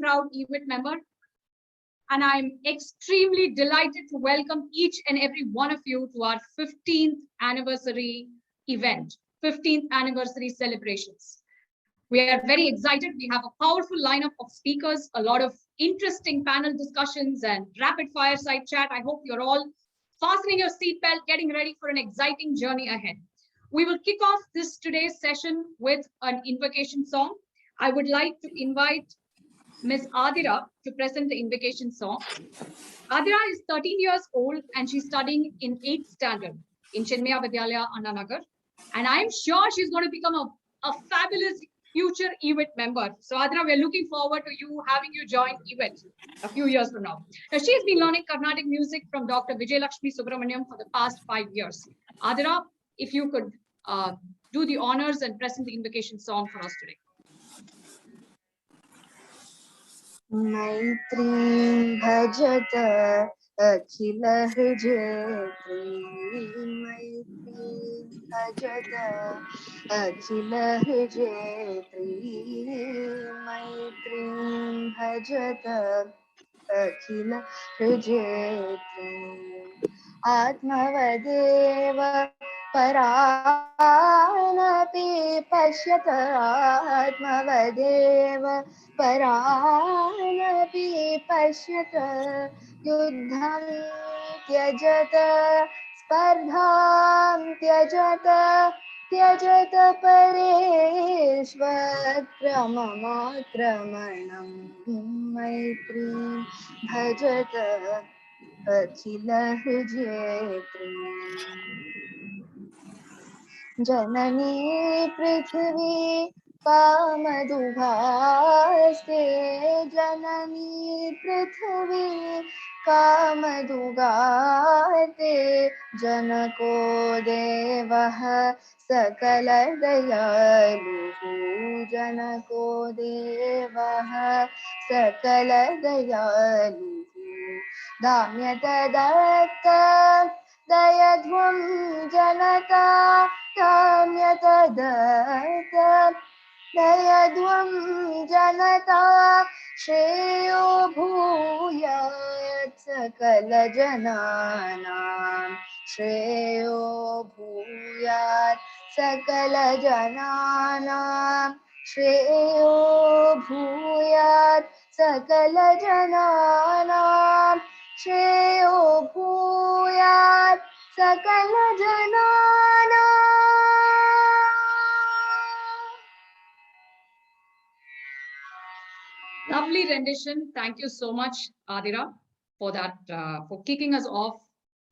proud eWIT member, and I'm extremely delighted to welcome each and every one of you to our 15th anniversary event, 15th anniversary celebrations. We are very excited. We have a powerful lineup of speakers, a lot of interesting panel discussions and rapid fireside chat. I hope you're all fastening your seatbelt, getting ready for an exciting journey ahead. We will kick off today's session with an invocation song. I would like to invite Ms. Aathira to present the invocation song. Aathira is 13 years old and she's studying in 8th standard in Sowmya Vidyalaya, Anna Nagar. And I'm sure she's going to become a fabulous future eWIT member. So Aathira, we're looking forward to having you join eWIT a few years from now. Now, she's been learning Carnatic music from Dr. Vijay Lakshmi Subramaniam for the past 5 years. Aathira, if you could do the honors and present the invocation song for us today. Maitri bhajata akhila hrijatri. Maitri bhajata akhila hrijatri. Maitri bhajata akhila hrijatri. Atmavadeva paranapi pashyata. Atmavadeva paranapi pashyata. Yuddham tyajata spardham tyajata. Tyajata pareshvatramamatramanam. Maitri bhajata akhila hrijatri. Janani prithvi kamadubhaste. Janani prithvi kamadubhaste. Janako devah sakala dayaluhu. Janako devah sakala dayaluhu. Damyata datta dayadhvam janata. Damyata datta dayadhvam janata. Shreyo bhuyat sakala jananam. Shreyo bhuyat sakala jananam. Shreyo bhuyat sakala jananam. Shreyo bhuyat sakala jananam. Lovely rendition. Thank you so much, Aathira, for that, for kicking us off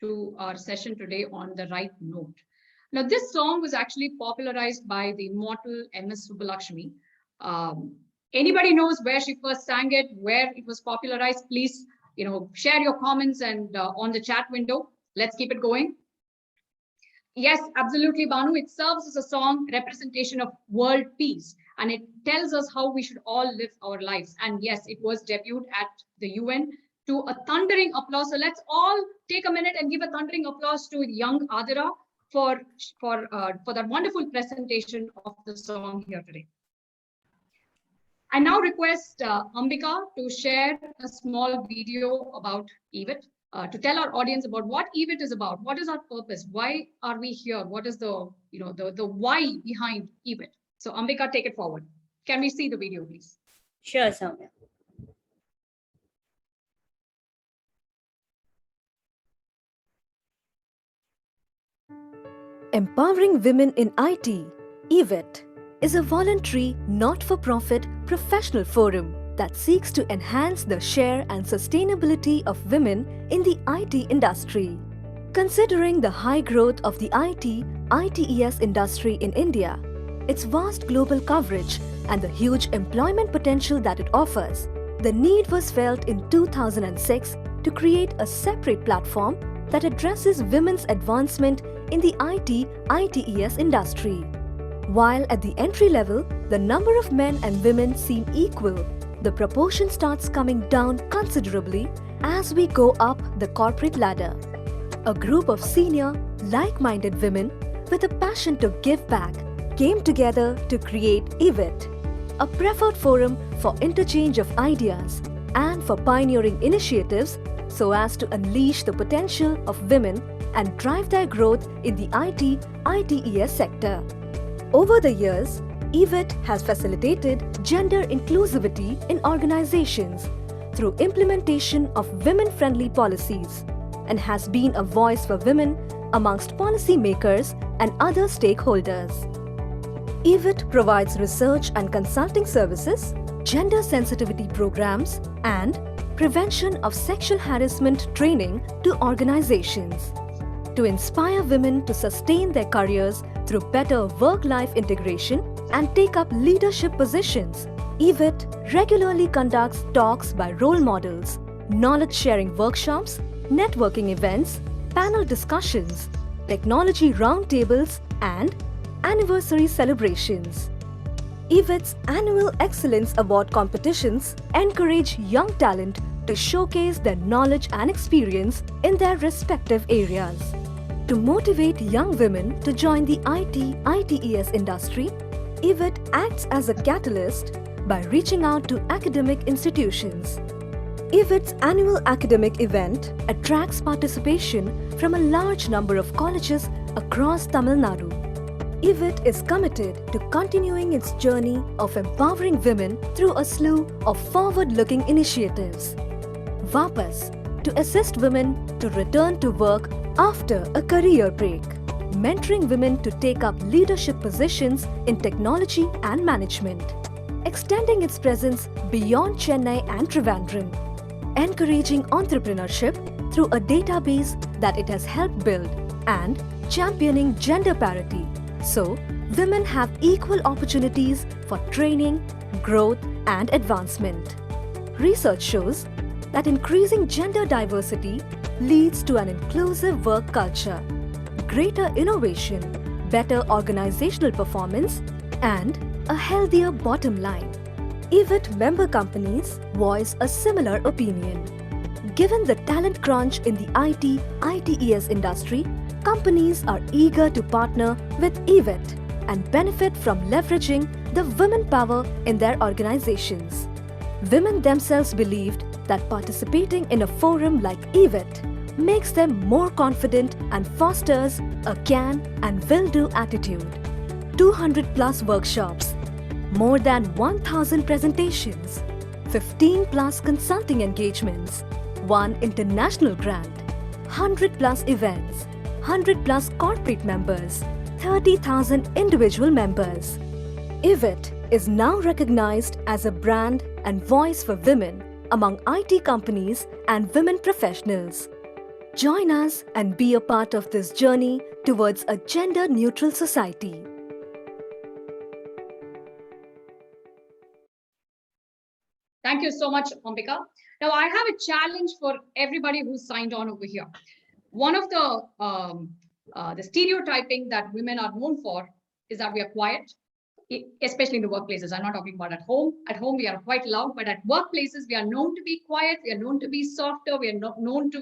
to our session today on the right note. Now, this song was actually popularized by the immortal M.S. Subbulakshmi. Anybody knows where she first sang it, where it was popularized? Please, share your comments and on the chat window. Let's keep it going. Yes, absolutely, Bhanu. It serves as a song representation of world peace, and it tells us how we should all live our lives. And yes, it was debuted at the UN to a thundering applause. So let's all take a minute and give a thundering applause to young Aathira for that wonderful presentation of the song here today. I now request Ambika to share a small video about eWIT, to tell our audience about what eWIT is about. What is our purpose? Why are we here? What is the why behind eWIT? So Ambika, take it forward. Can we see the video, please? Sure, Sowmya. Empowering Women in IT, eWIT, is a voluntary, not-for-profit professional forum that seeks to enhance the share and sustainability of women in the IT industry. Considering the high growth of the ITES industry in India, its vast global coverage and the huge employment potential that it offers, the need was felt in 2006 to create a separate platform that addresses women's advancement in the ITES industry. While at the entry level, the number of men and women seem equal, the proportion starts coming down considerably as we go up the corporate ladder. A group of senior, like-minded women with a passion to give back came together to create eWIT, a preferred forum for interchange of ideas and for pioneering initiatives so as to unleash the potential of women and drive their growth in the IT/ITES sector. Over the years, eWIT has facilitated gender inclusivity in organizations through implementation of women-friendly policies and has been a voice for women amongst policymakers and other stakeholders. eWIT provides research and consulting services, gender sensitivity programs, and prevention of sexual harassment training to organizations. To inspire women to sustain their careers through better work-life integration and take up leadership positions, eWIT regularly conducts talks by role models, knowledge-sharing workshops, networking events, panel discussions, technology roundtables, and anniversary celebrations. eWIT's annual Excellence Award competitions encourage young talent to showcase their knowledge and experience in their respective areas. To motivate young women to join the IT/ITES industry, eWIT acts as a catalyst by reaching out to academic institutions. eWIT's annual academic event attracts participation from a large number of colleges across Tamil Nadu. eWIT is committed to continuing its journey of empowering women through a slew of forward-looking initiatives. Vapas, to assist women to return to work after a career break, mentoring women to take up leadership positions in technology and management, extending its presence beyond Chennai and Trivandrum, encouraging entrepreneurship through a database that it has helped build, and championing gender parity so women have equal opportunities for training, growth, and advancement. Research shows that increasing gender diversity leads to an inclusive work culture, greater innovation, better organizational performance, and a healthier bottom line. eWIT member companies voice a similar opinion. Given the talent crunch in the IT/ITES industry, companies are eager to partner with eWIT and benefit from leveraging the women power in their organizations. Women themselves believed that participating in a forum like eWIT makes them more confident and fosters a can and will do attitude. 200 plus workshops, more than 1,000 presentations, 15 plus consulting engagements, 1 international grant, 100 plus events, 100 plus corporate members, 30,000 individual members. eWIT is now recognized as a brand and voice for women among IT companies and women professionals. Join us and be a part of this journey towards a gender-neutral society. Thank you so much, Ambika. Now, I have a challenge for everybody who signed on over here. One of the stereotyping that women are known for is that we are quiet, especially in the workplaces. I'm not talking about at home. At home, we are quite loud, but at workplaces, we are known to be quiet. We are known to be softer. We are known to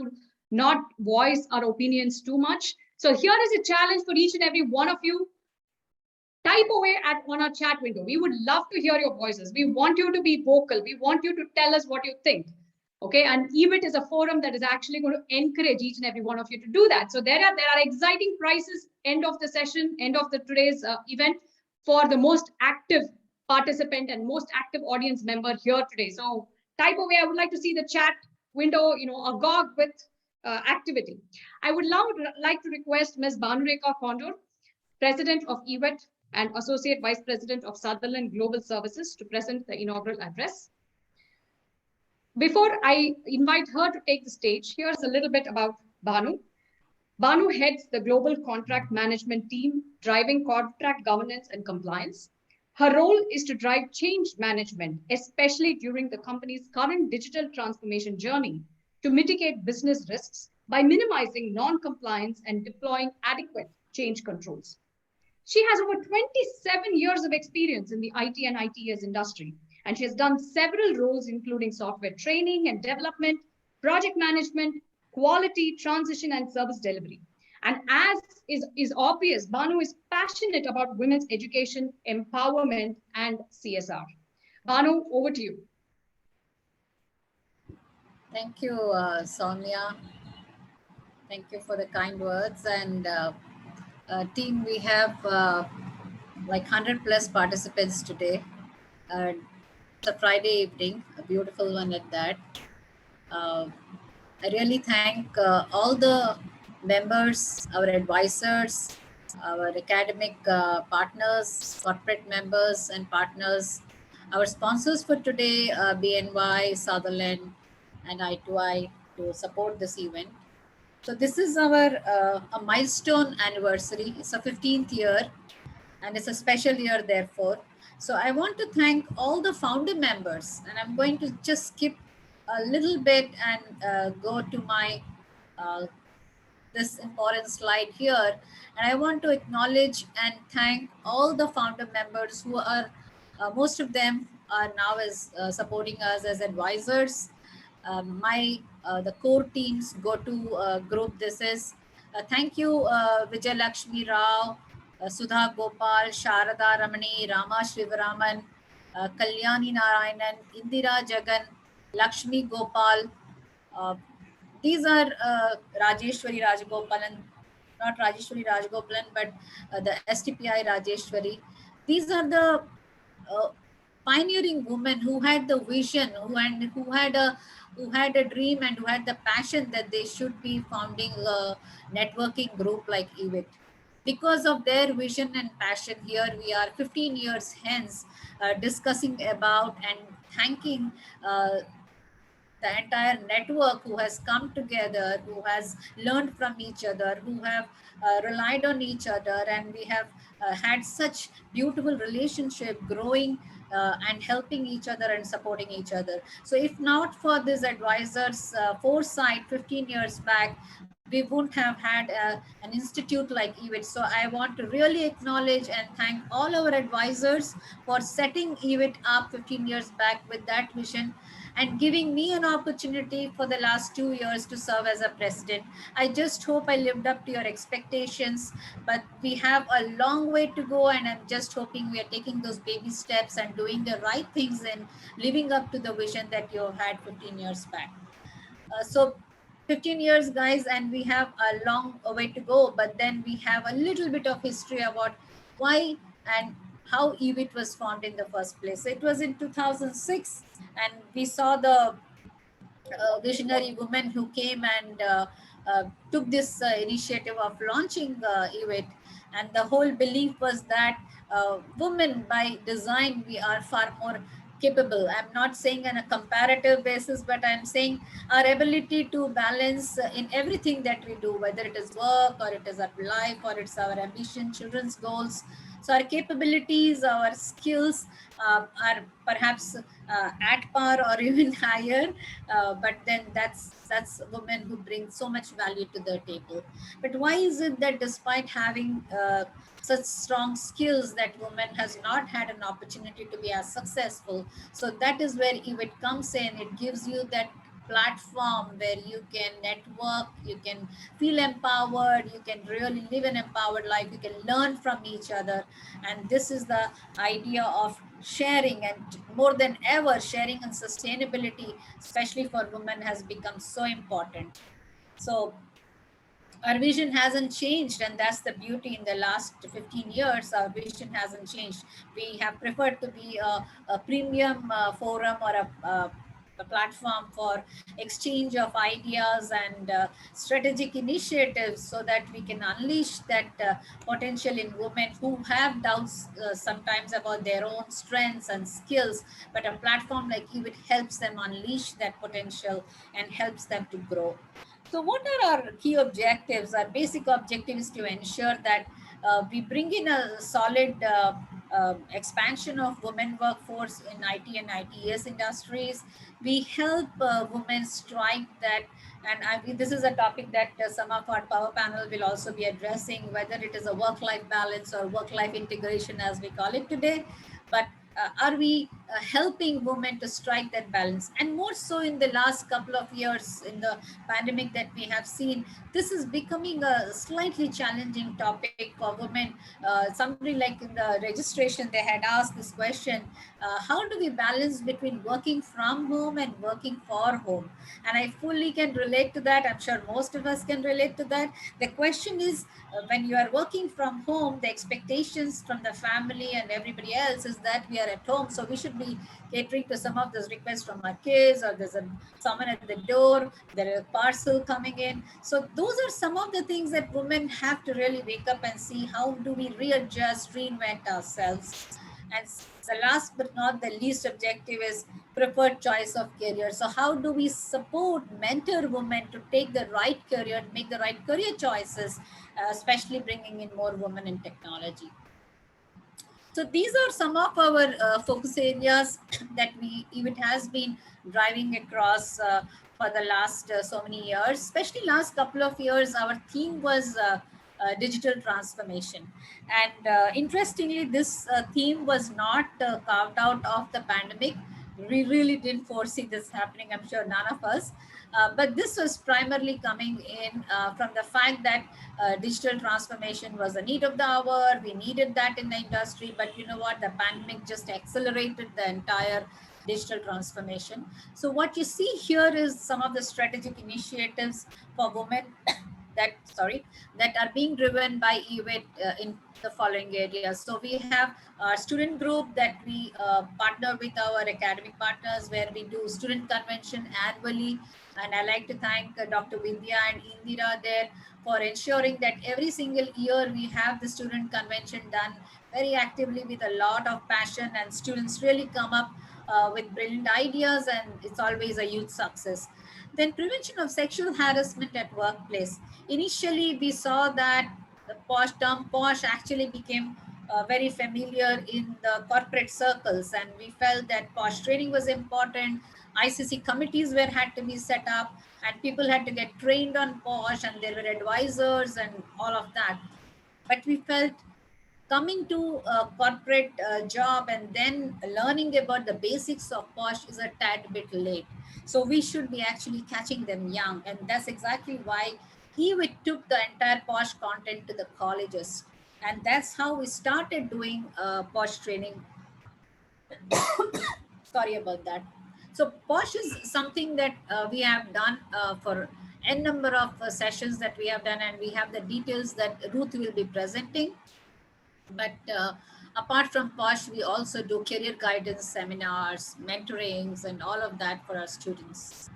not voice our opinions too much. So here is a challenge for each and every one of you. Type away on our chat window. We would love to hear your voices. We want you to be vocal. We want you to tell us what you think. Okay, and eWIT is a forum that is actually going to encourage each and every one of you to do that. So there are exciting prizes end of the session, end of today's event for the most active participant and most active audience member here today. So type away. I would like to see the chat window, agog with activity. I would now like to request Ms. Bhanurekha Condur, President of eWIT and Associate Vice President of Sutherland Global Services, to present the inaugural address. Before I invite her to take the stage, here's a little bit about Bhanu. Bhanu heads the global contract management team, driving contract governance and compliance. Her role is to drive change management, especially during the company's current digital transformation journey, to mitigate business risks by minimizing non-compliance and deploying adequate change controls. She has over 27 years of experience in the IT and ITES industry, and she has done several roles, including software training and development, project management, quality, transition, and service delivery. And as is obvious, Bhanu is passionate about women's education, empowerment, and CSR. Bhanu, over to you. Thank you, Sowmya. Thank you for the kind words. And team, we have like 100 plus participants today. It's a Friday evening, a beautiful one at that. I really thank all the members, our advisors, our academic partners, corporate members and partners, our sponsors for today, BNY, Sutherland, and I2I to support this event. So this is our a milestone anniversary. It's a 15th year and it's a special year therefore. So I want to thank all the founder members, and I'm going to just skip a little bit and go to my this important slide here. And I want to acknowledge and thank all the founder members who are, most of them are now as supporting us as advisors. The core teams go-to group. This is thank you Vijay Lakshmi Rao, Sudha Gopal, Sharada Ramani, Rama Shivaraman, Kalyani Narayanan, Indira Jagan, Lakshmi Gopal. These are Rajeshwari Rajagopalan, not Rajeshwari Rajagopalan, but the STPI Rajeshwari. These are the pioneering women who had the vision, who had a dream and who had the passion that they should be founding a networking group like eWIT. Because of their vision and passion, here we are 15 years hence discussing about and thanking the entire network who has come together, who has learned from each other, who have relied on each other, and we have had such beautiful relationship growing and helping each other and supporting each other. So if not for this advisors foresight 15 years back, we wouldn't have had an institute like eWIT. So I want to really acknowledge and thank all our advisors for setting eWIT up 15 years back with that vision and giving me an opportunity for the last 2 years to serve as a president. I just hope I lived up to your expectations, but we have a long way to go, and I'm just hoping we are taking those baby steps and doing the right things and living up to the vision that you had 15 years back. So 15 years, guys, and we have a long way to go, but then we have a little bit of history about why and how eWIT was formed in the first place. So it was in 2006, and we saw the visionary woman who came and took this initiative of launching eWIT. And the whole belief was that women by design, we are far more capable. I'm not saying on a comparative basis, but I'm saying our ability to balance in everything that we do, whether it is work or it is our life or it's our ambition, children's goals. So our capabilities, our skills are perhaps at par or even higher, but then that's women who bring so much value to the table. But why is it that despite having such strong skills, that woman has not had an opportunity to be as successful? So that is where eWIT comes in. It gives you that platform where you can network, you can feel empowered, you can really live an empowered life, you can learn from each other. And this is the idea of sharing, and more than ever, sharing and sustainability, especially for women, has become so important. So our vision hasn't changed, and that's the beauty. In the last 15 years, our vision hasn't changed. We have preferred to be a premium forum or a platform for exchange of ideas and strategic initiatives, so that we can unleash that potential in women who have doubts sometimes about their own strengths and skills. But a platform like eWIT helps them unleash that potential and helps them to grow. So what are our key objectives? Our basic objective is to ensure that we bring in a solid expansion of women workforce in IT and ITES industries. We help women strike that, and this is a topic that some of our power panel will also be addressing, whether it is a work-life balance or work-life integration as we call it today. But are we helping women to strike that balance? And more so in the last couple of years in the pandemic that we have seen, this is becoming a slightly challenging topic for women. Somebody like in the registration, they had asked this question, how do we balance between working from home and working for home? And I fully can relate to that. I'm sure most of us can relate to that. The question is, when you are working from home, the expectations from the family and everybody else is that we are at home, so we should be catering to some of those requests from our kids, or there's someone at the door, there is a parcel coming in. So those are some of the things that women have to really wake up and see, how do we readjust, reinvent ourselves. And the last but not the least objective is preferred choice of career. So how do we support, mentor women to take the right career, make the right career choices, especially bringing in more women in technology. So these are some of our focus areas that eWIT has been driving across for the last so many years. Especially last couple of years, our theme was digital transformation. And interestingly, this theme was not carved out of the pandemic. We really didn't foresee this happening, I'm sure none of us. But this was primarily coming in from the fact that digital transformation was a need of the hour. We needed that in the industry, but you know what? The pandemic just accelerated the entire digital transformation. So what you see here is some of the strategic initiatives for women that are being driven by eWIT in the following areas. So we have our student group that we partner with our academic partners, where we do student convention annually. And I like to thank Dr. Vidya and Indira there for ensuring that every single year we have the student convention done very actively with a lot of passion, and students really come up with brilliant ideas, and it's always a huge success. Then prevention of sexual harassment at workplace. Initially, we saw that the term posh actually became very familiar in the corporate circles, and we felt that posh training was important. ICC committees had to be set up, and people had to get trained on posh, and there were advisors and all of that. But we felt coming to a corporate job and then learning about the basics of posh is a tad bit late. So we should be actually catching them young, and that's exactly why eWIT took the entire posh content to the colleges, and that's how we started doing posh training. Sorry about that. So posh is something that we have done for n number of sessions that we have done, and we have the details that Ruth will be presenting. But apart from posh, we also do career guidance seminars, mentorings, and all of that for our students.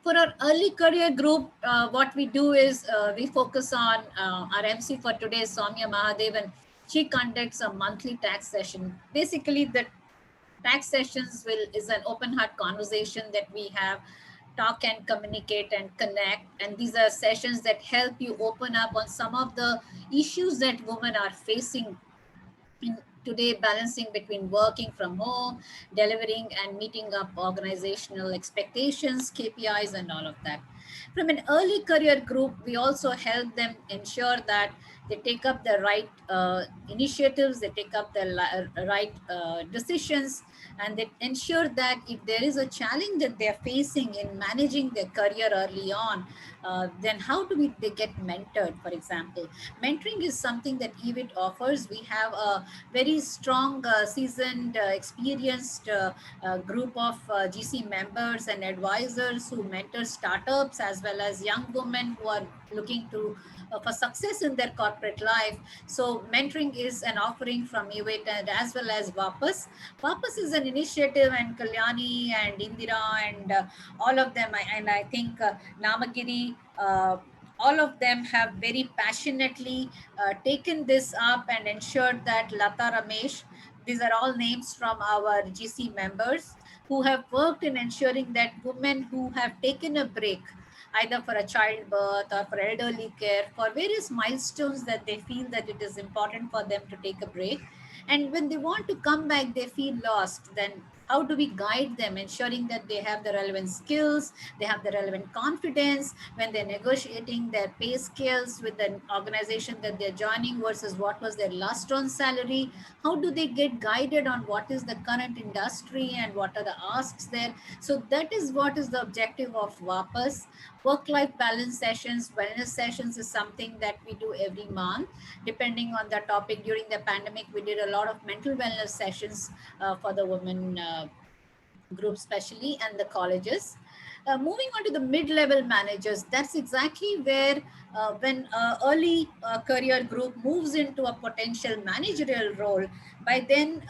For our early career group, what we do is we focus on our MC for today, Sowmya Mahadevan. She conducts a monthly tax session. Basically, the tax sessions is an open heart conversation that we have, talk and communicate and connect. And these are sessions that help you open up on some of the issues that women are facing in today, balancing between working from home, delivering and meeting up organizational expectations, KPIs, and all of that. From an early career group, we also help them ensure that they take up the right initiatives, they take up the right decisions, and they ensure that if there is a challenge that they're facing in managing their career early on, then how do they get mentored, for example. Mentoring is something that eWIT offers. We have a very strong, seasoned, experienced group of GC members and advisors who mentor startups as well as young women who are looking to for success in their corporate life. So mentoring is an offering from eWIT, and as well as Vapas. Vapas is an initiative, and Kalyani and Indira and all of them, and I think Namagiri, all of them have very passionately taken this up and ensured that Latha, Ramesh, these are all names from our GC members who have worked in ensuring that women who have taken a break, either for a childbirth or for elderly care, for various milestones that they feel that it is important for them to take a break. And when they want to come back, they feel lost. Then How do we guide them, ensuring that they have the relevant skills, they have the relevant confidence when they're negotiating their pay scales with the organization that they're joining versus what was their last on salary? How do they get guided on what is the current industry and what are the asks there? So that is what is the objective of WAPAS. Work-life balance sessions, wellness sessions is something that we do every month. Depending on the topic, during the pandemic, we did a lot of mental wellness sessions for the women group especially, and the colleges. Moving on to the mid-level managers, that's exactly where when early career group moves into a potential managerial role, by then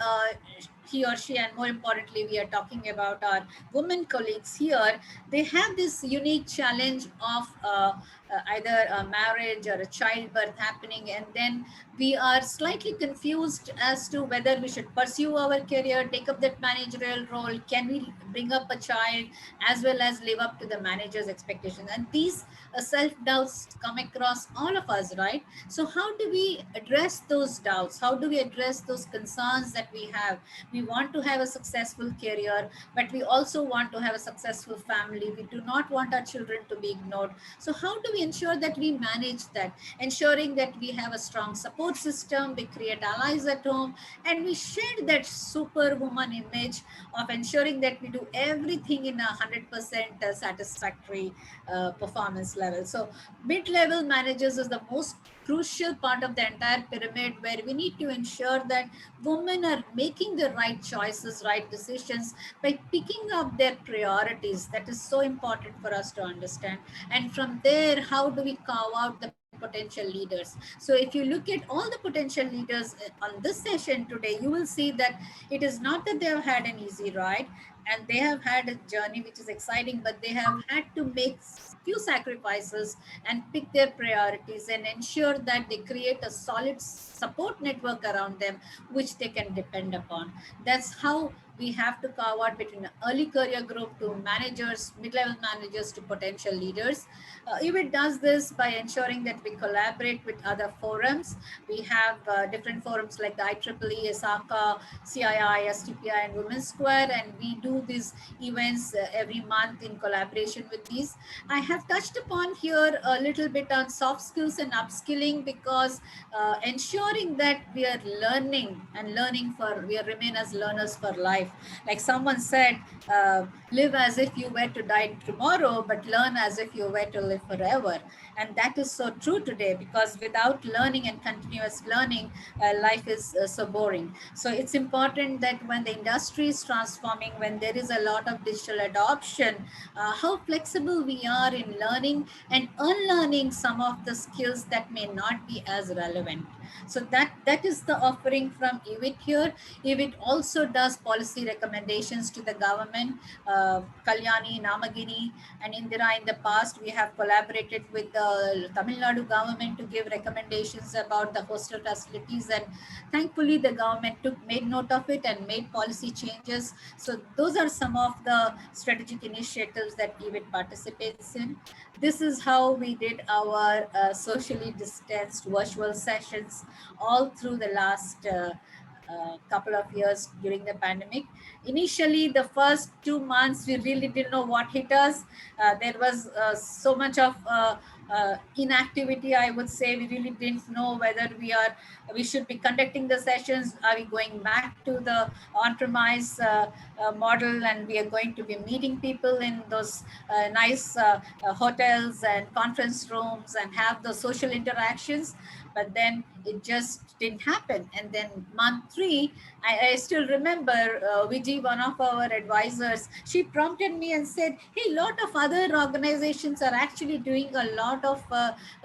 he or she, and more importantly, we are talking about our women colleagues here, they have this unique challenge of either a marriage or a childbirth happening, and then we are slightly confused as to whether we should pursue our career, take up that managerial role, can we bring up a child, as well as live up to the manager's expectations. And these self-doubts come across all of us, right? So how do we address those doubts? How do we address those concerns that we have? We want to have a successful career, but we also want to have a successful family. We do not want our children to be ignored. So how do we ensure that we manage that, ensuring that we have a strong support system, we create allies at home, and we shed that superwoman image of ensuring that we do everything in a 100% satisfactory performance level. So mid-level managers is the most crucial part of the entire pyramid, where we need to ensure that women are making the right choices, right decisions by picking up their priorities. That is so important for us to understand. And from there, how do we carve out the potential leaders? So if you look at all the potential leaders on this session today, you will see that it is not that they have had an easy ride, and they have had a journey which is exciting, but they have had to make few sacrifices and pick their priorities and ensure that they create a solid support network around them which they can depend upon. That's how we have to carve out between an early career group to managers, mid-level managers to potential leaders. eWIT does this by ensuring that we collaborate with other forums. We have different forums like the IEEE, SACA, CII, STPI, and Women's Square, and we do these events every month in collaboration with these. I have touched upon here a little bit on soft skills and upskilling, because ensuring that we are learning and learning for, we remain as learners for life. Like someone said, live as if you were to die tomorrow, but learn as if you were to live forever. And that is so true today, because without learning and continuous learning, life is so boring. So it's important that when the industry is transforming, when there is a lot of digital adoption, how flexible we are in learning and unlearning some of the skills that may not be as relevant. So that is the offering from eWIT here. eWIT also does policy recommendations to the government. Kalyani, Namagini, and Indira, in the past, we have collaborated with the Tamil Nadu government to give recommendations about the hostel facilities, and thankfully the government made note of it and made policy changes. So those are some of the strategic initiatives that eWIT participates in. This is how we did our socially distanced virtual sessions all through the last couple of years during the pandemic. Initially, the first 2 months, we really didn't know what hit us. There was so much of inactivity, I would say. We really didn't know whether we should be conducting the sessions. Are we going back to the on-premise model, and we are going to be meeting people in those nice hotels and conference rooms and have those social interactions? But then it just didn't happen. And then month 3, I still remember Vijay, one of our advisors, she prompted me and said, hey, a lot of other organizations are actually doing a lot of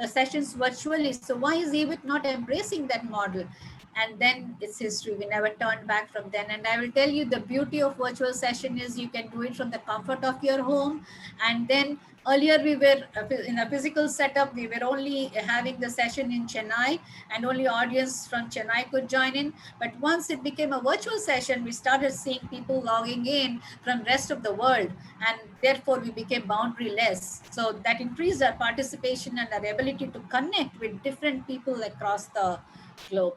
sessions virtually. So why is eWIT not embracing that model? And then it's history. We never turned back from then. And I will tell you, the beauty of virtual session is you can do it from the comfort of your home. And then earlier we were in a physical setup, we were only having the session in Chennai, and only audience from Chennai could join in. But once it became a virtual session, we started seeing people logging in from rest of the world, and therefore we became boundaryless. So that increased our participation and our ability to connect with different people across the globe.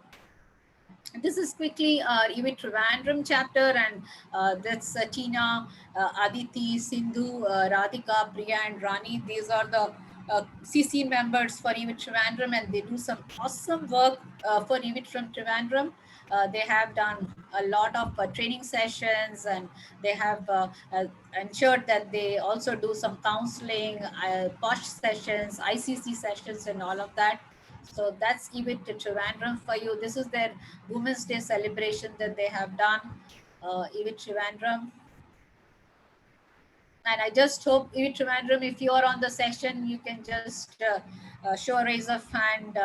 This is quickly our eWIT Trivandrum chapter, and that's Tina, Aditi, Sindhu, Radhika, Priya, and Rani. These are the CC members for eWIT Trivandrum, and they do some awesome work for eWIT from Trivandrum. They have done a lot of training sessions, and they have ensured that they also do some counseling, POSH sessions, ICC sessions, and all of that. So that's eWIT Trivandrum for you. This is their Women's Day celebration that they have done, eWIT Trivandrum. And I just hope, eWIT Trivandrum, if you are on the session, you can just show a raise of hand.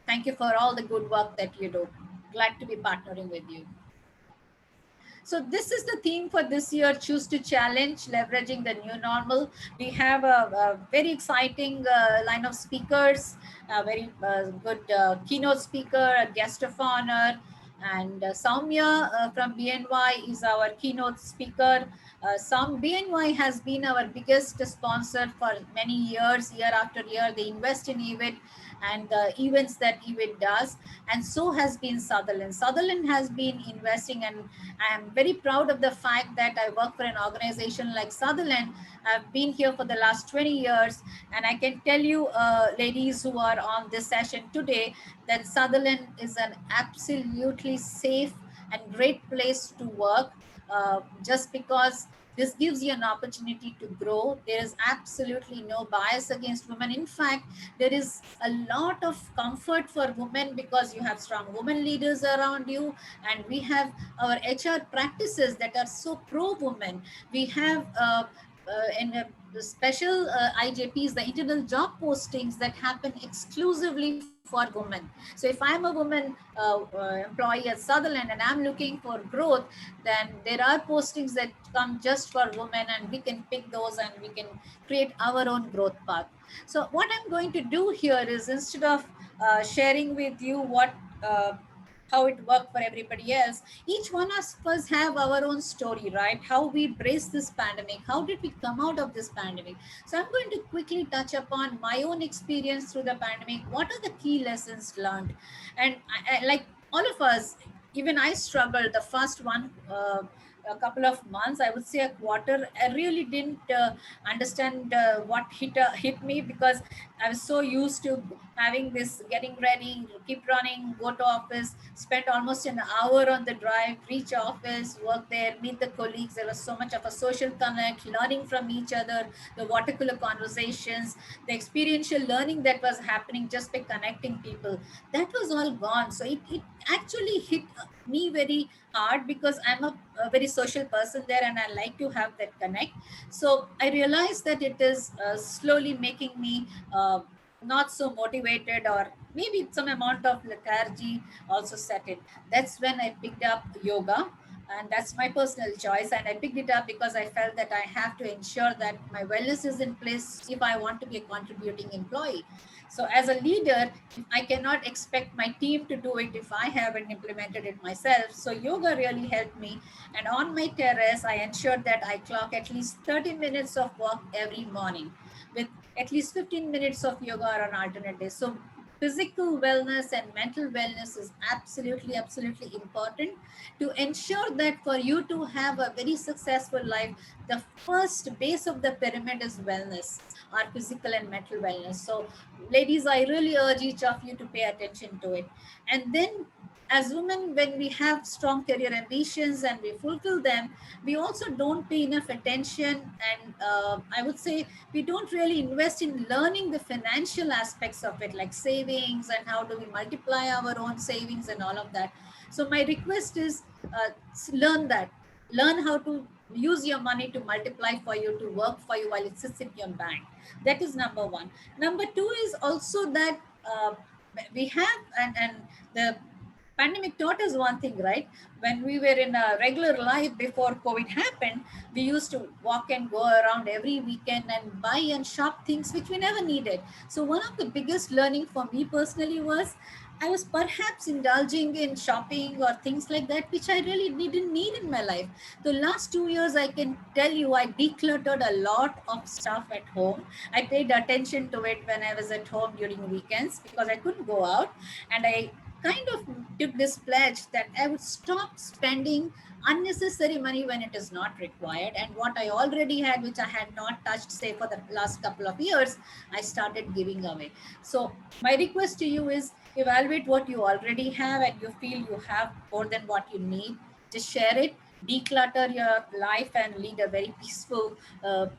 Thank you for all the good work that you do. Glad to be partnering with you. So this is the theme for this year, Choose to Challenge, Leveraging the New Normal. We have a very exciting line of speakers, a very good keynote speaker, a guest of honor, and Sowmya from BNY is our keynote speaker. BNY has been our biggest sponsor for many years, year after year. They invest in eWIT and the events that eWIT does, and so has been Sutherland. Sutherland has been investing, and I am very proud of the fact that I work for an organization like Sutherland. I've been here for the last 20 years, and I can tell you, ladies who are on this session today, that Sutherland is an absolutely safe and great place to work, just because this gives you an opportunity to grow. There is absolutely no bias against women. In fact, there is a lot of comfort for women because you have strong women leaders around you, and we have our HR practices that are so pro-women. We have the special IJPs, the internal job postings that happen exclusively for women. So if I'm a woman employee at Sutherland and I'm looking for growth, then there are postings that come just for women, and we can pick those and we can create our own growth path. So what I'm going to do here is, instead of sharing with you how it worked for everybody else, each one of us have our own story, right? How we braced this pandemic, how did we come out of this pandemic? So I'm going to quickly touch upon my own experience through the pandemic. What are the key lessons learned? And like all of us, even I struggled the first one. A couple of months, I would say a quarter, I really didn't understand what hit me, because I was so used to having this getting ready, keep running, go to office, spend almost an hour on the drive, reach office, work there, meet the colleagues. There was so much of a social connect, learning from each other, the water cooler conversations, the experiential learning that was happening just by connecting people. That was all gone. So it actually hit me very hard, because I'm a very social person there, and I like to have that connect. So I realized that it is slowly making me not so motivated, or maybe some amount of lethargy also set in. That's when I picked up yoga, and that's my personal choice. And I picked it up because I felt that I have to ensure that my wellness is in place if I want to be a contributing employee. So as a leader, I cannot expect my team to do it if I haven't implemented it myself. So yoga really helped me. And on my terrace, I ensured that I clock at least 30 minutes of walk every morning, with at least 15 minutes of yoga on alternate days. So physical wellness and mental wellness is absolutely, absolutely important to ensure that for you to have a very successful life, the first base of the pyramid is wellness, our physical and mental wellness. So ladies, I really urge each of you to pay attention to it. And then as women, when we have strong career ambitions and we fulfill them, we also don't pay enough attention. And I would say we don't really invest in learning the financial aspects of it, like savings and how do we multiply our own savings and all of that. So my request is, learn that. Learn how to use your money to multiply for you, to work for you while it sits in your bank. That is number one. Number two is also that we have, and the pandemic taught us one thing, right? When we were in a regular life before COVID happened, we used to walk and go around every weekend and buy and shop things which we never needed. So one of the biggest learning for me personally was, I was perhaps indulging in shopping or things like that, which I really didn't need in my life. The last 2 years, I can tell you, I decluttered a lot of stuff at home. I paid attention to it when I was at home during weekends because I couldn't go out. And I kind of took this pledge that I would stop spending unnecessary money when it is not required, and what I already had, which I had not touched, say for the last couple of years, I started giving away. So my request to you is, evaluate what you already have and you feel you have more than what you need. Just share it, declutter your life, and lead a very peaceful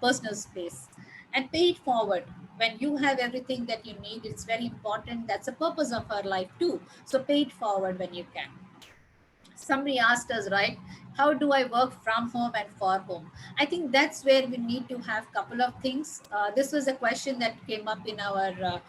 personal space, and pay it forward. When you have everything that you need, it's very important. That's the purpose of our life too. So pay it forward when you can. Somebody asked us, right, how do I work from home and for home? I think that's where we need to have a couple of things. This was a question that came up in our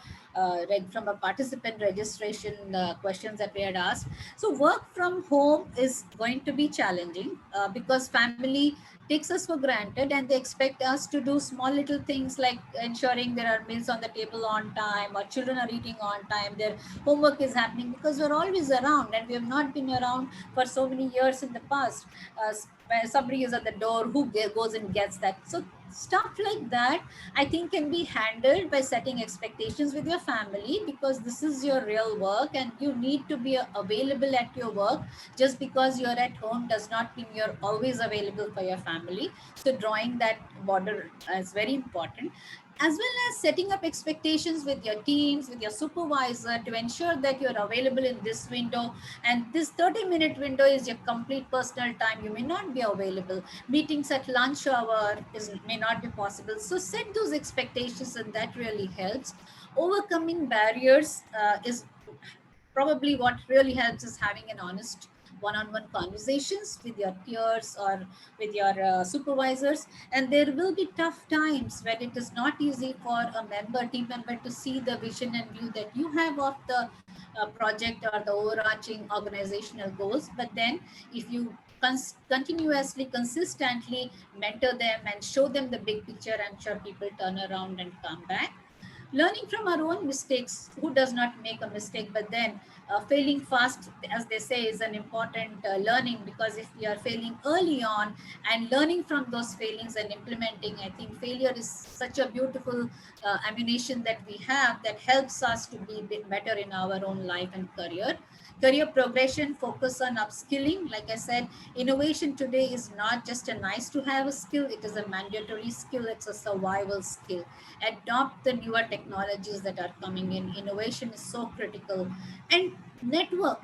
from a participant registration questions that we had asked. So work from home is going to be challenging because family takes us for granted and they expect us to do small little things like ensuring there are meals on the table on time, or children are eating on time, their homework is happening, because we're always around and we have not been around for so many years in the past. When somebody is at the door, who goes and gets that? So stuff like that, I think, can be handled by setting expectations with your family, because this is your real work and you need to be available at your work. Just because you're at home does not mean you're always available for your family. So drawing that border is very important, as well as setting up expectations with your teams, with your supervisor, to ensure that you're available in this window, and this 30-minute window is your complete personal time. You may not be available. Meetings at lunch hour may not be possible. So set those expectations, and that really helps. Overcoming barriers is probably what really helps, is having an honest one-on-one conversations with your peers or with your supervisors. And there will be tough times when it is not easy for a team member to see the vision and view that you have of the project or the overarching organizational goals. But then if you continuously, consistently mentor them and show them the big picture, I'm sure people turn around and come back. Learning from our own mistakes, who does not make a mistake? But then failing fast, as they say, is an important learning, because if we are failing early on and learning from those failings and implementing, I think failure is such a beautiful ammunition that we have that helps us to be a bit better in our own life and career. Career progression, focus on upskilling. Like I said, innovation today is not just a nice to have a skill, it is a mandatory skill, it's a survival skill. Adopt the newer technologies that are coming in. Innovation is so critical. And network.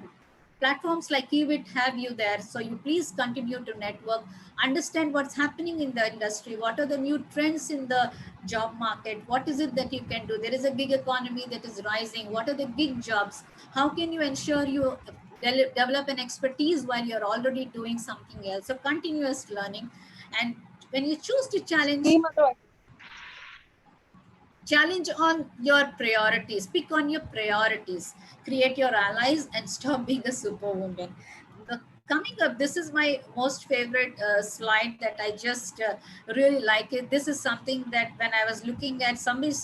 Platforms like eWIT have you there, so you please continue to network, understand what's happening in the industry, what are the new trends in the job market, what is it that you can do. There is a gig economy that is rising. What are the gig jobs? How can you ensure you develop an expertise while you're already doing something else? So continuous learning. And when you choose to challenge on your priorities, pick on your priorities, create your allies, and stop being a superwoman. Coming up, this is my most favorite slide that I just really like it. This is something that when I was looking at, somebody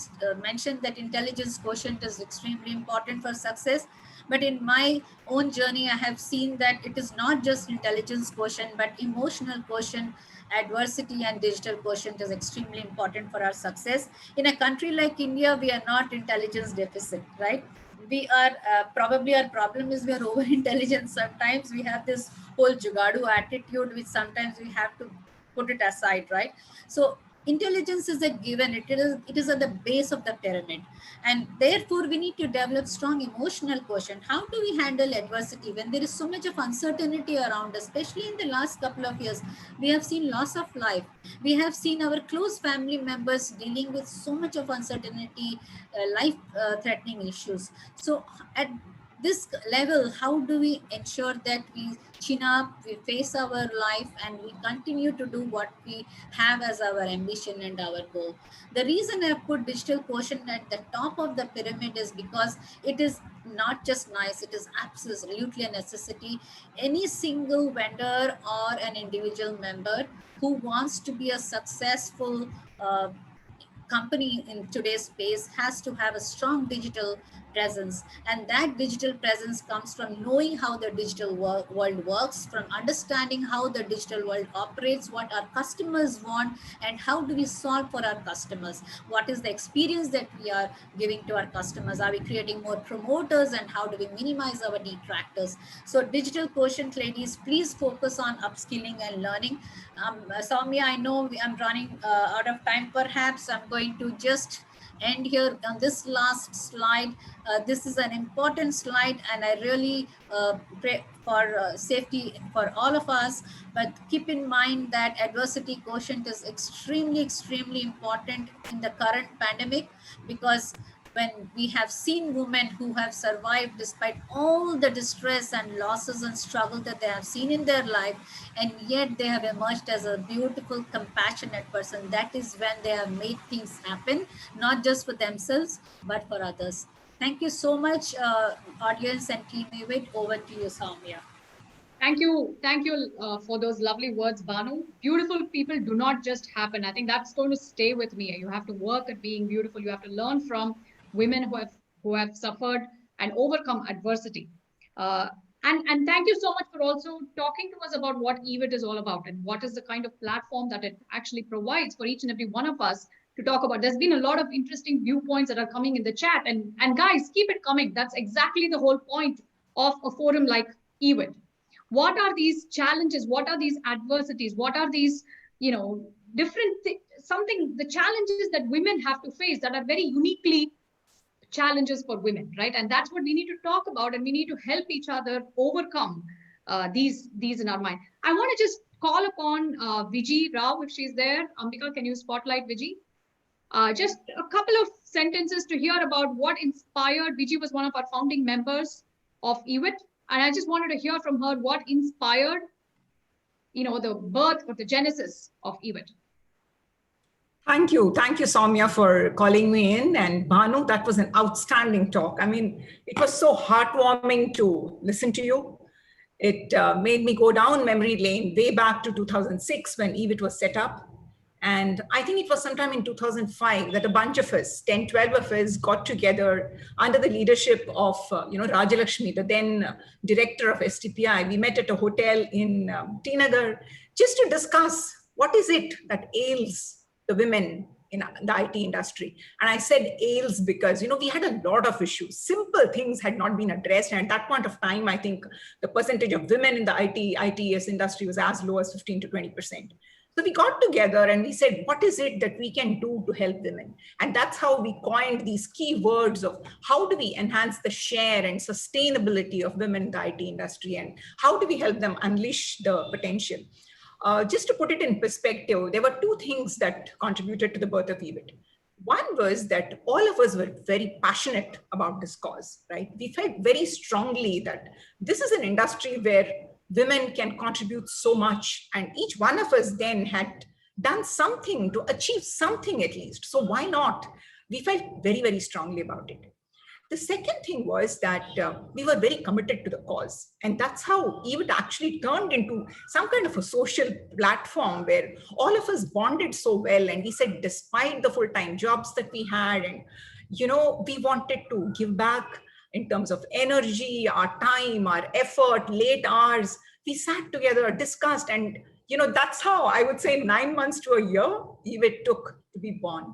mentioned that intelligence quotient is extremely important for success. But in my own journey, I have seen that it is not just intelligence quotient, but emotional quotient, adversity, and digital quotient is extremely important for our success. In a country like India, we are not intelligence deficit, right? We are probably, our problem is we are over intelligent. Sometimes we have this whole jugadu attitude, which sometimes we have to put it aside, right? So intelligence is a given. It is at the base of the pyramid, and therefore we need to develop strong emotional quotient. How do we handle adversity when there is so much of uncertainty around us? Especially in the last couple of years, we have seen loss of life. We have seen our close family members dealing with so much of uncertainty, life threatening issues. So at this level, how do we ensure that we chin up, we face our life, and we continue to do what we have as our ambition and our goal? The reason I put digital quotient at the top of the pyramid is because it is not just nice, it is absolutely a necessity. Any single vendor or an individual member who wants to be a successful company in today's space has to have a strong digital presence. And that digital presence comes from knowing how the digital world works, from understanding how the digital world operates, what our customers want, and how do we solve for our customers. What is the experience that we are giving to our customers? Are we creating more promoters, and how do we minimize our detractors? So digital quotient, ladies, please focus on upskilling and learning. Sowmya, I know I'm running out of time. Perhaps I'm going to just end here on this last slide. This is an important slide, and I really pray for safety for all of us. But keep in mind that adversity quotient is extremely, extremely important in the current pandemic, because when we have seen women who have survived despite all the distress and losses and struggle that they have seen in their life, and yet they have emerged as a beautiful, compassionate person. That is when they have made things happen, not just for themselves, but for others. Thank you so much, audience and team eWIT. Over to you, Sowmya. Thank you. Thank you for those lovely words, Bhanu. Beautiful people do not just happen. I think that's going to stay with me. You have to work at being beautiful. You have to learn from women who have suffered and overcome adversity. And thank you so much for also talking to us about what eWIT is all about and what is the kind of platform that it actually provides for each and every one of us to talk about. There's been a lot of interesting viewpoints that are coming in the chat, and guys, keep it coming. That's exactly the whole point of a forum like eWIT. What are these challenges? What are these adversities? What are these, different the challenges that women have to face that are very uniquely challenges for women, right? And that's what we need to talk about, and we need to help each other overcome these in our mind. I want to just call upon Viji Rao, if she's there. Ambika, can you spotlight Viji? Just a couple of sentences to hear about what inspired. Viji was one of our founding members of eWIT. And I just wanted to hear from her what inspired, the birth or the genesis of eWIT. Thank you, Sowmya, for calling me in. And Bhanu, that was an outstanding talk. I mean, it was so heartwarming to listen to you. It made me go down memory lane way back to 2006 when eWIT was set up. And I think it was sometime in 2005 that a bunch of us, 10, 12 of us, got together under the leadership of, Rajalakshmi, the then director of STPI. We met at a hotel in Tinagar just to discuss what is it that ails the women in the IT industry. And I said ails because, we had a lot of issues. Simple things had not been addressed. And at that point of time, I think the percentage of women in the ITES industry was as low as 15 to 20%. So we got together and we said, what is it that we can do to help women? And that's how we coined these key words of how do we enhance the share and sustainability of women in the IT industry, and how do we help them unleash the potential? Just to put it in perspective, there were two things that contributed to the birth of eWIT. One was that all of us were very passionate about this cause, right? We felt very strongly that this is an industry where women can contribute so much, and each one of us then had done something to achieve something at least. So why not? We felt very, very strongly about it. The second thing was that we were very committed to the cause. And that's how eWIT actually turned into some kind of a social platform where all of us bonded so well. And we said, despite the full-time jobs that we had, and, we wanted to give back in terms of energy, our time, our effort, late hours. We sat together, discussed, and that's how I would say 9 months to a year eWIT took to be born.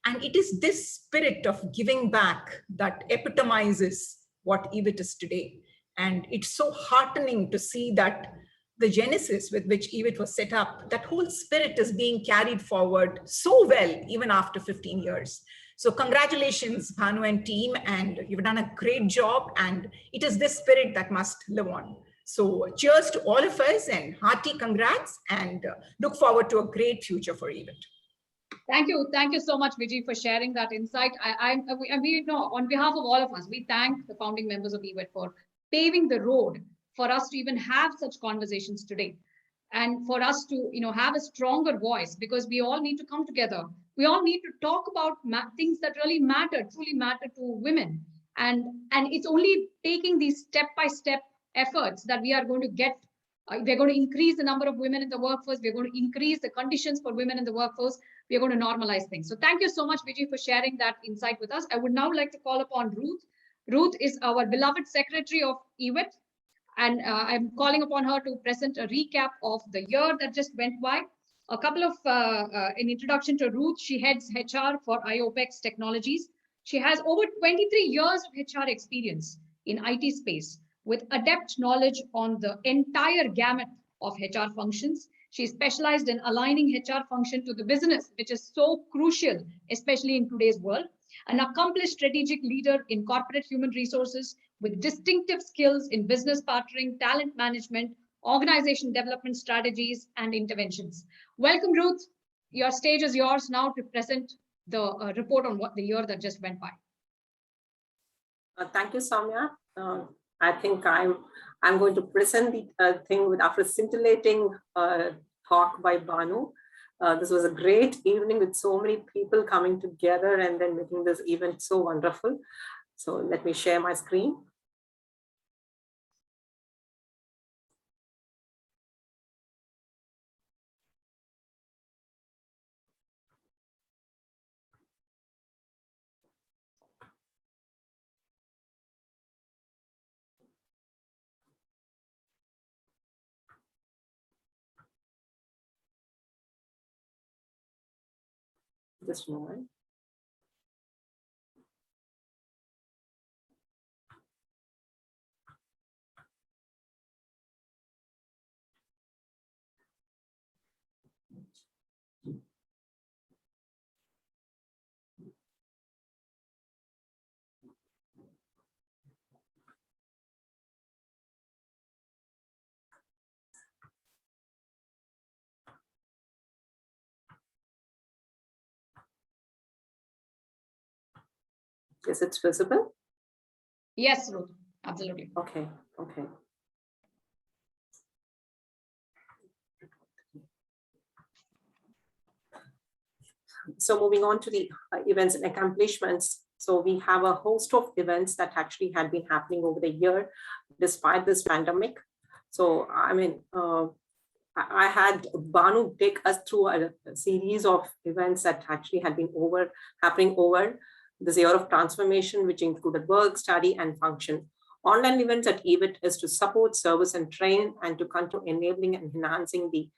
And it is this spirit of giving back that epitomizes what eWIT is today. And it's so heartening to see that the genesis with which eWIT was set up, that whole spirit is being carried forward so well, even after 15 years. So congratulations, Bhanu and team, and you've done a great job, and it is this spirit that must live on. So cheers to all of us, and hearty congrats, and look forward to a great future for eWIT. Thank you so much, Viji, for sharing that insight. We know on behalf of all of us, we thank the founding members of eWIT for paving the road for us to even have such conversations today, and for us to have a stronger voice, because we all need to come together. We all need to talk about things that really matter, truly matter to women. And it's only taking these step-by-step efforts that we are going to get. We're going to increase the number of women in the workforce. We're going to increase the conditions for women in the workforce. We're going to normalize things. So thank you so much, Viji, for sharing that insight with us. I would now like to call upon Ruth. Ruth is our beloved secretary of eWIT, and I'm calling upon her to present a recap of the year that just went by. A couple of, an introduction to Ruth. She heads HR for IOPEX Technologies. She has over 23 years of HR experience in IT space with adept knowledge on the entire gamut of HR functions. She specialized in aligning HR function to the business, which is so crucial, especially in today's world. An accomplished strategic leader in corporate human resources with distinctive skills in business partnering, talent management, organization development strategies, and interventions. Welcome, Ruth. Your stage is yours now to present the report on what the year that just went by. Thank you, Sowmya. I think I'm going to present the thing with after a scintillating talk by Bhanu. This was a great evening with so many people coming together and then making this event so wonderful. So let me share my screen. Just a moment. Is it visible? Yes, Ruth, absolutely. Okay, okay. So moving on to the events and accomplishments. So we have a host of events that actually had been happening over the year, despite this pandemic. So, I mean, I had Bhanu take us through a series of events that actually had been happening over this year of transformation, which included work, study, and function. Online events at eWIT is to support, service, and train, and to continue enabling and enhancing the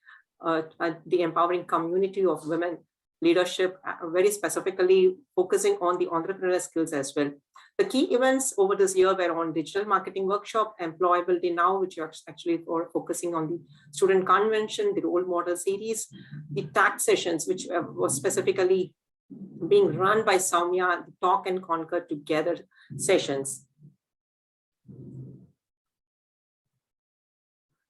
empowering community of women leadership, very specifically focusing on the entrepreneurial skills as well. The key events over this year were on digital marketing workshop, Employability Now, which are actually focusing on the student convention, the role model series, the tax sessions, which was specifically being run by Sowmya, the Talk and Conquer Together sessions.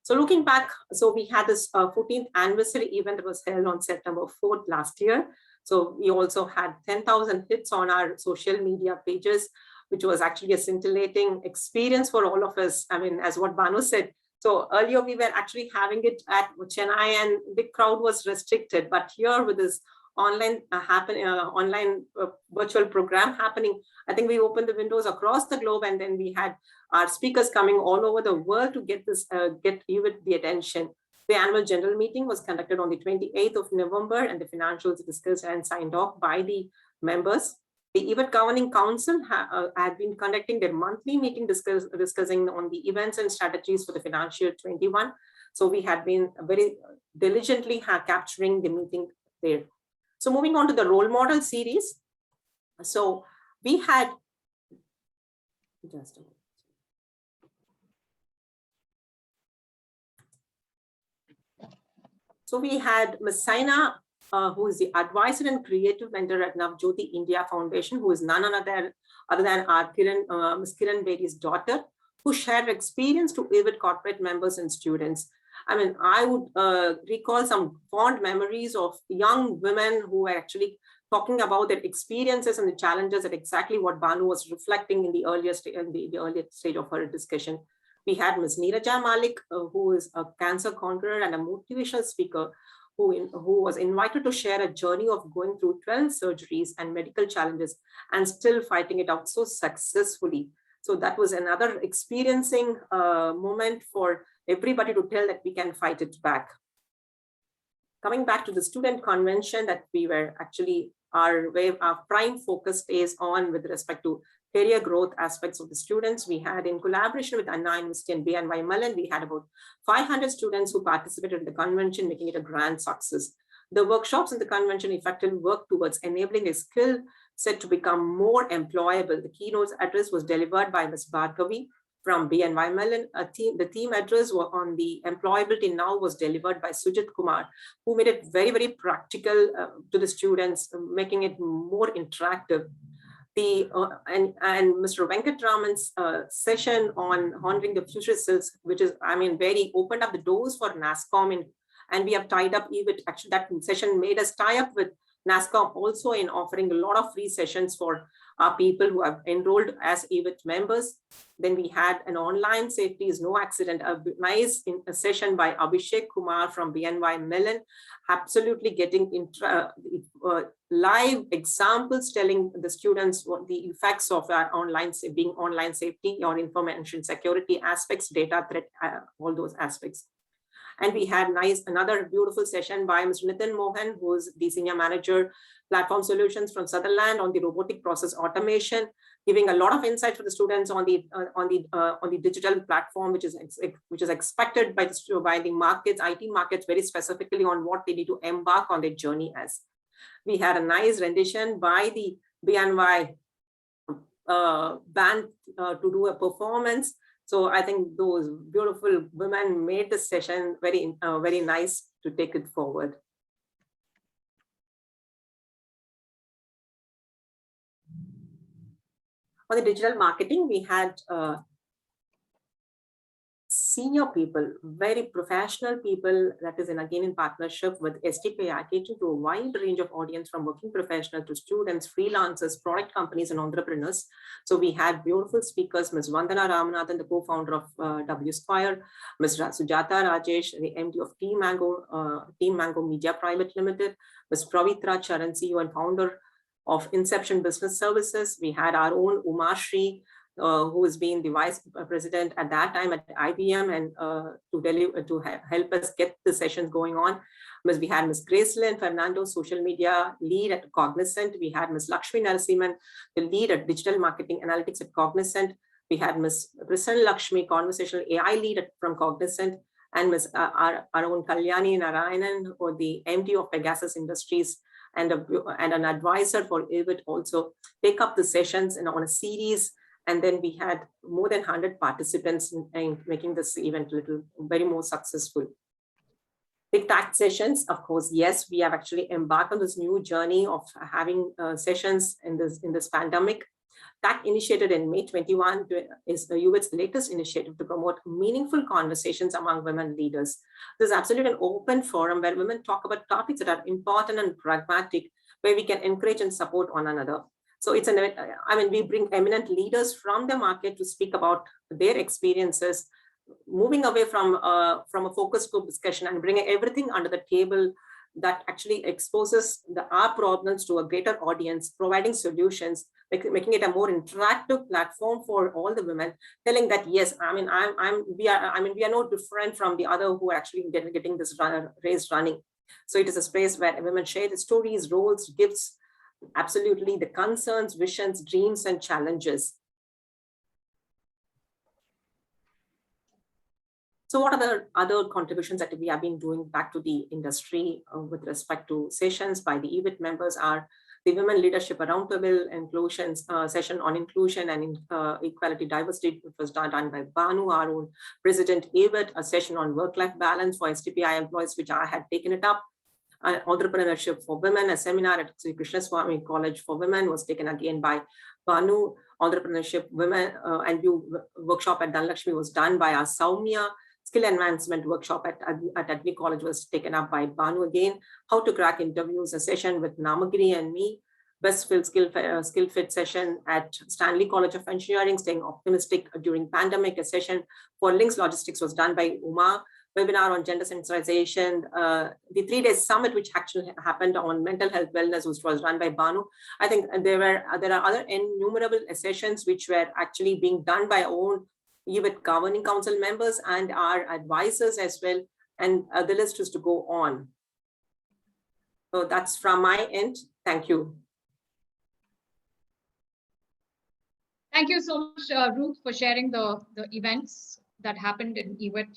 So looking back, so we had this 14th anniversary event that was held on September 4th last year. So we also had 10,000 hits on our social media pages, which was actually a scintillating experience for all of us. I mean, as what Bhanu said, so earlier we were actually having it at Chennai and big crowd was restricted, but here with this online virtual program happening, I think we opened the windows across the globe, and then we had our speakers coming all over the world to get this get eWIT the attention. The annual general meeting was conducted on the 28th of November, and the financials discussed and signed off by the members. The eWIT Governing Council had been conducting their monthly meeting discussing on the events and strategies for the financial year 21. So we had been very diligently capturing the meeting there. So moving on to the role model series. So we had, just a minute. So we had Ms. Saina, who is the advisor and creative mentor at Navjyoti India Foundation, who is none other than our Ms. Kiran Bedi's daughter, who shared experience to eWIT corporate members and students. I mean, I would recall some fond memories of young women who were actually talking about their experiences and the challenges, and exactly what Bhanu was reflecting in the earlier stage of her discussion. We had Ms. Neeraja Malik, who is a cancer conqueror and a motivational speaker, who was invited to share a journey of going through 12 surgeries and medical challenges and still fighting it out so successfully. So that was another experiencing moment for everybody to tell that we can fight it back. Coming back to the student convention that we were actually, our prime focus is on with respect to career growth aspects of the students. We had, in collaboration with Anna University and BNYMellon, we had about 500 students who participated in the convention, making it a grand success. The workshops in the convention effectively worked towards enabling a skill set to become more employable. The keynote address was delivered by Ms. Bhargavi from BNYMellon. The theme address on the employability now was delivered by Sujit Kumar, who made it very, very practical to the students, making it more interactive. And Mr. Venkatraman's session on honoring the future skills, which is, I mean, very opened up the doors for NASSCOM, and we have tied up eWIT. Actually, that session made us tie up with NASSCOM also in offering a lot of free sessions for our people who have enrolled as eWIT members. Then we had an online safety is no accident, a nice session by Abhishek Kumar from BNYMellon, absolutely getting live examples telling the students what the effects of our being online safety or information security aspects, data threat, all those aspects. And we had another beautiful session by Mr. Nitin Mohan, who is the Senior Manager, Platform Solutions from Sutherland on the robotic process automation, giving a lot of insight for the students on the digital platform, which is expected by the markets, IT markets, very specifically on what they need to embark on their journey as. We had a nice rendition by the BNY band to do a performance. So I think those beautiful women made the session very nice to take it forward. On the digital marketing, we had senior people, very professional people, that is again in partnership with STPI, catering to a wide range of audience from working professionals to students, freelancers, product companies, and entrepreneurs. So we had beautiful speakers, Ms. Vandana Ramanathan, the co-founder of W Square, Ms. Sujata Rajesh, the MD of Team Mango Media Private Limited, Ms. Pravitra Charan, CEO and founder of Inception Business Services. We had our own Umashri, who has been the vice president at that time at IBM, and to help us get the sessions going on. We had Ms. Gracelyn Fernando, social media lead at Cognizant. We had Ms. Lakshmi Narasimhan, the lead at digital marketing analytics at Cognizant. We had Ms. Prasanna Lakshmi, conversational AI lead from Cognizant, and Ms. our own Kalyani Narayanan, or the MD of Pegasus Industries, and an advisor for eWIT also take up the sessions on a series. And then we had more than 100 participants in making this event very more successful. The tax sessions, of course, yes, we have actually embarked on this new journey of having sessions in this pandemic. TAC initiated in May 21 is the eWIT's latest initiative to promote meaningful conversations among women leaders. This is absolutely an open forum where women talk about topics that are important and pragmatic, where we can encourage and support one another. So it's we bring eminent leaders from the market to speak about their experiences, moving away from a focus group discussion and bringing everything under the table that actually exposes our problems to a greater audience, providing solutions, making it a more interactive platform for all the women, telling that yes, we are no different from the other who are actually getting this race running. So it is a space where women share the stories, roles, gifts, absolutely the concerns, visions, dreams, and challenges. So what are the other contributions that we have been doing back to the industry with respect to sessions by the eWIT members are the Women Leadership Roundtable inclusion session on inclusion and equality diversity, which was done by Bhanu, our own president eWIT, a session on work-life balance for STPI employees, which I had taken it up. Entrepreneurship for women, a seminar at Sri Krishnaswamy College for Women was taken again by Bhanu. Entrepreneurship women and view workshop at Dhanlakshmi was done by our Sowmya. Skill advancement workshop at Agni College was taken up by Bhanu again. How to crack interviews, a session with Namagiri and me. Best skill fit session at Stanley College of Engineering, staying optimistic during pandemic. A session for Links Logistics was done by Uma. Webinar on gender sensitization, the 3-day summit, which actually happened on mental health wellness, which was run by Bhanu. I think there are other innumerable sessions which were actually being done by our own eWIT governing council members and our advisors as well. And the list is to go on. So that's from my end. Thank you. Thank you so much, Ruth, for sharing the events that happened in eWIT.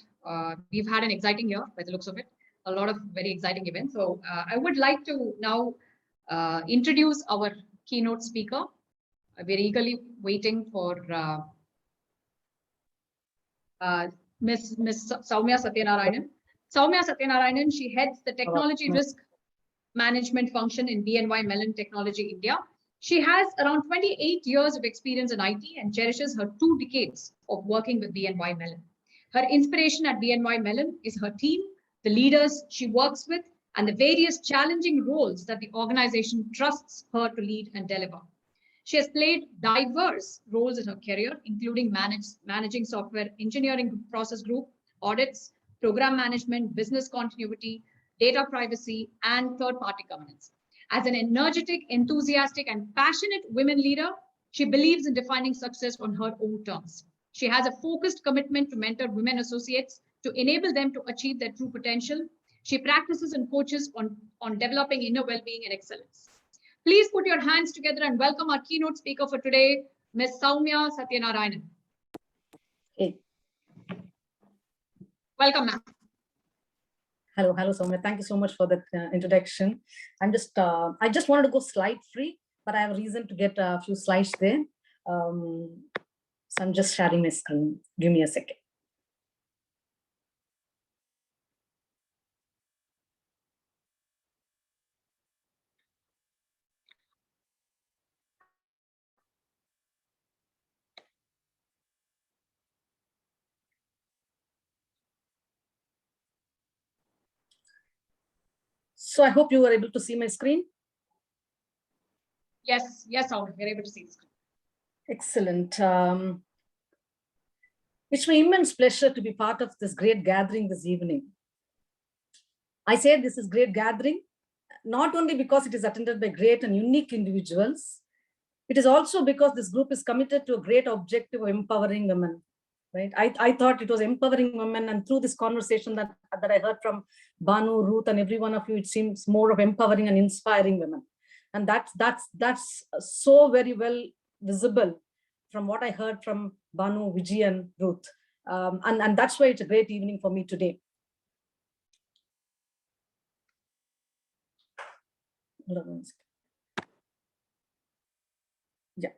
We've had an exciting year by the looks of it, a lot of very exciting events. So I would like to now introduce our keynote speaker. We're eagerly waiting for Ms. Sowmya Sathyanarayanan. Sowmya Sathyanarayanan, she heads the technology risk management function in BNYMellon Technology India. She has around 28 years of experience in IT and cherishes her 2 decades of working with BNYMellon. Her inspiration at BNYMellon is her team, the leaders she works with, and the various challenging roles that the organization trusts her to lead and deliver. She has played diverse roles in her career, including managing software engineering process group, audits, program management, business continuity, data privacy, and third-party governance. As an energetic, enthusiastic, and passionate women leader, she believes in defining success on her own terms. She has a focused commitment to mentor women associates to enable them to achieve their true potential. She practices and coaches on developing inner well-being and excellence. Please put your hands together and welcome our keynote speaker for today, Ms. Sowmya Sathyanarayanan. Hey. Welcome, ma'am. Hello, Sowmya. Thank you so much for that introduction. I just wanted to go slide free, but I have a reason to get a few slides there. So I'm just sharing my screen. Give me a second. So I hope you were able to see my screen. Yes, Sowmya, we're able to see the screen. Excellent. It's my immense pleasure to be part of this great gathering this evening. I say this is great gathering, not only because it is attended by great and unique individuals, it is also because this group is committed to a great objective of empowering women. Right? I thought it was empowering women, and through this conversation that I heard from Bhanu, Ruth, and every one of you, it seems more of empowering and inspiring women. And that's so very well visible from what I heard from Bhanu, Vijay, and Ruth. And that's why it's a great evening for me today. Yeah.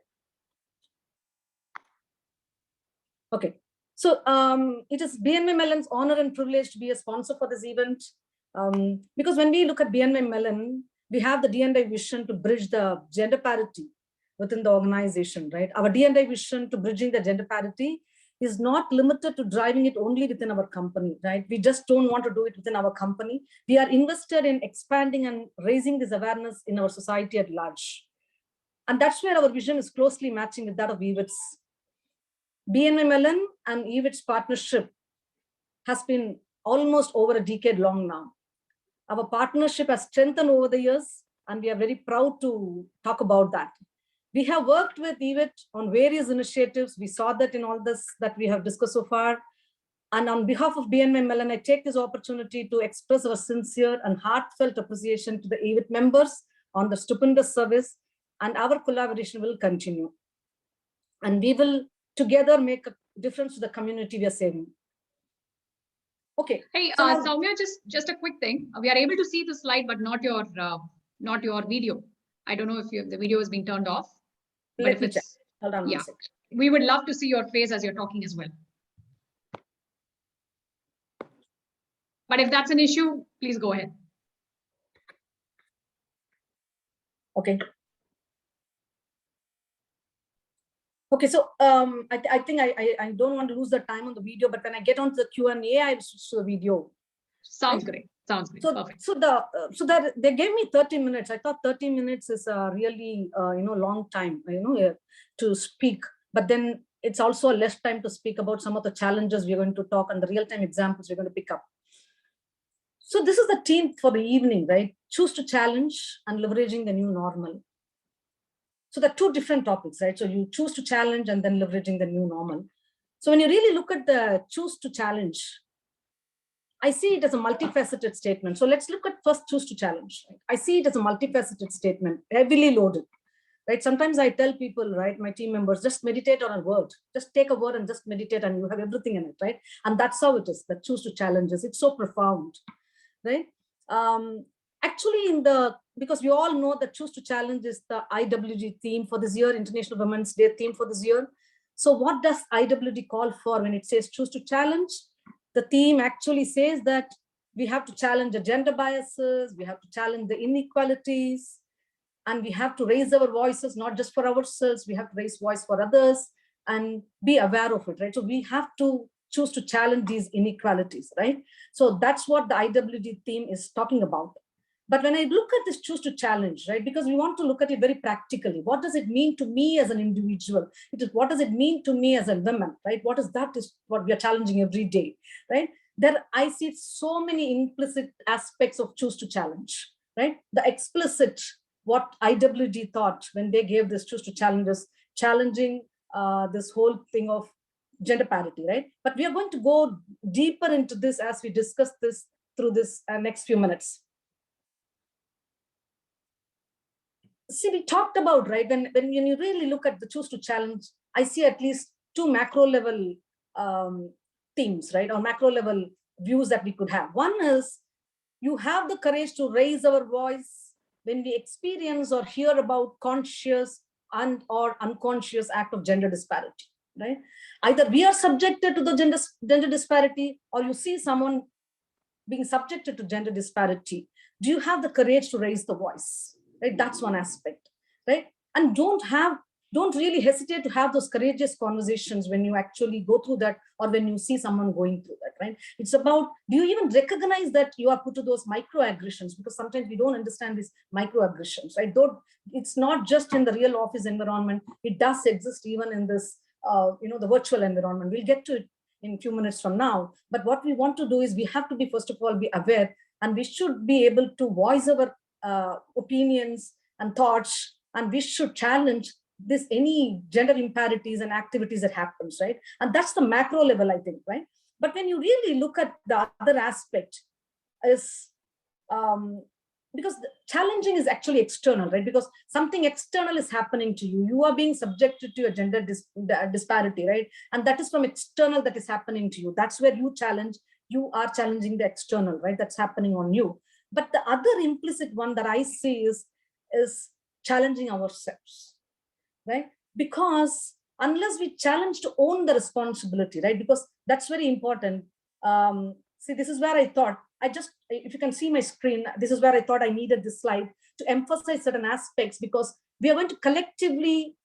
Okay. So it is BNYMellon's honor and privilege to be a sponsor for this event. Because when we look at BNYMellon, we have the D&I vision to bridge the gender parity within the organization, right? Our D&I vision to bridging the gender parity is not limited to driving it only within our company, right? We just don't want to do it within our company. We are invested in expanding and raising this awareness in our society at large. And that's where our vision is closely matching with that of eWIT's. BNYMellon and eWIT's partnership has been almost over a decade long now. Our partnership has strengthened over the years, and we are very proud to talk about that. We have worked with eWIT on various initiatives. We saw that in all this that we have discussed so far. And on behalf of BNYMellon, I take this opportunity to express our sincere and heartfelt appreciation to the eWIT members on the stupendous service, and our collaboration will continue. And we will together make a difference to the community we are saving. Okay. Hey, Sowmya, just a quick thing. We are able to see the slide, but not your video. I don't know if the video is being turned off. Let me check. Hold on one second. We would love to see your face as you're talking as well. But if that's an issue, please go ahead. Okay. Okay, so I think I don't want to lose the time on the video, but when I get onto the Q&A, I'll switch to the video. Sounds great. Sounds great. So, perfect. So they gave me 30 minutes. I thought 30 minutes is a really long time to speak. But then it's also less time to speak about some of the challenges we're going to talk and the real-time examples we're going to pick up. So this is the theme for the evening, right? Choose to challenge and leveraging the new normal. So there are two different topics, right? So you choose to challenge and then leveraging the new normal. So when you really look at the choose to challenge, I see it as a multifaceted statement. So let's look at first choose to challenge. I see it as a multifaceted statement, heavily loaded. right? Sometimes I tell people, right, my team members, just meditate on a word, just take a word and just meditate and you have everything in it, right? And that's how it is, that choose to challenges. It's so profound, right? Actually, because we all know that choose to challenge is the IWG theme for this year, International Women's Day theme for this year. So what does IWG call for when it says choose to challenge? The theme actually says that we have to challenge the gender biases, we have to challenge the inequalities, and we have to raise our voices, not just for ourselves, we have to raise voice for others and be aware of it, right? So we have to choose to challenge these inequalities, right? So that's what the IWG theme is talking about. But when I look at this choose to challenge, right, because we want to look at it very practically. What does it mean to me as an individual? What does it mean to me as a woman, right? What is what we are challenging every day, right? There I see so many implicit aspects of choose to challenge, right? The explicit, what IWG thought when they gave this choose to challenges, challenging this whole thing of gender parity, right? But we are going to go deeper into this as we discuss this through this next few minutes. See, we talked about, right, when you really look at the choose to challenge, I see at least two macro level themes, right, or macro level views that we could have. One is you have the courage to raise our voice when we experience or hear about conscious and or unconscious act of gender disparity, right? Either we are subjected to the gender disparity, or you see someone being subjected to gender disparity. Do you have the courage to raise the voice? Right? That's one aspect, right? And don't really hesitate to have those courageous conversations when you actually go through that, or when you see someone going through that, right? It's about, do you even recognize that you are put to those microaggressions? Because sometimes we don't understand these microaggressions, right? Though it's not just in the real office environment, it does exist even in this, the virtual environment. We'll get to it in a few minutes from now. But what we want to do is we have to be, first of all, be aware, and we should be able to voice our opinions and thoughts, and we should challenge any gender imparities and activities that happens, right? And that's the macro level, I think, right? But when you really look at the other aspect is, because challenging is actually external, right? Because something external is happening to you. You are being subjected to a gender disparity, right? And that is from external that is happening to you. That's where you challenge. You are challenging the external, right? That's happening on you. But the other implicit one that I see is challenging ourselves, right? Because unless we challenge to own the responsibility, right? Because that's very important. See, this is where I thought, if you can see my screen, this is where I thought I needed this slide to emphasize certain aspects, because we are going to collectively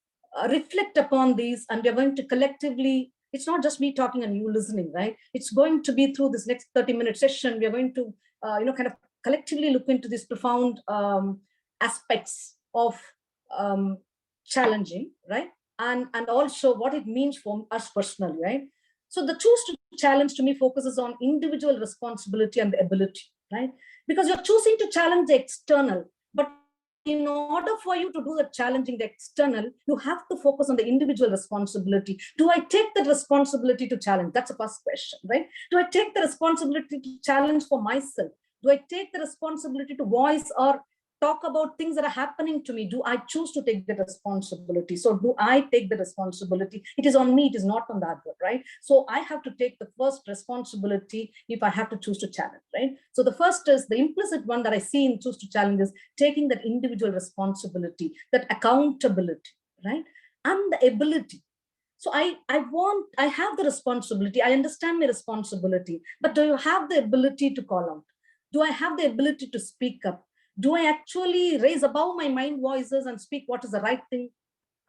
reflect upon these, and we are going to collectively, it's not just me talking and you listening, right? It's going to be through this next 30-minute session. We are going to, kind of collectively look into these profound aspects of challenging, right? And also what it means for us personally, right? So the choose to challenge to me focuses on individual responsibility and the ability, right? Because you're choosing to challenge the external, but in order for you to do the challenging the external, you have to focus on the individual responsibility. Do I take the responsibility to challenge? That's the first question, right? Do I take the responsibility to challenge for myself? Do I take the responsibility to voice or talk about things that are happening to me? Do I choose to take the responsibility? So do I take the responsibility? It is on me, it is not on the other, right? So I have to take the first responsibility if I have to choose to challenge, right? So the first is the implicit one that I see in choose to challenge is taking that individual responsibility, that accountability, right? And the ability. So I have the responsibility, I understand my responsibility, but do you have the ability to call out? Do I have the ability to speak up? Do I actually raise above my mind voices and speak what is the right thing?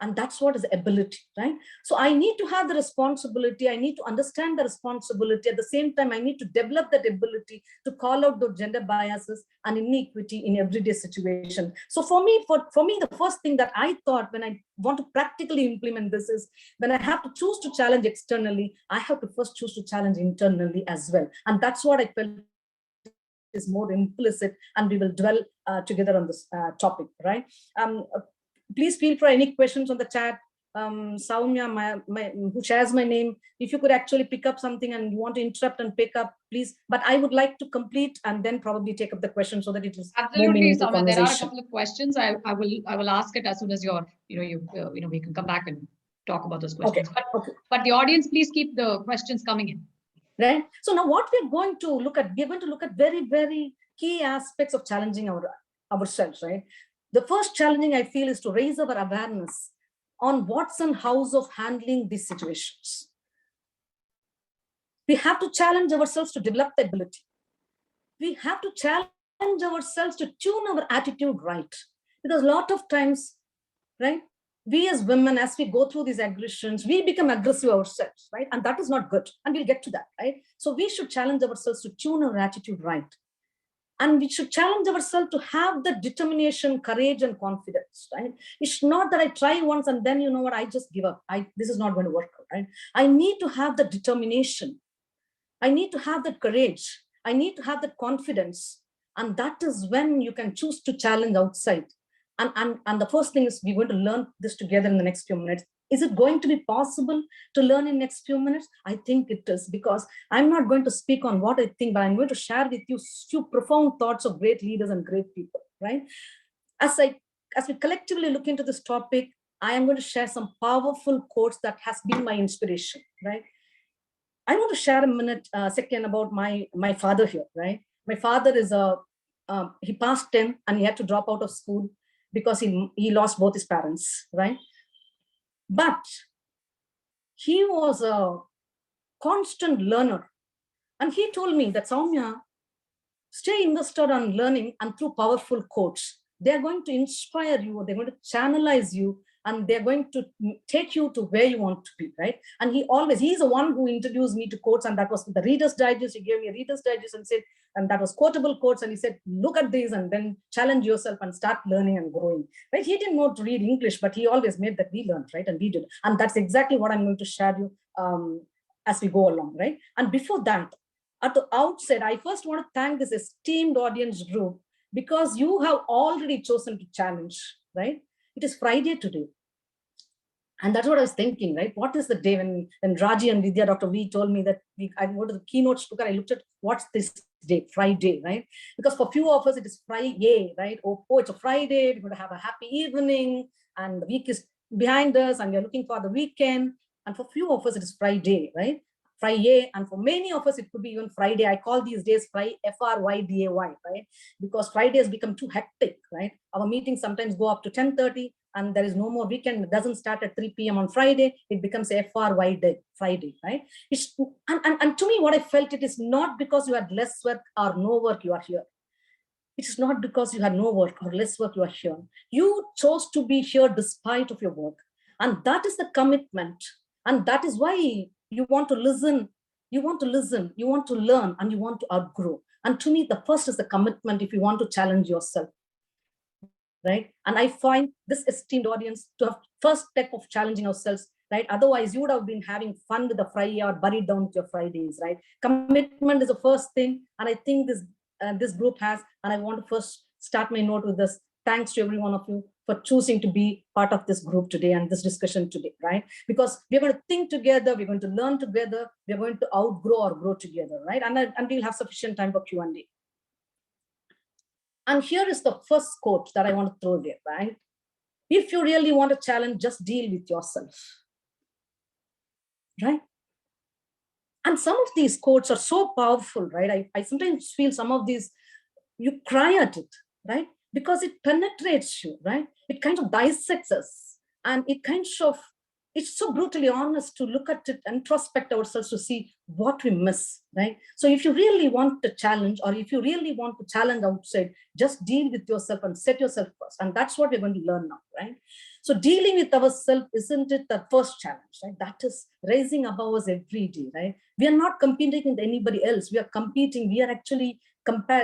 And that's what is ability, right? So I need to have the responsibility. I need to understand the responsibility. At the same time, I need to develop that ability to call out those gender biases and inequity in everyday situation. So for me, the first thing that I thought when I want to practically implement this is when I have to choose to challenge externally, I have to first choose to challenge internally as well. And that's what I felt is more implicit, and we will dwell together on this topic, right? Please feel for any questions on the chat. Sowmya, who shares my name, if you could actually pick up something and you want to interrupt and pick up, please. But I would like to complete and then probably take up the question so that it is more meaningful conversation. There are a conversation. couple of questions. I will ask it as soon as we can come back and talk about those questions. Okay. But the audience, please keep the questions coming in. Right. So now what we're going to look at very, very key aspects of challenging ourselves, right? The first challenging I feel is to raise our awareness on what's and how's of handling these situations. We have to challenge ourselves to develop the ability. We have to challenge ourselves to tune our attitude right. Because a lot of times, right, we as women, as we go through these aggressions, we become aggressive ourselves, right? And that is not good. And we'll get to that, right? So we should challenge ourselves to tune our attitude right. And we should challenge ourselves to have the determination, courage, and confidence, right? It's not that I try once and then, you know what, I just give up. This is not going to work out, right? I need to have the determination. I need to have that courage. I need to have that confidence. And that is when you can choose to challenge outside. And the first thing is we're going to learn this together in the next few minutes. Is it going to be possible to learn in next few minutes? I think it is, because I'm not going to speak on what I think, but I'm going to share with you few profound thoughts of great leaders and great people, right? As we collectively look into this topic, I am going to share some powerful quotes that has been my inspiration, right? I want to share a second about my father here, right? My father is he passed 10 and he had to drop out of school because he lost both his parents, right? But he was a constant learner. And he told me that, Sowmya, stay invested on learning, and through powerful quotes, they're going to inspire you, or they're going to channelize you, and they're going to take you to where you want to be, right? And he's the one who introduced me to quotes, and that was the Reader's Digest. He gave me a Reader's Digest and said, and that was quotable quotes, and he said, look at these and then challenge yourself and start learning and growing, right? He didn't know to read English, but he always made that we learned, right? And we did. And that's exactly what I'm going to share you as we go along, right? And before that, at the outset, I first want to thank this esteemed audience group, because you have already chosen to challenge, right? It is Friday today. And that's what I was thinking, right? What is the day when Raji and Vidya, Dr. V told me that I go to the Keynote Speaker, I looked at what's this day, Friday, right? Because for few of us, it is Friday, right? Oh, it's a Friday, we're going to have a happy evening, and the week is behind us, and we're looking for the weekend. And for few of us, it is Friday, right? Friday, and for many of us, it could be even Friday. I call these days Friday, right? Because Friday has become too hectic, right? Our meetings sometimes go up to 10:30, and there is no more weekend. It doesn't start at 3 p.m. on Friday. It becomes FRY day, Friday, right? And to me, what I felt, it is not because you had less work or no work you are here. It is not because you had no work or less work you are here. You chose to be here despite of your work. And that is the commitment. And that is why you want to listen, you want to learn, and you want to outgrow. And to me, the first is the commitment if you want to challenge yourself, right? And I find this esteemed audience to have first step of challenging ourselves, right? Otherwise, you would have been having fun with the Friday or buried down with your Fridays, right? Commitment is the first thing. And I think this group has, and I want to first start my note with this. Thanks to every one of you for choosing to be part of this group today and this discussion today, right? Because we're going to think together, we're going to learn together, we're going to outgrow or grow together, right? And we'll have sufficient time for Q&A. And here is the first quote that I want to throw there, right? If you really want a challenge, just deal with yourself, right? And some of these quotes are so powerful, right? I sometimes feel some of these, you cry at it, right? Because it penetrates you, right? It kind of dissects us, and it kind of, it's so brutally honest to look at it and introspect ourselves to see what we miss, right? So if you really want to challenge, or if you really want to challenge outside, just deal with yourself and set yourself first. And that's what we're going to learn now, right? So dealing with ourselves, isn't it the first challenge, right? That is raising above us every day, right? We are not competing with anybody else. We are competing. We are actually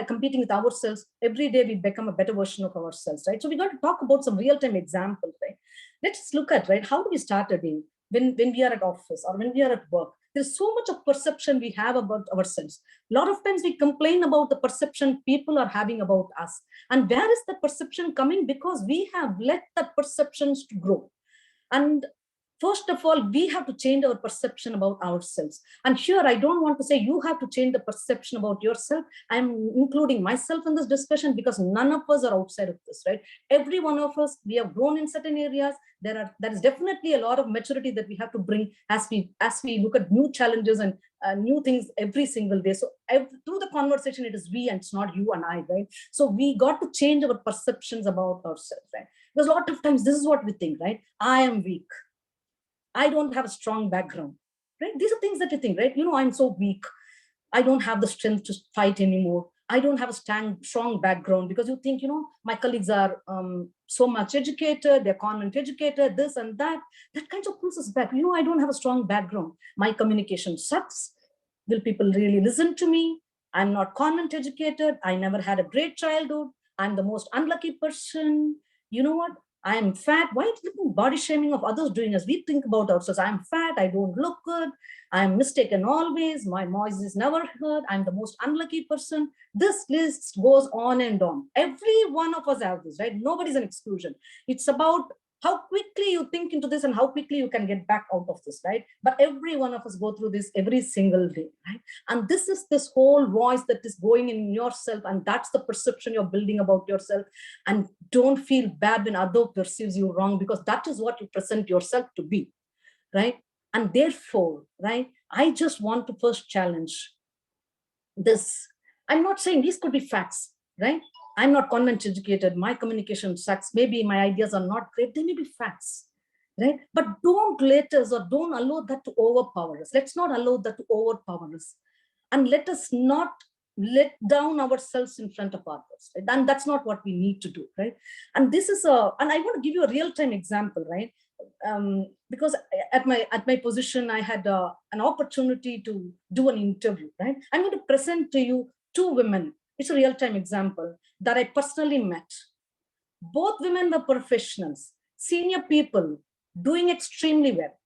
competing with ourselves. Every day we become a better version of ourselves, right? So we're going to talk about some real-time examples, right? Let's look at, right, how do we start a day when we are at office or when we are at work? There's so much of perception we have about ourselves. A lot of times we complain about the perception people are having about us. And where is the perception coming? Because we have let that perceptions to grow. And First of all, we have to change our perception about ourselves. And here, I don't want to say you have to change the perception about yourself. I'm including myself in this discussion because none of us are outside of this, right? Every one of us, we have grown in certain areas. There is definitely a lot of maturity that we have to bring as we look at new challenges and new things every single day. So through the conversation, it is we and it's not you and I, right? So we got to change our perceptions about ourselves, right? Because a lot of times this is what we think, right? I am weak. I don't have a strong background, right? These are things that you think, right? I'm so weak. I don't have the strength to fight anymore. I don't have a strong background because you think, my colleagues are so much educated, they're convent educated, this and that. That kind of pulls us back. I don't have a strong background. My communication sucks. Will people really listen to me? I'm not convent educated. I never had a great childhood. I'm the most unlucky person. You know what? I am fat. Why is body shaming of others doing as we think about ourselves? I'm fat. I don't look good. I'm mistaken always. My voice is never heard. I'm the most unlucky person. This list goes on and on. Every one of us has this, right? Nobody's an exclusion. It's about how quickly you think into this and how quickly you can get back out of this, right? But every one of us go through this every single day, right? And this is this whole voice that is going in yourself, and that's the perception you're building about yourself. And don't feel bad when other perceives you wrong, because that is what you present yourself to be, right? And therefore, right, I just want to first challenge this. I'm not saying these could be facts, right? I'm not convent educated. My communication sucks. Maybe my ideas are not great. They may be facts, right? But don't let us or don't allow that to overpower us. Let's not allow that to overpower us. And let us not let down ourselves in front of others, right? And that's not what we need to do, right? And this is and I want to give you a real-time example, right? Because at my position, I had an opportunity to do an interview, right? I'm going to present to you two women. It's a real-time example that I personally met. Both women were professionals, senior people, doing extremely well.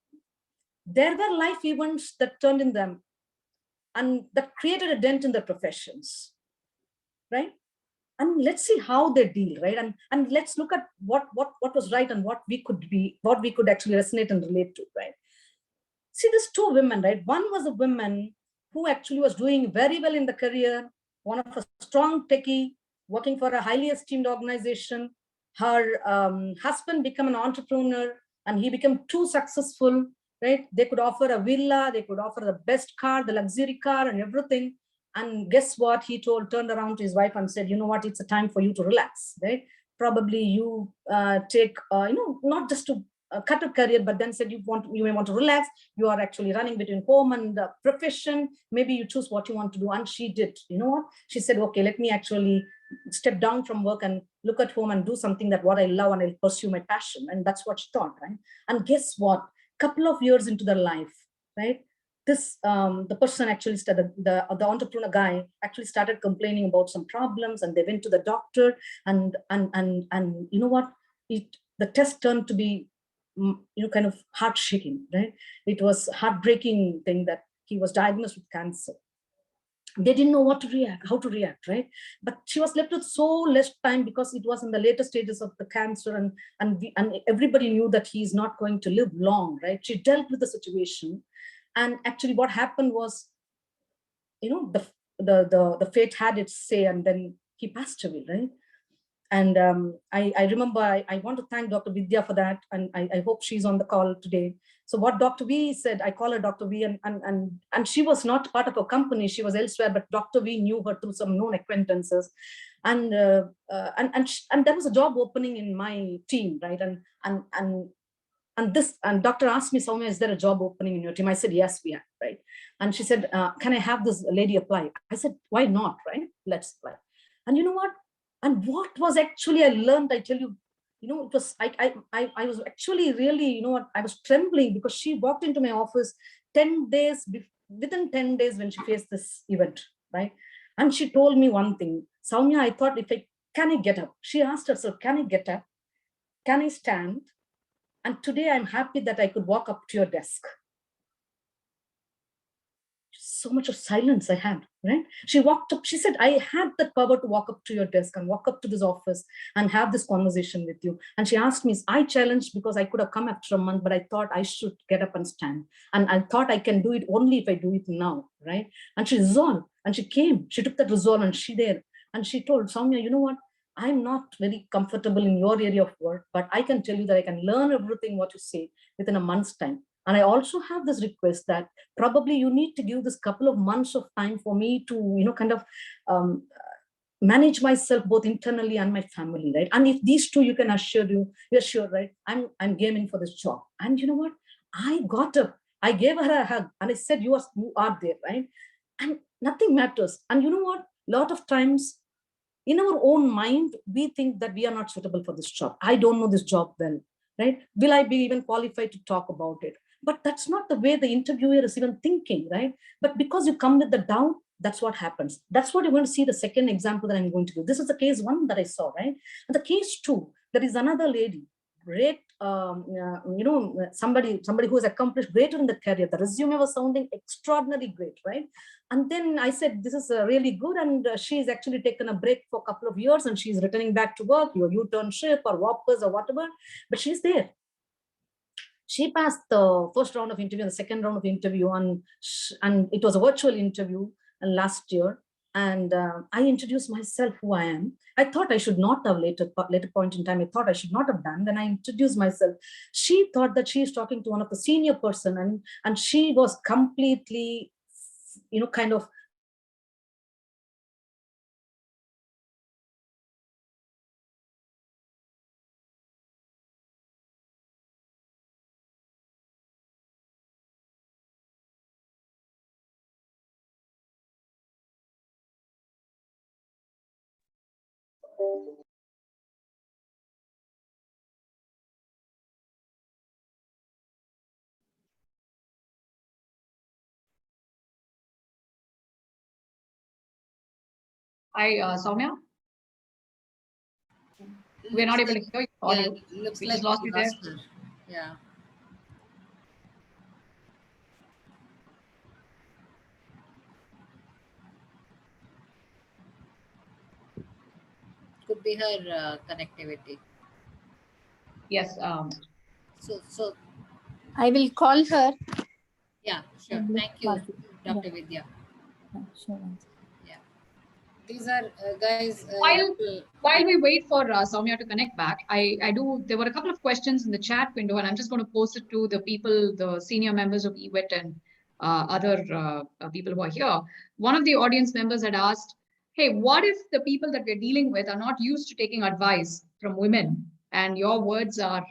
There were life events that turned in them and that created a dent in their professions, right? And let's see how they deal, right? And let's look at what was right and what we could actually resonate and relate to, right? See, these two women, right? One was a woman who actually was doing very well in the career, one of a strong techie, working for a highly esteemed organization. Her husband became an entrepreneur and he became too successful, right? They could offer a villa, they could offer the best car, the luxury car and everything. And guess what? He turned around to his wife and said, you know what, it's a time for you to relax, right? Probably you take, not just to cut a career, but then said you may want to relax. You are actually running between home and profession. Maybe you choose what you want to do. And she did. You know what? She said, okay, let me actually step down from work and look at home and do something that what I love, and I'll pursue my passion. And that's what she thought, right? And guess what? Couple of years into their life, right? This the person actually started, the entrepreneur guy actually started complaining about some problems, and they went to the doctor, and you know what? The test turned to be kind of heart shaking, right? It was heartbreaking thing that he was diagnosed with cancer. They didn't know how to react, right? But she was left with so less time because it was in the later stages of the cancer, and everybody knew that he's not going to live long, right? She dealt with the situation. And actually what happened was, the fate had its say, and then he passed away, right? And I remember, I want to thank Dr. Vidya for that. And I hope she's on the call today. So what Dr. V said, I call her Dr. V, and she was not part of a company, she was elsewhere, but Dr. V knew her through some known acquaintances. And there was a job opening in my team, right? And Doctor asked me, Sowmya, is there a job opening in your team? I said, yes, we have, right? And she said, can I have this lady apply? I said, why not, right? Let's apply. And you know what? And what was actually I learned, I tell you, it was, I was actually really, I was trembling because she walked into my office 10 days, within 10 days when she faced this event, right? And she told me one thing, Sowmya, I thought, can I get up? She asked herself, can I get up? Can I stand? And today I'm happy that I could walk up to your desk. so much of silence I had, right? She walked up, she said, I had the power to walk up to your desk and walk up to this office and have this conversation with you. And she asked me, I challenged because I could have come after a month, but I thought I should get up and stand. And I thought I can do it only if I do it now, right? And she resolved and she came, she took that resolve and she there. And she told Sowmya, you know what? I'm not very comfortable in your area of work, but I can tell you that I can learn everything what you say within a month's time. And I also have this request that probably you need to give this couple of months of time for me to, kind of manage myself both internally and my family, right? And if these two, you can you're sure, right? I'm gaming for this job. And you know what? I got up, I gave her a hug and I said, you are there, right? And nothing matters. And you know what? A lot of times in our own mind, we think that we are not suitable for this job. I don't know this job well, right? Will I be even qualified to talk about it? But that's not the way the interviewer is even thinking, right? But because you come with the doubt, that's what happens. That's what you're going to see the second example that I'm going to do. This is the case one that I saw, right? And the case two, there is another lady, great, somebody who has accomplished greater in the career. The resume was sounding extraordinarily great, right? And then I said, this is really good. And she's actually taken a break for a couple of years and she's returning back to work, your U-turnship or WAPS or whatever, but she's there. She passed the first round of interview, the second round of interview, and it was a virtual interview last year. And I introduced myself, who I am. I thought I should not have later point in time. I thought I should not have done. Then I introduced myself. She thought that she is talking to one of the senior person, and she was completely, kind of. Hi, Sowmya. We're not able to hear you. Audio. Yeah, looks We like just lost you there. her. Yeah. Could be her connectivity. Yes. So I will call her. yeah, sure. Thank you, Dr. Vidya. Sure. Yeah. These are guys. While we wait for Sowmya to connect back, there were a couple of questions in the chat window, and I'm just going to post it to the people, the senior members of eWIT and other people who are here. One of the audience members had asked, hey, what if the people that we're dealing with are not used to taking advice from women and your words are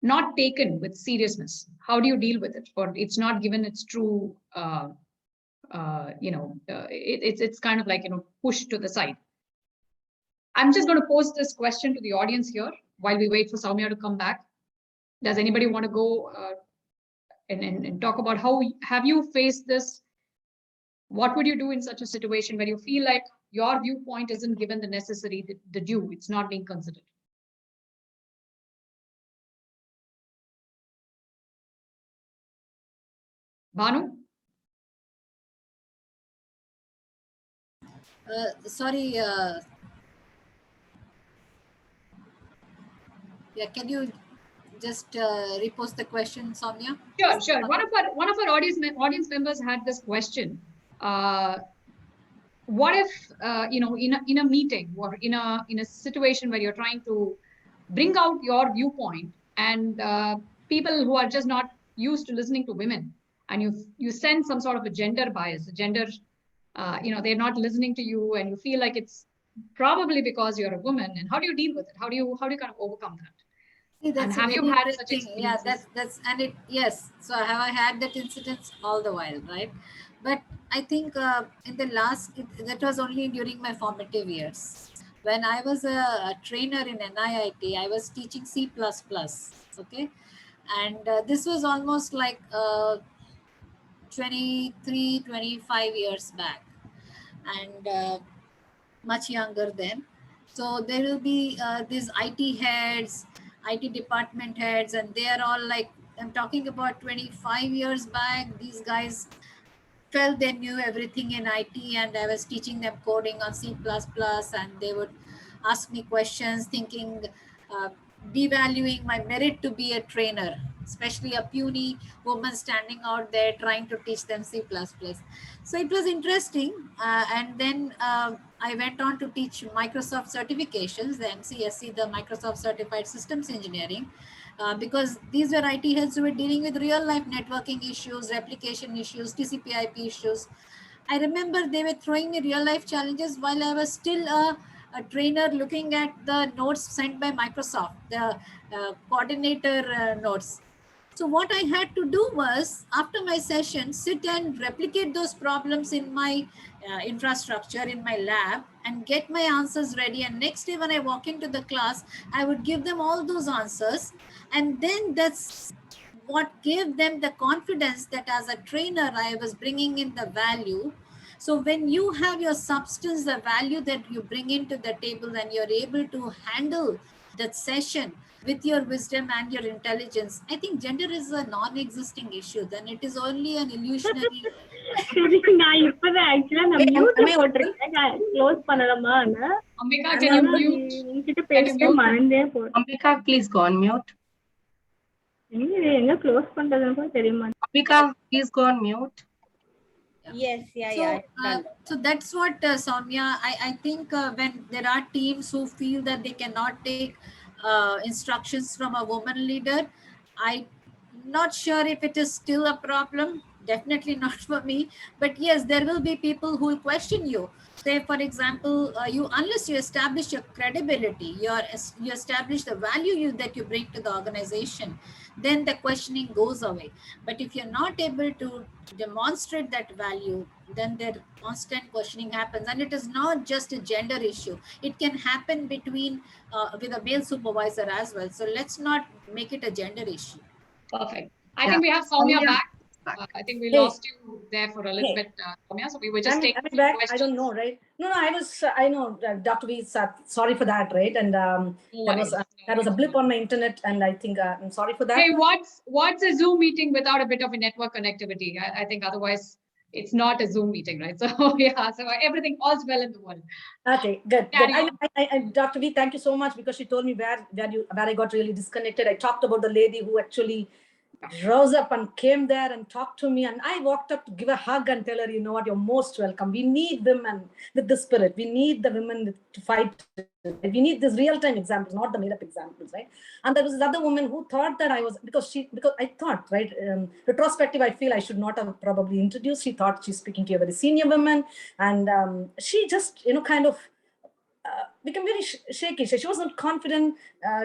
not taken with seriousness? How do you deal with it? Or it's not given its true, it's kind of like, pushed to the side. I'm just going to pose this question to the audience here while we wait for Sowmya to come back. Does anybody want to go and talk about how have you faced this? What would you do in such a situation where you feel like your viewpoint isn't given the necessary, the due, it's not being considered? Bhanu? Sorry. Yeah, can you just repost the question, Sowmya? Sure. One of our audience members had this question. What if in a meeting or in a situation where you're trying to bring out your viewpoint and people who are just not used to listening to women, and you sense some sort of a gender bias, they're not listening to you, and you feel like it's probably because you're a woman, and how do you deal with it? How do you kind of overcome that? See, that's and have you had such experiences? Yeah, that's and it, yes. So have I had that incidents all the while, right? But I think in the that was only during my formative years. When I was a trainer in NIIT, I was teaching C++, okay? And this was almost like 23, 25 years back, and much younger then. So there will be these IT heads, IT department heads, and they are all like, I'm talking about 25 years back. These guys, felt they knew everything in IT, and I was teaching them coding on C++, and they would ask me questions thinking, devaluing my merit to be a trainer, especially a puny woman standing out there trying to teach them C++. So it was interesting. And then I went on to teach Microsoft certifications, the MCSE, the Microsoft Certified Systems Engineering, because these were IT heads who were dealing with real life networking issues, replication issues, TCP/IP issues. I remember they were throwing me real life challenges while I was still a trainer looking at the notes sent by Microsoft, the coordinator notes. So what I had to do was, after my session, sit and replicate those problems in my infrastructure, in my lab, and get my answers ready. And next day when I walk into the class, I would give them all those answers. And then that's what gave them the confidence that as a trainer, I was bringing in the value. So when you have your substance, the value that you bring into the table, and you're able to handle that session with your wisdom and your intelligence, I think gender is a non-existing issue. Then it is only an illusionary. நான் இப்பதான் ஆக்சுவலா நான் மியூட்ல போட்டிருக்கேன், close பண்ணலாமா? Ambika, can you mute? உங்ககிட்ட பேசிட்டு மறந்தே போறேன். Ambika, please go on mute. எங்க க்ளோஸ் பண்றதுன்னு கூட தெரியுமா? Ambika, please go on mute. Yes, So that's what, Sowmya, I think when there are teams who feel that they cannot take instructions from a woman leader, I'm not sure if it is still a problem. Definitely not for me. But yes, there will be people who will question you. Say, for example, unless you establish your credibility, you establish the value that you bring to the organization, then the questioning goes away. But if you're not able to demonstrate that value, then their constant questioning happens. And it is not just a gender issue. It can happen between with a male supervisor as well. So let's not make it a gender issue. Perfect. I think we have Sowmya back. I think we lost you there for a little bit, Sowmya. So we were just taking back. questions. I don't know, right? No, I know, Dr. V, sorry for that, right? And that was a blip on my internet, and I think I'm sorry for that. Hey, what's a Zoom meeting without a bit of a network connectivity? I think otherwise it's not a Zoom meeting, right? So yeah, so everything, all's well in the world. Okay, good. Dr. V, thank you so much, because she told me where I got really disconnected. I talked about the lady who actually rose up and came there and talked to me, and I walked up to give a hug and tell her, you know what, you're most welcome. We need women with the spirit. We need the women to fight. We need these real-time examples, not the made-up examples, right? And there was this other woman who thought that I was, because I thought, right, retrospective, I feel I should not have probably introduced. She thought she's speaking to a very senior woman, and she just, kind of became very shaky. She wasn't confident.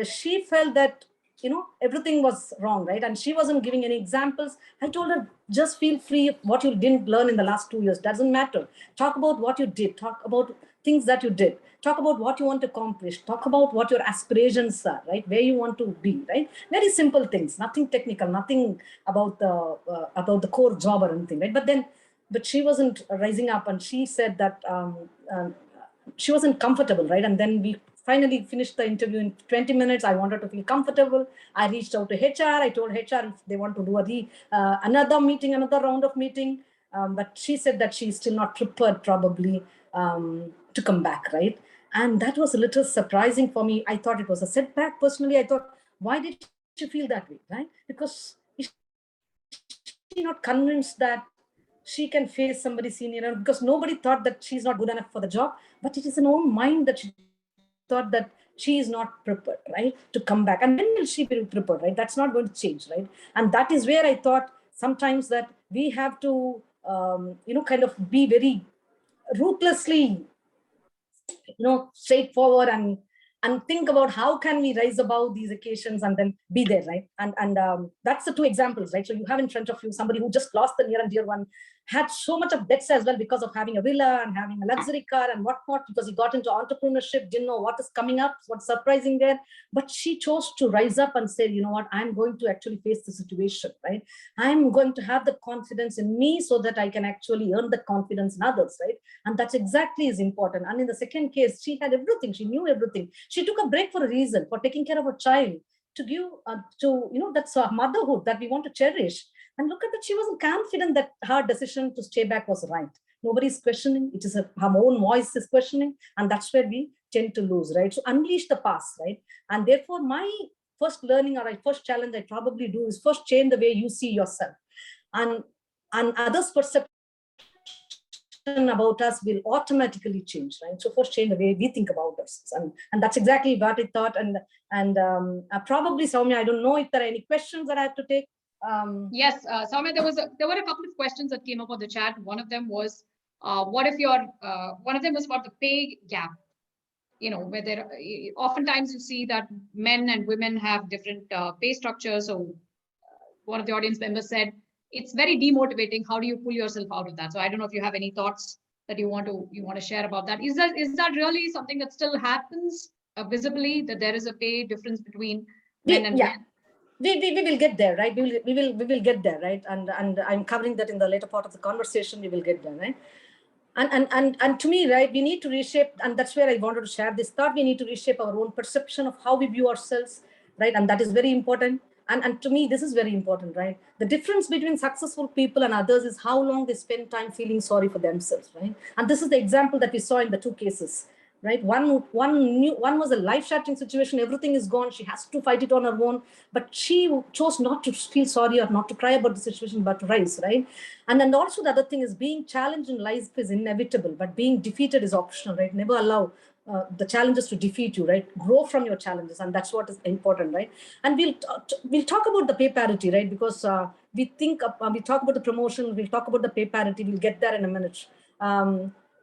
She felt that, everything was wrong, right? And she wasn't giving any examples. I told her, just feel free. What you didn't learn in the last 2 years doesn't matter. Talk about what you did. Talk about things that you did. Talk about what you want to accomplish. Talk about what your aspirations are, right? Where you want to be, right? Very simple things, nothing technical, nothing about the core job or anything, right? But she wasn't rising up, and she said that she wasn't comfortable, right? And then we finally finished the interview in 20 minutes. I wanted to feel comfortable. I reached out to HR. I told HR if they want to do another meeting, another round of meeting. But she said that she's still not prepared probably to come back, right? And that was a little surprising for me. I thought it was a setback. Personally, I thought, why did she feel that way, right? Because she's not convinced that she can face somebody senior, because nobody thought that she's not good enough for the job. But it is in her own mind that she thought that she is not prepared, right, to come back. And when will she be prepared, right? That's not going to change, right? And that is where I thought sometimes that we have to, kind of be very ruthlessly, straightforward and think about how can we rise above these occasions and then be there, right? And that's the two examples, right? So you have in front of you somebody who just lost the near and dear one, had so much of debts as well because of having a villa and having a luxury car and whatnot, because he got into entrepreneurship, didn't know what is coming up, what's surprising there. But she chose to rise up and say, you know what, I'm going to actually face the situation, right? I'm going to have the confidence in me so that I can actually earn the confidence in others, right? And that's exactly is important. And in the second case, she had everything. She knew everything. She took a break for a reason, for taking care of a child, to give, that's a motherhood that we want to cherish. And look at that, she wasn't confident that her decision to stay back was right. Nobody's questioning, it is her own voice is questioning, and that's where we tend to lose, right? So unleash the past, right? And therefore, my first learning or my first challenge I probably do is first change the way you see yourself. And others' perception about us will automatically change, right? So first change the way we think about us, and that's exactly what I thought. And probably, Sowmya, I don't know if there are any questions that I have to take. Yes, Sowmya, there were a couple of questions that came up on the chat. One of them was, what if one of them was about the pay gap? You know, where there oftentimes you see that men and women have different pay structures. So one of the audience members said, it's very demotivating. How do you pull yourself out of that? So I don't know if you have any thoughts that you want to share about that. Is that really something that still happens visibly, that there is a pay difference between men and women? We will get there, right? We will get there, right? And I'm covering that in the later part of the conversation. We will get there, right? And to me, right, we need to reshape, and that's where I wanted to share this thought. We need to reshape our own perception of how we view ourselves, right? And that is very important. And to me, this is very important, right? The difference between successful people and others is how long they spend time feeling sorry for themselves, right? And this is the example that we saw in the two cases, right? One was a life-shattering situation. Everything is gone. She has to fight it on her own, but she chose not to feel sorry or not to cry about the situation, but to rise, right? And then also the other thing is being challenged in life is inevitable, but being defeated is optional, right? Never allow the challenges to defeat you, right? Grow from your challenges, and that's what is important, right? And we'll talk about the pay parity, right? Because we talk about the promotion, we'll talk about the pay parity. We'll get there in a minute.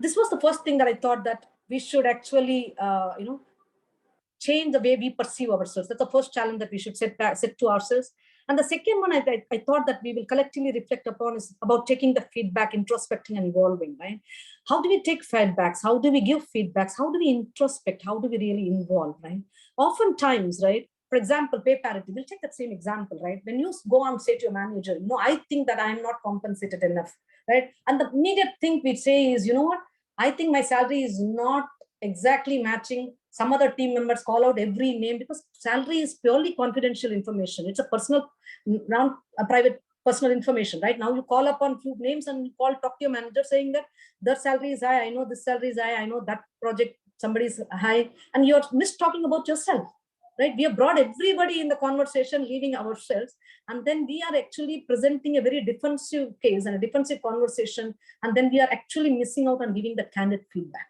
This was the first thing that I thought that we should actually, change the way we perceive ourselves. That's the first challenge that we should set to ourselves. And the second one I thought that we will collectively reflect upon is about taking the feedback, introspecting and evolving, right? How do we take feedbacks? How do we give feedbacks? How do we introspect? How do we really involve, right? Oftentimes, right? For example, pay parity, we'll take that same example, right? When you go and say to your manager, I think that I'm not compensated enough, right? And the immediate thing we say is, you know what? I think my salary is not exactly matching. Some other team members call out every name because salary is purely confidential information. It's a private personal information, right? Now you call upon few names and talk to your manager saying that their salary is high. I know this salary is high. I know that project somebody's high, and you're talking about yourself, right? We have brought everybody in the conversation, leaving ourselves, and then we are actually presenting a very defensive case and a defensive conversation, and then we are actually missing out on giving the candid feedback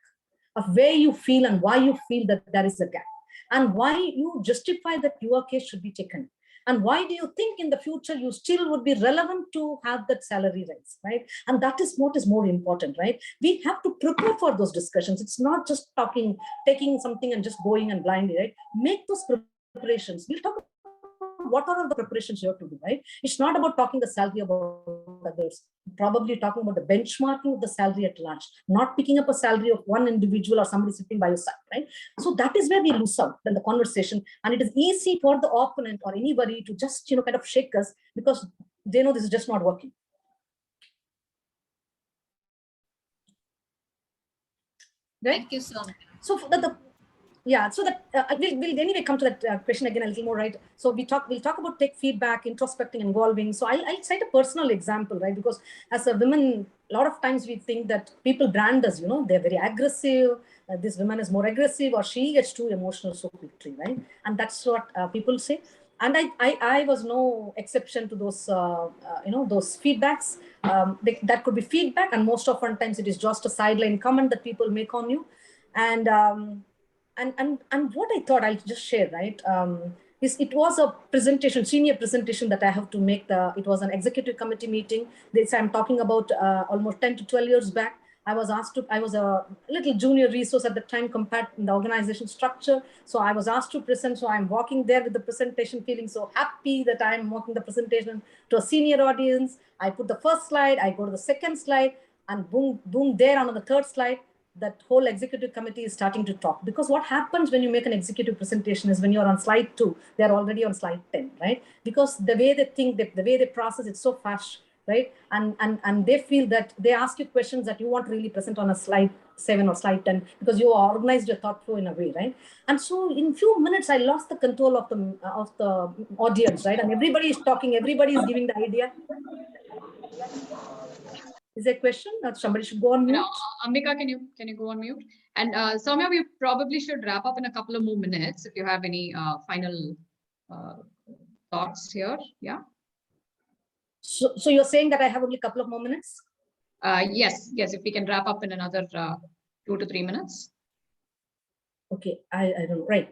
of where you feel and why you feel that there is a gap, and why you justify that your case should be taken, and why do you think in the future you still would be relevant to have that salary rise, right? And that is what is more important, right? We have to prepare for those discussions. It's not just taking something and just going and blindly, right? Make those preparations. We'll talk about what are all the preparations you have to do, right? It's not about talking the salary about others, probably talking about the benchmarking of the salary at large, not picking up a salary of one individual or somebody sitting by your side, right? So that is where we lose out in the conversation, and it is easy for the opponent or anybody to just kind of shake us because they know this is just not working. Right? Thank you so much. So we'll anyway come to that question again a little more, right? So we'll talk about take feedback, introspecting, involving. So I'll cite a personal example, right? Because as a woman, a lot of times we think that people brand us, they're very aggressive. This woman is more aggressive, or she gets too emotional so quickly, right? And that's what people say. And I was no exception to those, those feedbacks. That could be feedback, and most often times it is just a sideline comment that people make on you. And what I thought I'll just share, right? It was a presentation, senior presentation that I have to make. It was an executive committee meeting. I'm talking about almost 10 to 12 years back. I was a little junior resource at the time compared in the organization structure. So I was asked to present. So I'm walking there with the presentation, feeling so happy that I'm walking the presentation to a senior audience. I put the first slide, I go to the second slide, and boom, there on the third slide, that whole executive committee is starting to talk. Because what happens when you make an executive presentation is when you're on slide 2, they're already on slide 10, right? Because the way they think, the way they process, it's so fast, right? And they feel that they ask you questions that you want to really present on a slide 7 or slide 10 because you organized your thought flow in a way, right? And so in few minutes, I lost the control of the audience, right? And everybody is talking, everybody is giving the idea. Is there a question that somebody should go on mute? Ambika, can you go on mute? And Sowmya, we probably should wrap up in a couple of more minutes if you have any final thoughts here. Yeah. So you're saying that I have only a couple of more minutes? Yes, if we can wrap up in another 2 to 3 minutes. Okay, I don't know, right.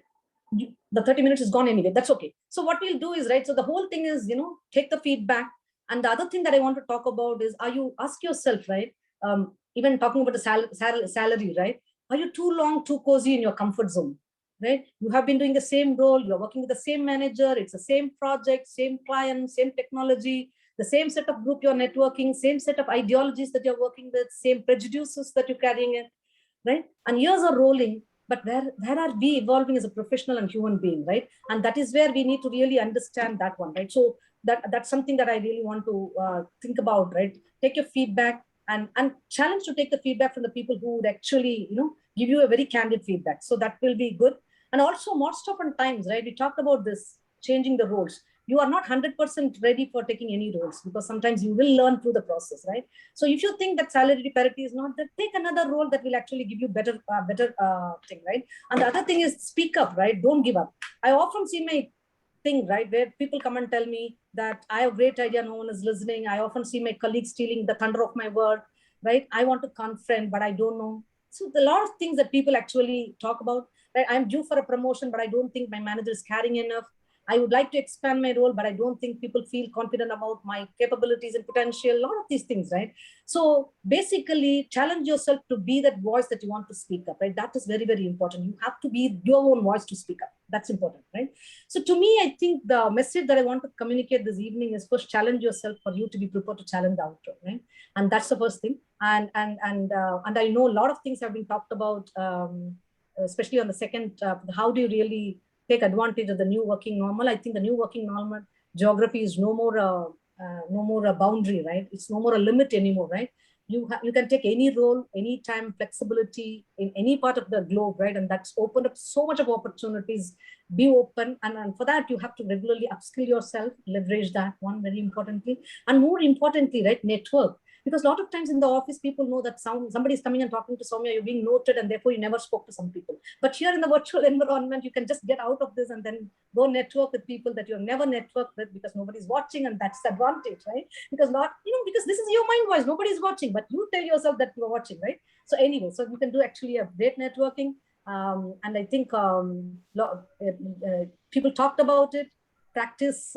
The 30 minutes is gone anyway, that's okay. So what we'll do is, right, so the whole thing is, take the feedback. And the other thing that I want to talk about is, ask yourself, right, even talking about the salary, right, are you too long, too cozy in your comfort zone, right? You have been doing the same role, you're working with the same manager, it's the same project, same client, same technology, the same set of group you're networking, same set of ideologies that you're working with, same prejudices that you're carrying in, right? And years are rolling, but where are we evolving as a professional and human being, right? And that is where we need to really understand that one, right? So that's something that I really want to think about, right? Take your feedback and challenge to take the feedback from the people who would actually, give you a very candid feedback. So that will be good. And also most often times, right? We talked about this, changing the roles. You are not 100% ready for taking any roles because sometimes you will learn through the process, right? So if you think that salary parity is not there, take another role that will actually give you better thing, right? And the other thing is speak up, right? Don't give up. I often see my thing, right, where people come and tell me that I have a great idea, no one is listening. I often see my colleagues stealing the thunder of my word, right? I want to confront, but I don't know. So a lot of things that people actually talk about, right? I'm due for a promotion, but I don't think my manager is caring enough. I would like to expand my role, but I don't think people feel confident about my capabilities and potential, a lot of these things, right? So basically challenge yourself to be that voice that you want to speak up, right? That is very, very important. You have to be your own voice to speak up. That's important, right? So to me, I think the message that I want to communicate this evening is first challenge yourself for you to be prepared to challenge the outcome, right? And that's the first thing. And I know a lot of things have been talked about, especially on the second, how do you really take advantage of the new working normal? I think the new working normal geography is no more a boundary, right? It's no more a limit anymore, right? You can take any role, anytime, flexibility in any part of the globe, right? And that's opened up so much of opportunities. Be open, and for that you have to regularly upskill yourself, leverage that one very importantly, and more importantly, right, network. Because a lot of times in the office, people know that somebody is coming and talking to Sowmya, you're being noted, and therefore you never spoke to some people. But here in the virtual environment, you can just get out of this and then go network with people that you've never networked with because nobody's watching, and that's the advantage, right? Because because this is your mind voice, nobody's watching, but you tell yourself that you're watching, right? So anyway, so you can do actually a great networking. And I think people talked about it, practice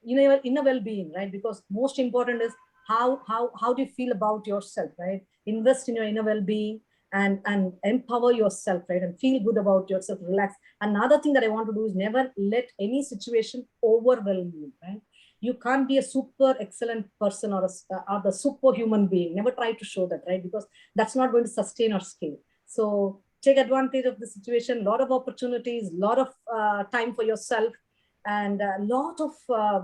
inner well-being, right? Because most important is how do you feel about yourself, right? Invest in your inner well-being and empower yourself, right? And feel good about yourself, relax. Another thing that I want to do is never let any situation overwhelm you, right? You can't be a super excellent person or the superhuman being. Never try to show that, right? Because that's not going to sustain or scale. So take advantage of the situation, a lot of opportunities, a lot of time for yourself, and a lot of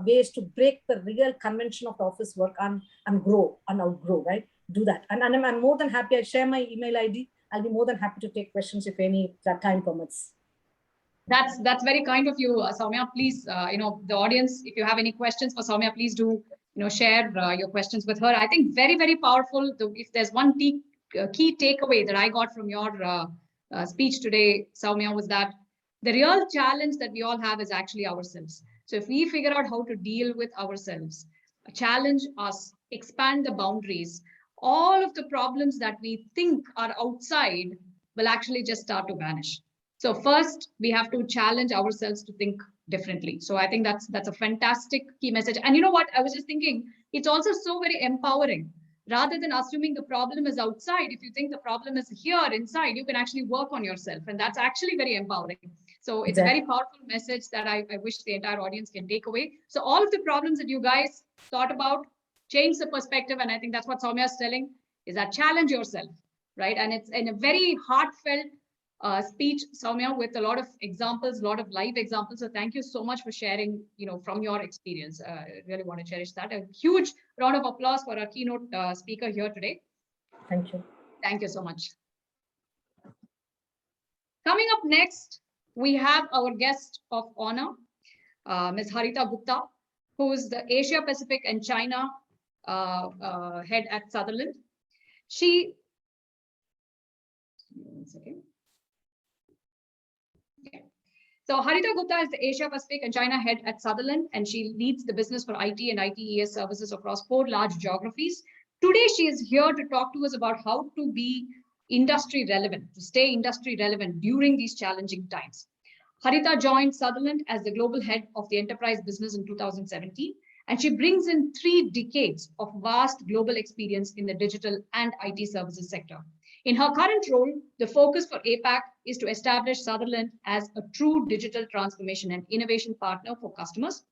ways to break the real convention of the office work and grow and outgrow, right? Do that. And I'm more than happy. I share my email ID. I'll be more than happy to take questions if any time permits. That's very kind of you, Sowmya. Please, the audience, if you have any questions for Sowmya, please do, share your questions with her. I think very, very powerful. If there's one key takeaway that I got from your speech today, Sowmya, was that the real challenge that we all have is actually ourselves. So if we figure out how to deal with ourselves, challenge us, expand the boundaries, all of the problems that we think are outside will actually just start to vanish. So first, we have to challenge ourselves to think differently. So I think that's a fantastic key message. And you know what? I was just thinking, it's also so very empowering. Rather than assuming the problem is outside, if you think the problem is here inside, you can actually work on yourself. And that's actually very empowering. So it's a very powerful message that I wish the entire audience can take away. So all of the problems that you guys thought about, change the perspective. And I think that's what Sowmya is telling, is that challenge yourself, right? And it's in a very heartfelt, speech, Sowmya, with a lot of examples, a lot of live examples. So thank you so much for sharing, from your experience. I really want to cherish that. A huge round of applause for our keynote speaker here today. Thank you. Thank you so much. Coming up next, we have our guest of honor, Ms. Harita Gupta, who is the Asia Pacific and China head at Sutherland. One second. Okay. So Harita Gupta is the Asia Pacific and China head at Sutherland, and she leads the business for IT and ITES services across 4 large geographies. Today, she is here to talk to us about how to be industry relevant, to stay industry relevant during these challenging times. Harita joined Sutherland as the global head of the enterprise business in 2017, and she brings in 3 decades of vast global experience in the digital and IT services sector. In her current role, the focus for APAC is to establish Sutherland as a true digital transformation and innovation partner for customers.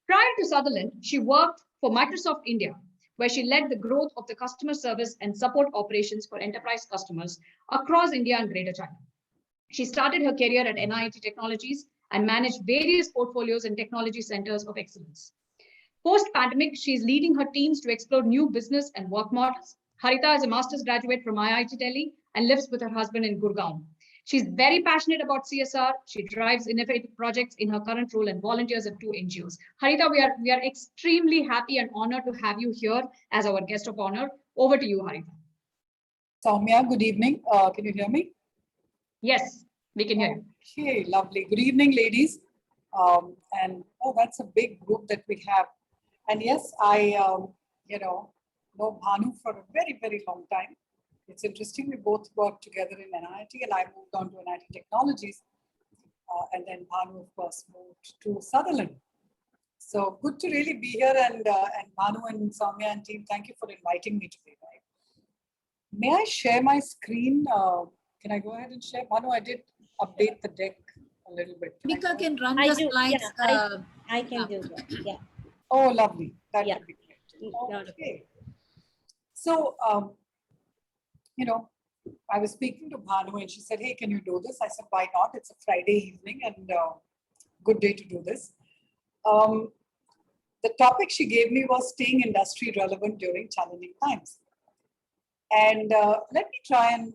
Prior to Sutherland, she worked for Microsoft India, where she led the growth of the customer service and support operations for enterprise customers across India and Greater China. She started her career at NIT Technologies and managed various portfolios and technology centers of excellence. Post-pandemic, she is leading her teams to explore new business and work models. Harita is a master's graduate from IIT Delhi and lives with her husband in Gurgaon. She's very passionate about CSR. She drives innovative projects in her current role and volunteers at 2 NGOs. Harita, we are extremely happy and honored to have you here as our guest of honor. Over to you, Harita. Sowmya, good evening. Can you hear me? Yes, we can hear you. Okay, lovely. Good evening, ladies. That's a big group that we have. And yes, I, know Bhanu for a very, very long time. It's interesting. We both worked together in NIT, and I moved on to NIT Technologies. And then Bhanu, of course, moved to Sutherland. So good to really be here. And Bhanu and Sowmya and team, thank you for inviting me today. Right? May I share my screen? Can I go ahead and share? Bhanu, I did update the deck a little bit. Mika can run your slides. I can do that. Yeah. Oh, lovely. That would be great. Okay. So, I was speaking to Bhanu and she said, hey, can you do this? I said, why not? It's a Friday evening and good day to do this. The topic she gave me was staying industry relevant during challenging times. And let me try and,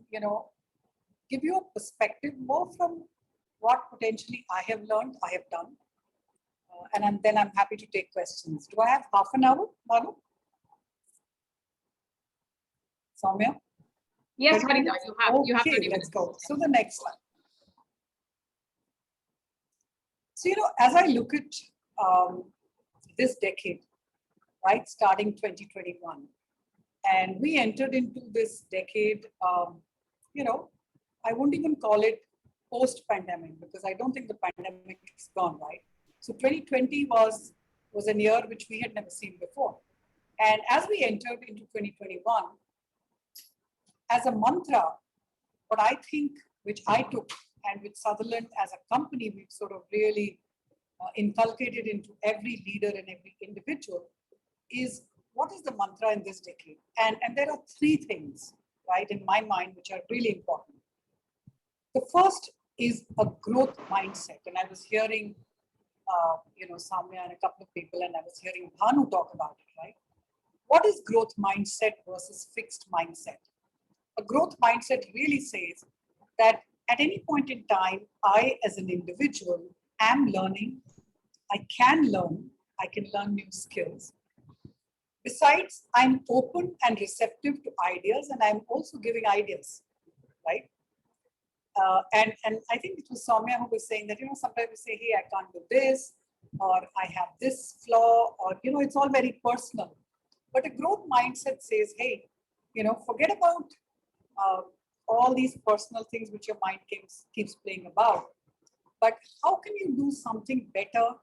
give you a perspective more from what potentially I have learned, I have done. And then I'm happy to take questions. Do I have half an hour, Bhanu? Sowmya? Yes, Harita, you have 30 minutes. Let's go. So the next slide. So, as I look at this decade, right, starting 2021, and we entered into this decade, I won't even call it post-pandemic because I don't think the pandemic is gone, right? So 2020 was a year which we had never seen before. And as we entered into 2021, as a mantra, what I think, which I took, and with Sutherland as a company, we've sort of really inculcated into every leader and every individual, is what is the mantra in this decade? And there are 3 things, right, in my mind, which are really important. The first is a growth mindset. And I was hearing, Sowmya and a couple of people, and I was hearing Bhanu talk about it, right? What is growth mindset versus fixed mindset? A growth mindset really says that at any point in time, I, as an individual, am learning. I can learn new skills. Besides, I'm open and receptive to ideas, and I'm also giving ideas, right? And I think it was Sowmya who was saying that, sometimes we say, hey, I can't do this, or I have this flaw, or, it's all very personal. But a growth mindset says, hey, forget about all these personal things which your mind keeps playing about. But how can you do something better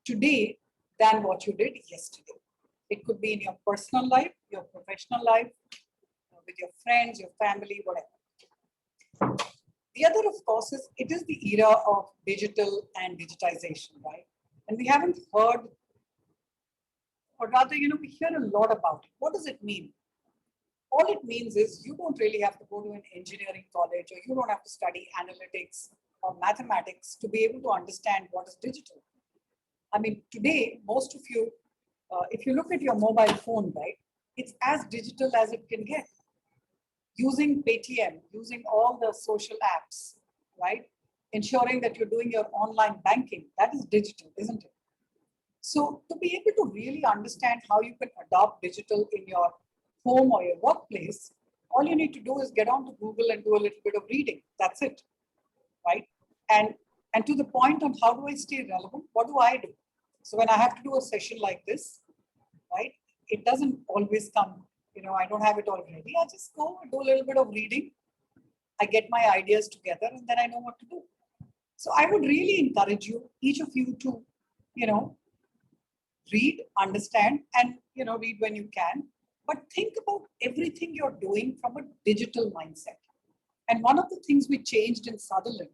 today than what you did yesterday? It could be in your personal life, your professional life, with your friends, your family, whatever. The other, of course, is it is the era of digital and digitization, right? And we haven't heard, or rather, we hear a lot about it. What does it mean? all it means is you don't really have to go to an engineering college, or you don't have to study analytics or mathematics to be able to understand what is digital. I mean, today, most of you, if you look at your mobile phone, right, it's as digital as it can get. Using Paytm, using all the social apps, right? Ensuring that you're doing your online banking, that is digital, isn't it? So to be able to really understand how you can adopt digital in your home or your workplace, all you need to do is get onto Google and do a little bit of reading. That's it, right? And to the point on how do I stay relevant, what do I do? So when I have to do a session like this, right, it doesn't always come, I don't have it all ready. I just go and do a little bit of reading. I get my ideas together and then I know what to do. So I would really encourage you, each of you to, read, understand, and, read when you can, but think about everything you're doing from a digital mindset. And one of the things we changed in Sutherland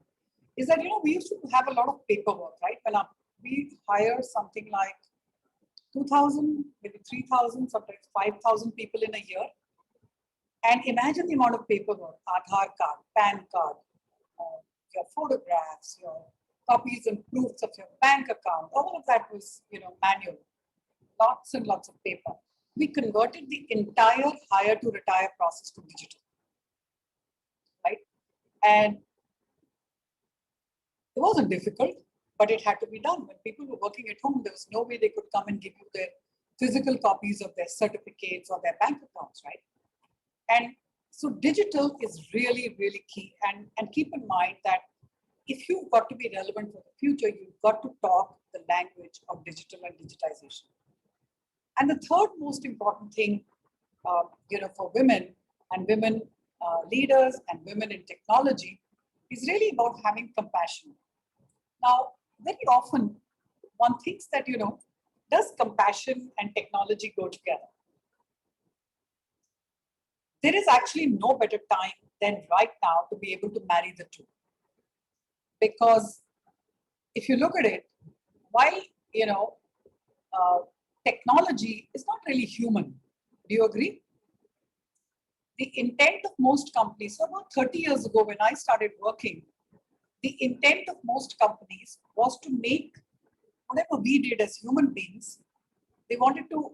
is that, we used to have a lot of paperwork, right? When we hire something like 2,000, maybe 3,000, sometimes 5,000 people in a year. And imagine the amount of paperwork, Aadhaar card, PAN card, your photographs, your copies and proofs of your bank account, all of that was, manual, lots and lots of paper. We converted the entire hire to retire process to digital, right? And it wasn't difficult, but it had to be done. When people were working at home, there was no way they could come and give you their physical copies of their certificates or their bank accounts, right? And so digital is really, really key. And keep in mind that if you've got to be relevant for the future, you've got to talk the language of digital and digitization. And the third most important thing, for women and women leaders and women in technology is really about having compassion. Now, very often one thinks that, does compassion and technology go together? There is actually no better time than right now to be able to marry the two. Because if you look at it, while, technology is not really human. Do you agree? The intent of most companies, so about 30 years ago when I started working, the intent of most companies was to make whatever we did as human beings, they wanted to,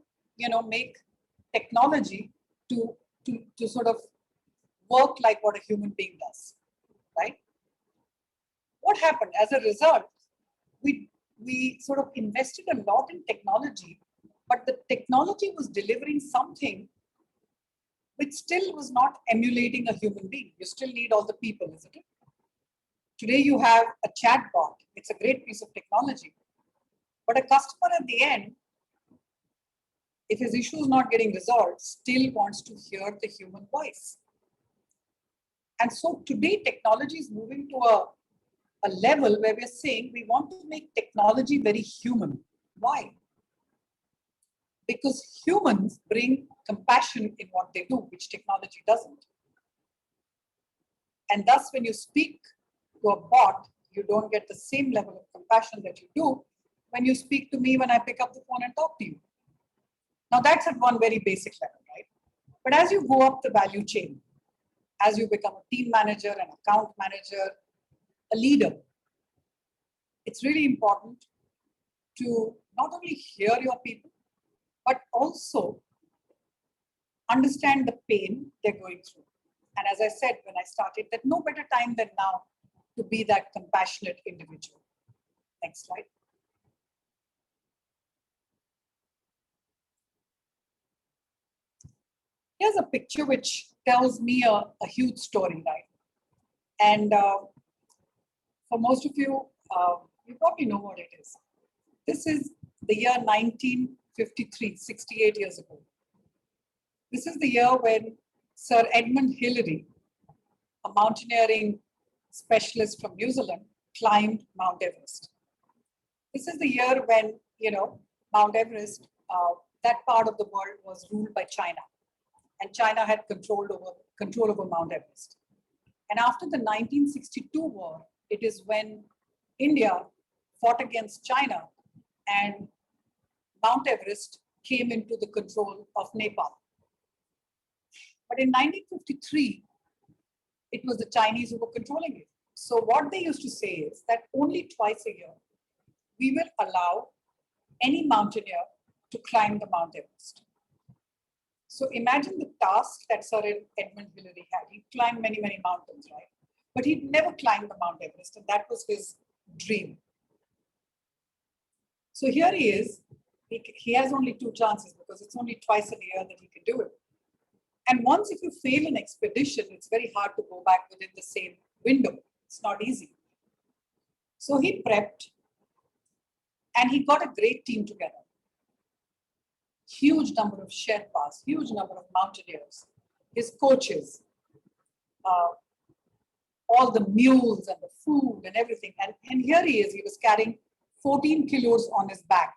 make technology to sort of work like what a human being does, right? What happened? As a result, we sort of invested a lot in technology, but the technology was delivering something which still was not emulating a human being. You still need all the people, isn't it? Today you have a chat bot. It's a great piece of technology. But a customer at the end, if his issue is not getting resolved, still wants to hear the human voice. And so today technology is moving to a level where we're saying we want to make technology very human. Why? Because humans bring compassion in what they do, which technology doesn't. And thus, when you speak to a bot, you don't get the same level of compassion that you do when you speak to me when I pick up the phone and talk to you. Now, that's at one very basic level, right? But as you go up the value chain, as you become a team manager, an account manager, a leader, it's really important to not only hear your people, but also understand the pain they're going through. And as I said, when I started, that no better time than now to be that compassionate individual. Next slide. Here's a picture which tells me a huge story, right? And for most of you, you probably know what it is. This is the year 1953, 68 years ago. This is the year when Sir Edmund Hillary, a mountaineering specialist from New Zealand, climbed Mount Everest. This is the year when, Mount Everest, that part of the world was ruled by China. And China had control over Mount Everest. And after the 1962 war, it is when India fought against China and Mount Everest came into the control of Nepal. But in 1953, it was the Chinese who were controlling it. So what they used to say is that only twice a year, we will allow any mountaineer to climb the Mount Everest. So imagine the task that Sir Edmund Hillary had. He climbed many, many mountains, right? But he'd never climbed the Mount Everest, and that was his dream. So here he is. He has only 2 chances because it's only twice a year that he can do it. And once if you fail an expedition, it's very hard to go back within the same window. It's not easy. So he prepped and he got a great team together. Huge number of Sherpas, huge number of mountaineers, his coaches, all the mules and the food and everything. And here he is, he was carrying 14 kilos on his back.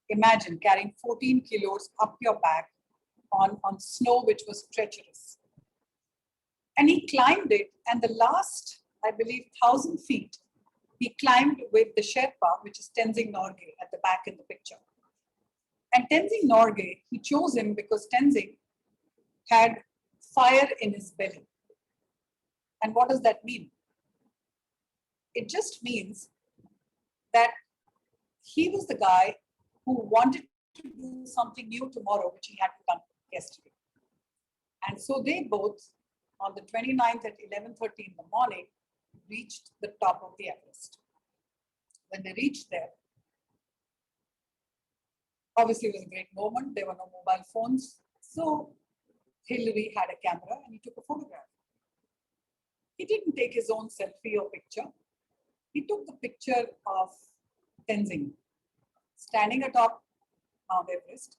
Imagine carrying 14 kilos up your back on snow, which was treacherous. And he climbed it, and the last, I believe, 1,000 feet, he climbed with the Sherpa, which is Tenzing Norgay at the back in the picture. And Tenzing Norgay, he chose him because Tenzing had fire in his belly. And what does that mean? It just means that he was the guy who wanted to do something new tomorrow, which he had done yesterday. And so they both, on the 29th at 11:30 in the morning, reached the top of the Everest. When they reached there, obviously it was a great moment. There were no mobile phones. So Hillary had a camera and he took a photograph. He didn't take his own selfie or picture. He took the picture of Tenzing standing atop Mount Everest.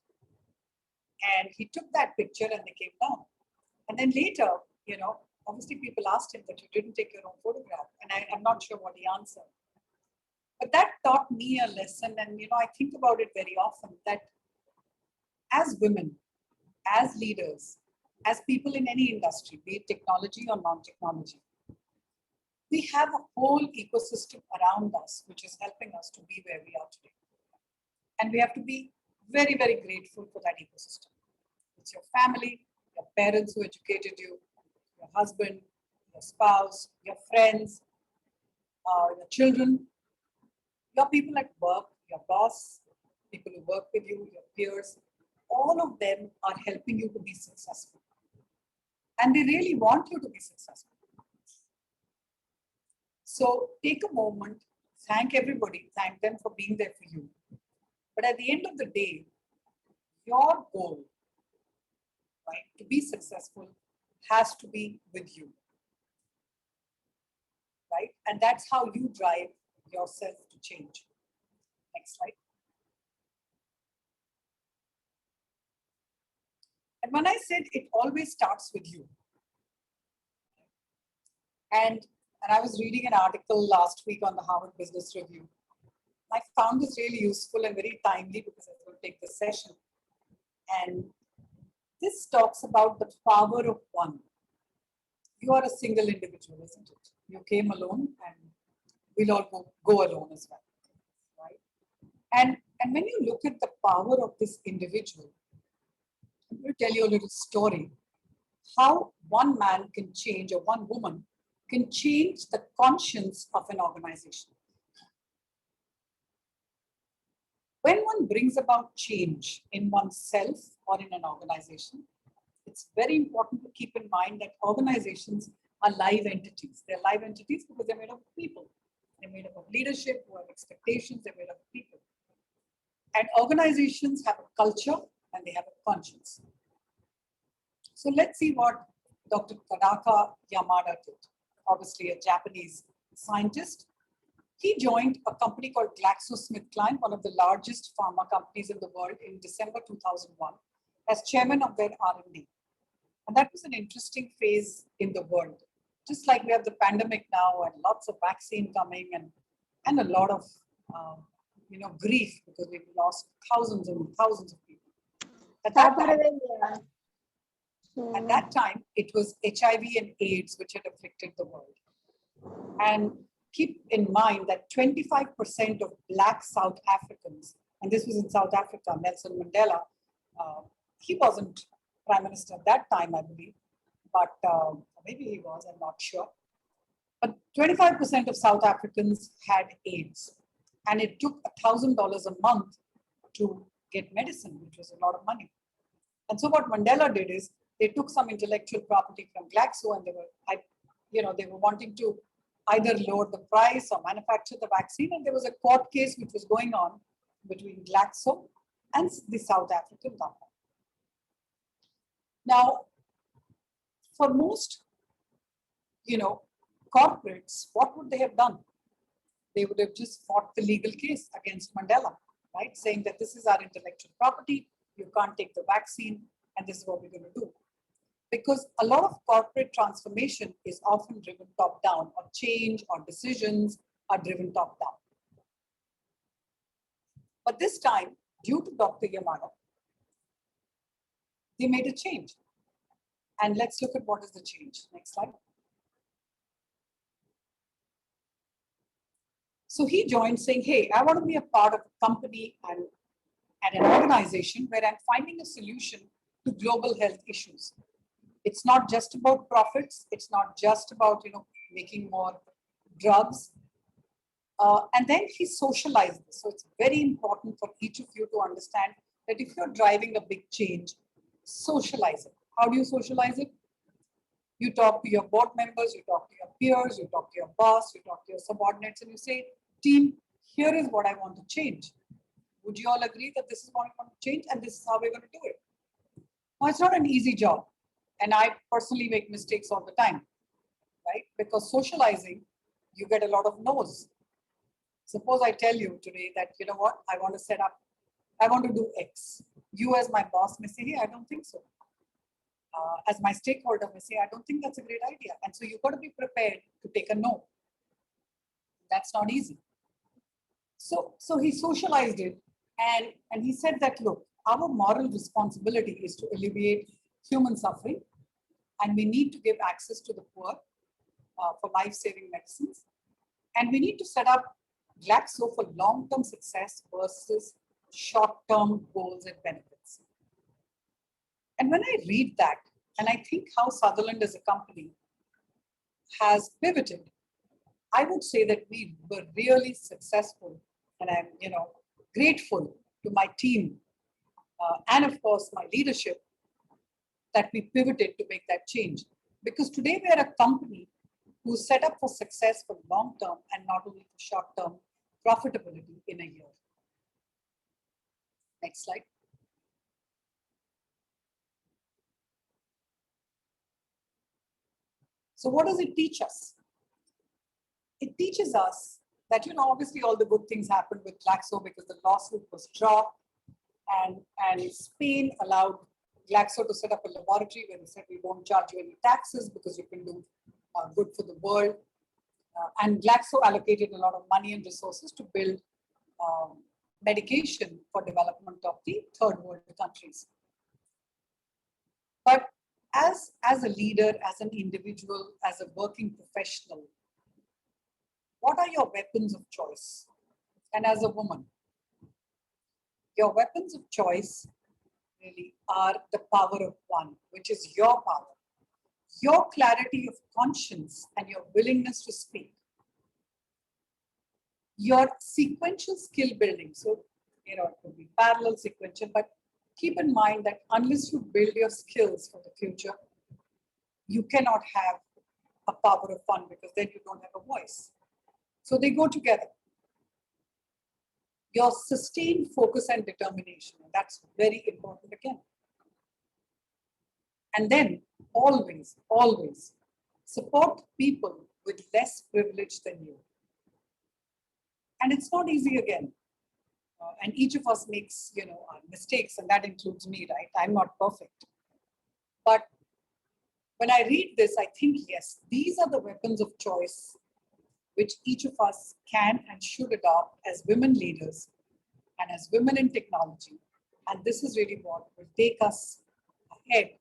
And he took that picture and they came down. And then later, you know, obviously people asked him that you didn't take your own photograph. And I'm not sure what he answered. But that taught me a lesson. And, you know, I think about it very often that as women, as leaders, as people in any industry, be it technology or non-technology, we have a whole ecosystem around us, which is helping us to be where we are today. And we have to be very, very grateful for that ecosystem. It's your family, your parents who educated you, your husband, your spouse, your friends, your children, your people at work, your boss, people who work with you, your peers. All of them are helping you to be successful. And they really want you to be successful. So take a moment, thank everybody, thank them for being there for you. But at the end of the day, your goal, right, to be successful has to be with you, right? And that's how you drive yourself to change. Next slide. And when I said it always starts with you, and I was reading an article last week on the Harvard Business Review. I found this really useful and very timely because I was going to take this session. And this talks about the power of one. You are a single individual, isn't it? You came alone and we'll all go alone as well, right? And when you look at the power of this individual, I'm going to tell you a little story, how one man can change, or one woman can change the conscience of an organization. When one brings about change in oneself or in an organization, it's very important to keep in mind that organizations are live entities. They're live entities because they're made up of people. They're made up of leadership who have expectations, they're made up of people. And organizations have a culture and they have a conscience. So let's see what Dr. Tadaka Yamada did. Obviously a Japanese scientist. He joined a company called GlaxoSmithKline, one of the largest pharma companies in the world, in December 2001 as chairman of their R&D. And that was an interesting phase in the world. Just like we have the pandemic now and lots of vaccine coming and a lot of grief because we've lost thousands and thousands of people. At that time, it was HIV and AIDS which had afflicted the world. And keep in mind that 25% of Black South Africans, and this was in South Africa, Nelson Mandela, he wasn't Prime Minister at that time, I believe, but maybe he was, I'm not sure. But 25% of South Africans had AIDS, and it took $1,000 a month to get medicine, which was a lot of money. And so what Mandela did is they took some intellectual property from Glaxo, and they were wanting to either lower the price or manufacture the vaccine. And there was a court case which was going on between Glaxo and the South African government. Now, for most, corporates, what would they have done? They would have just fought the legal case against Mandela, right? Saying that this is our intellectual property, you can't take the vaccine, and this is what we're going to do. Because a lot of corporate transformation is often driven top down, or change or decisions are driven top down. But this time, due to Dr. Yamada, they made a change. And let's look at what is the change. Next slide. So he joined saying, hey, I want to be a part of a company and an organization where I'm finding a solution to global health issues. It's not just about profits. It's not just about, making more drugs. And then he socialized this. So it's very important for each of you to understand that if you're driving a big change, socialize it. How do you socialize it? You talk to your board members, you talk to your peers, you talk to your boss, you talk to your subordinates, and you say, team, here is what I want to change. Would you all agree that this is what I want to change and this is how we're going to do it? Now, it's not an easy job. And I personally make mistakes all the time, right? Because socializing, you get a lot of no's. Suppose I tell you today that, you know what, I want to do X. You as my boss may say, hey, I don't think so. As my stakeholder may say, I don't think that's a great idea. And so you've got to be prepared to take a no. That's not easy. So he socialized it, and he said that, look, our moral responsibility is to alleviate human suffering, and we need to give access to the poor for life-saving medicines. And we need to set up Glaxo for long-term success versus short-term goals and benefits. And when I read that, and I think how Sutherland as a company has pivoted, I would say that we were really successful, and I'm, grateful to my team and of course my leadership that we pivoted to make that change. Because today we are a company who's set up for success for long term and not only for short term profitability in a year. Next slide. So what does it teach us? It teaches us that, obviously all the good things happened with Glaxo because the lawsuit was dropped, and Spain allowed Glaxo to set up a laboratory where they said we won't charge you any taxes because you can do good for the world. And Glaxo allocated a lot of money and resources to build medication for development of the third world countries. But as a leader, as an individual, as a working professional, what are your weapons of choice? And as a woman, your weapons of choice really are the power of one, which is your power, your clarity of conscience and your willingness to speak, your sequential skill building. So, it could be parallel, sequential, but keep in mind that unless you build your skills for the future, you cannot have a power of fun because then you don't have a voice. So they go together. Your sustained focus and determination, and that's very important again. And then always, always support people with less privilege than you. And it's not easy again. And each of us makes, mistakes, and that includes me, right? I'm not perfect. But when I read this, I think, yes, these are the weapons of choice which each of us can and should adopt as women leaders and as women in technology. And this is really what will take us ahead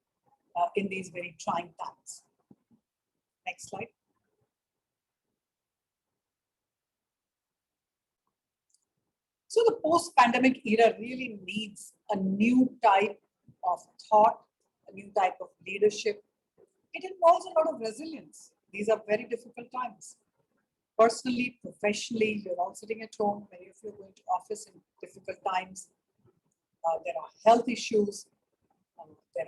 in these very trying times. Next slide. So the post-pandemic era really needs a new type of thought, a new type of leadership. It involves a lot of resilience. These are very difficult times. Personally, professionally, you're all sitting at home. Many of you are going to office in difficult times. There are health issues. There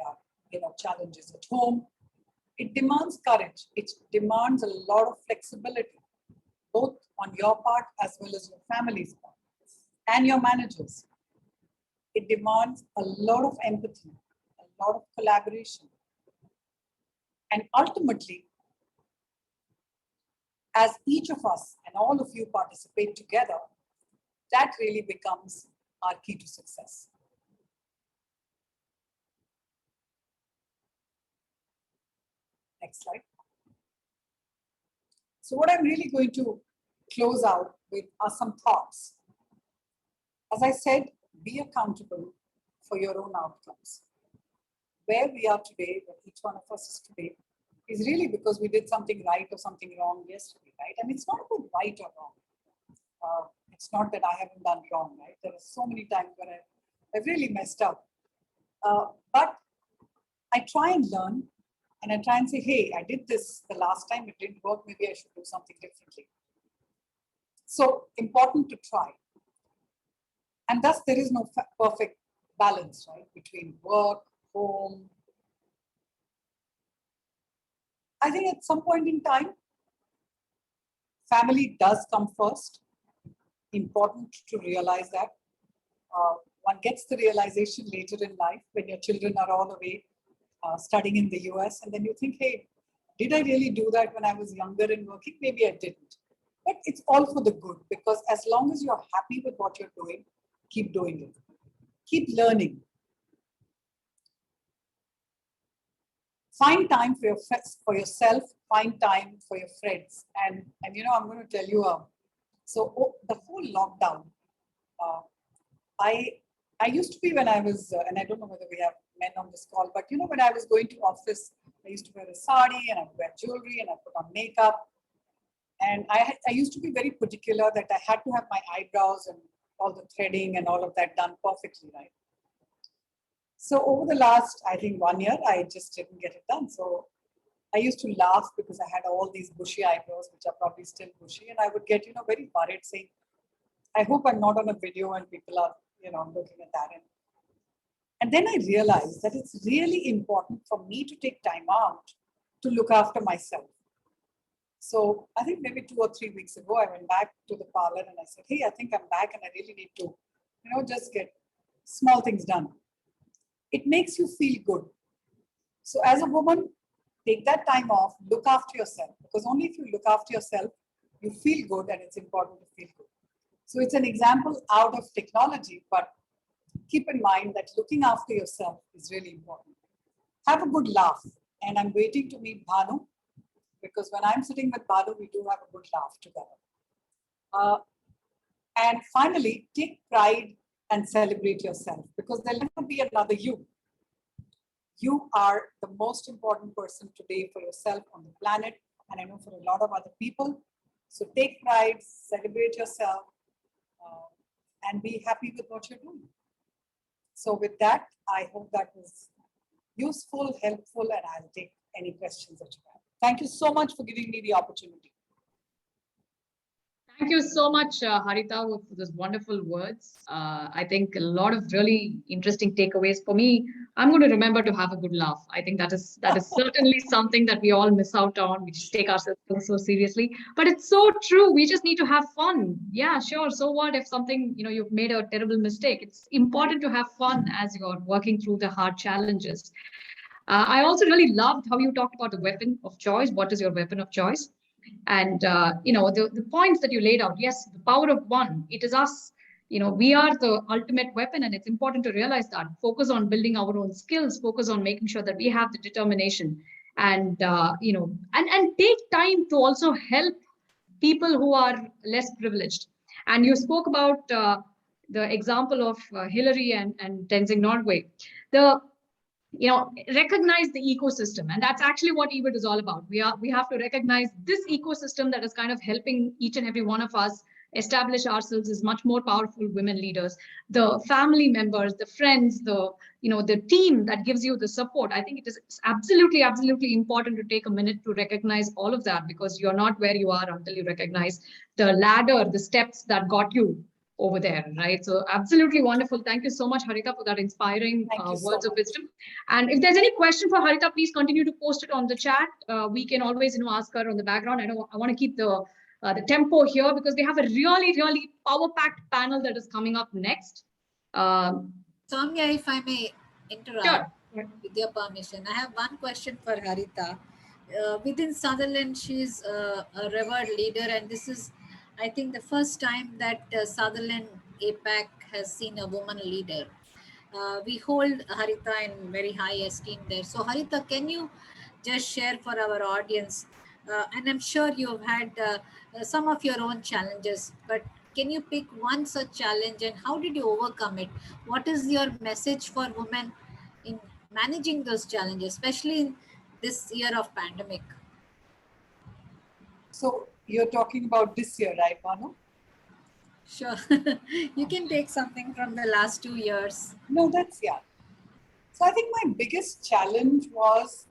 are challenges at home. It demands courage. It demands a lot of flexibility, both on your part as well as your family's part and your managers. It demands a lot of empathy, a lot of collaboration. And ultimately, as each of us and all of you participate together, that really becomes our key to success. Next slide. So what I'm really going to close out with are some thoughts. As I said, be accountable for your own outcomes. Where we are today, where each one of us is today, is really because we did something right or something wrong yesterday, right? And it's not about right or wrong. It's not that I haven't done wrong, right? There are so many times where I've really messed up. But I try and learn, and I try and say, hey, I did this the last time, it didn't work, maybe I should do something differently. So important to try. And thus there is no perfect balance, right? Between work, home. I think at some point in time, family does come first. Important to realize that. One gets the realization later in life when your children are all away studying in the US, and then you think, hey, did I really do that when I was younger and working? Maybe I didn't. But it's all for the good, because as long as you're happy with what you're doing, keep doing it. Keep learning. Find time for yourself, find time for your friends. And I'm going to tell you, the whole lockdown, I used to be when I was, and I don't know whether we have men on this call, but when I was going to office, I used to wear a sari and I would wear jewelry and I put on makeup. And I used to be very particular that I had to have my eyebrows and all the threading and all of that done perfectly, right? So over the last, I think 1 year, I just didn't get it done. So I used to laugh because I had all these bushy eyebrows, which are probably still bushy. And I would get, very worried saying, I hope I'm not on a video and people are, looking at that. And then I realized that it's really important for me to take time out to look after myself. So I think maybe 2 or 3 weeks ago, I went back to the parlor and I said, hey, I think I'm back and I really need to, just get small things done. It makes you feel good. So as a woman, take that time off, look after yourself, because only if you look after yourself, you feel good, and it's important to feel good. So it's an example out of technology, but keep in mind that looking after yourself is really important. Have a good laugh. And I'm waiting to meet Bhanu, because when I'm sitting with Bhanu, we do have a good laugh together. And finally, take pride and celebrate yourself, because there'll never be another you. You are the most important person today for yourself on the planet, and I know for a lot of other people. So take pride, celebrate yourself, and be happy with what you're doing. So with that, I hope that was useful, helpful, and I'll take any questions that you have. Thank you so much for giving me the opportunity. Thank you so much, Harita, for those wonderful words. I think a lot of really interesting takeaways for me. I'm going to remember to have a good laugh. I think that is certainly something that we all miss out on. We just take ourselves so seriously, but it's so true. We just need to have fun. Yeah, sure. So what if something, you've made a terrible mistake? It's important to have fun as you're working through the hard challenges. I also really loved how you talked about the weapon of choice. What is your weapon of choice? And, the points that you laid out, yes, the power of one, it is us. We are the ultimate weapon, and it's important to realize that. Focus on building our own skills, focus on making sure that we have the determination, and, and take time to also help people who are less privileged. And you spoke about the example of Hillary and Tenzing Norway. Recognize the ecosystem, and that's actually what eWIT is all about. We have to recognize this ecosystem that is kind of helping each and every one of us establish ourselves as much more powerful women leaders. The family members, the friends, the team that gives you the support. I think it is absolutely, absolutely important to take a minute to recognize all of that, because you're not where you are until you recognize the ladder, the steps that got you over there, right? So absolutely wonderful. Thank you so much, Harita, for that inspiring words of wisdom. And if there's any question for Harita, please continue to post it on the chat. We can always, ask her on the background. I want to keep the tempo here, because we have a really, really power-packed panel that is coming up next. Sowmya, if I may interrupt, Sure. with your permission, I have one question for Harita. Within Sutherland, she's a revered leader, and this is, I think, the first time that Sutherland APAC has seen a woman leader. We hold Harita in very high esteem there. So Harita, can you just share for our audience, and I'm sure you've had some of your own challenges, but can you pick one such challenge and how did you overcome it? What is your message for women in managing those challenges, especially in this year of pandemic? So you're talking about this year, right, Bhanu? Sure. You can take something from the last 2 years. No, yeah. So I think my biggest challenge was,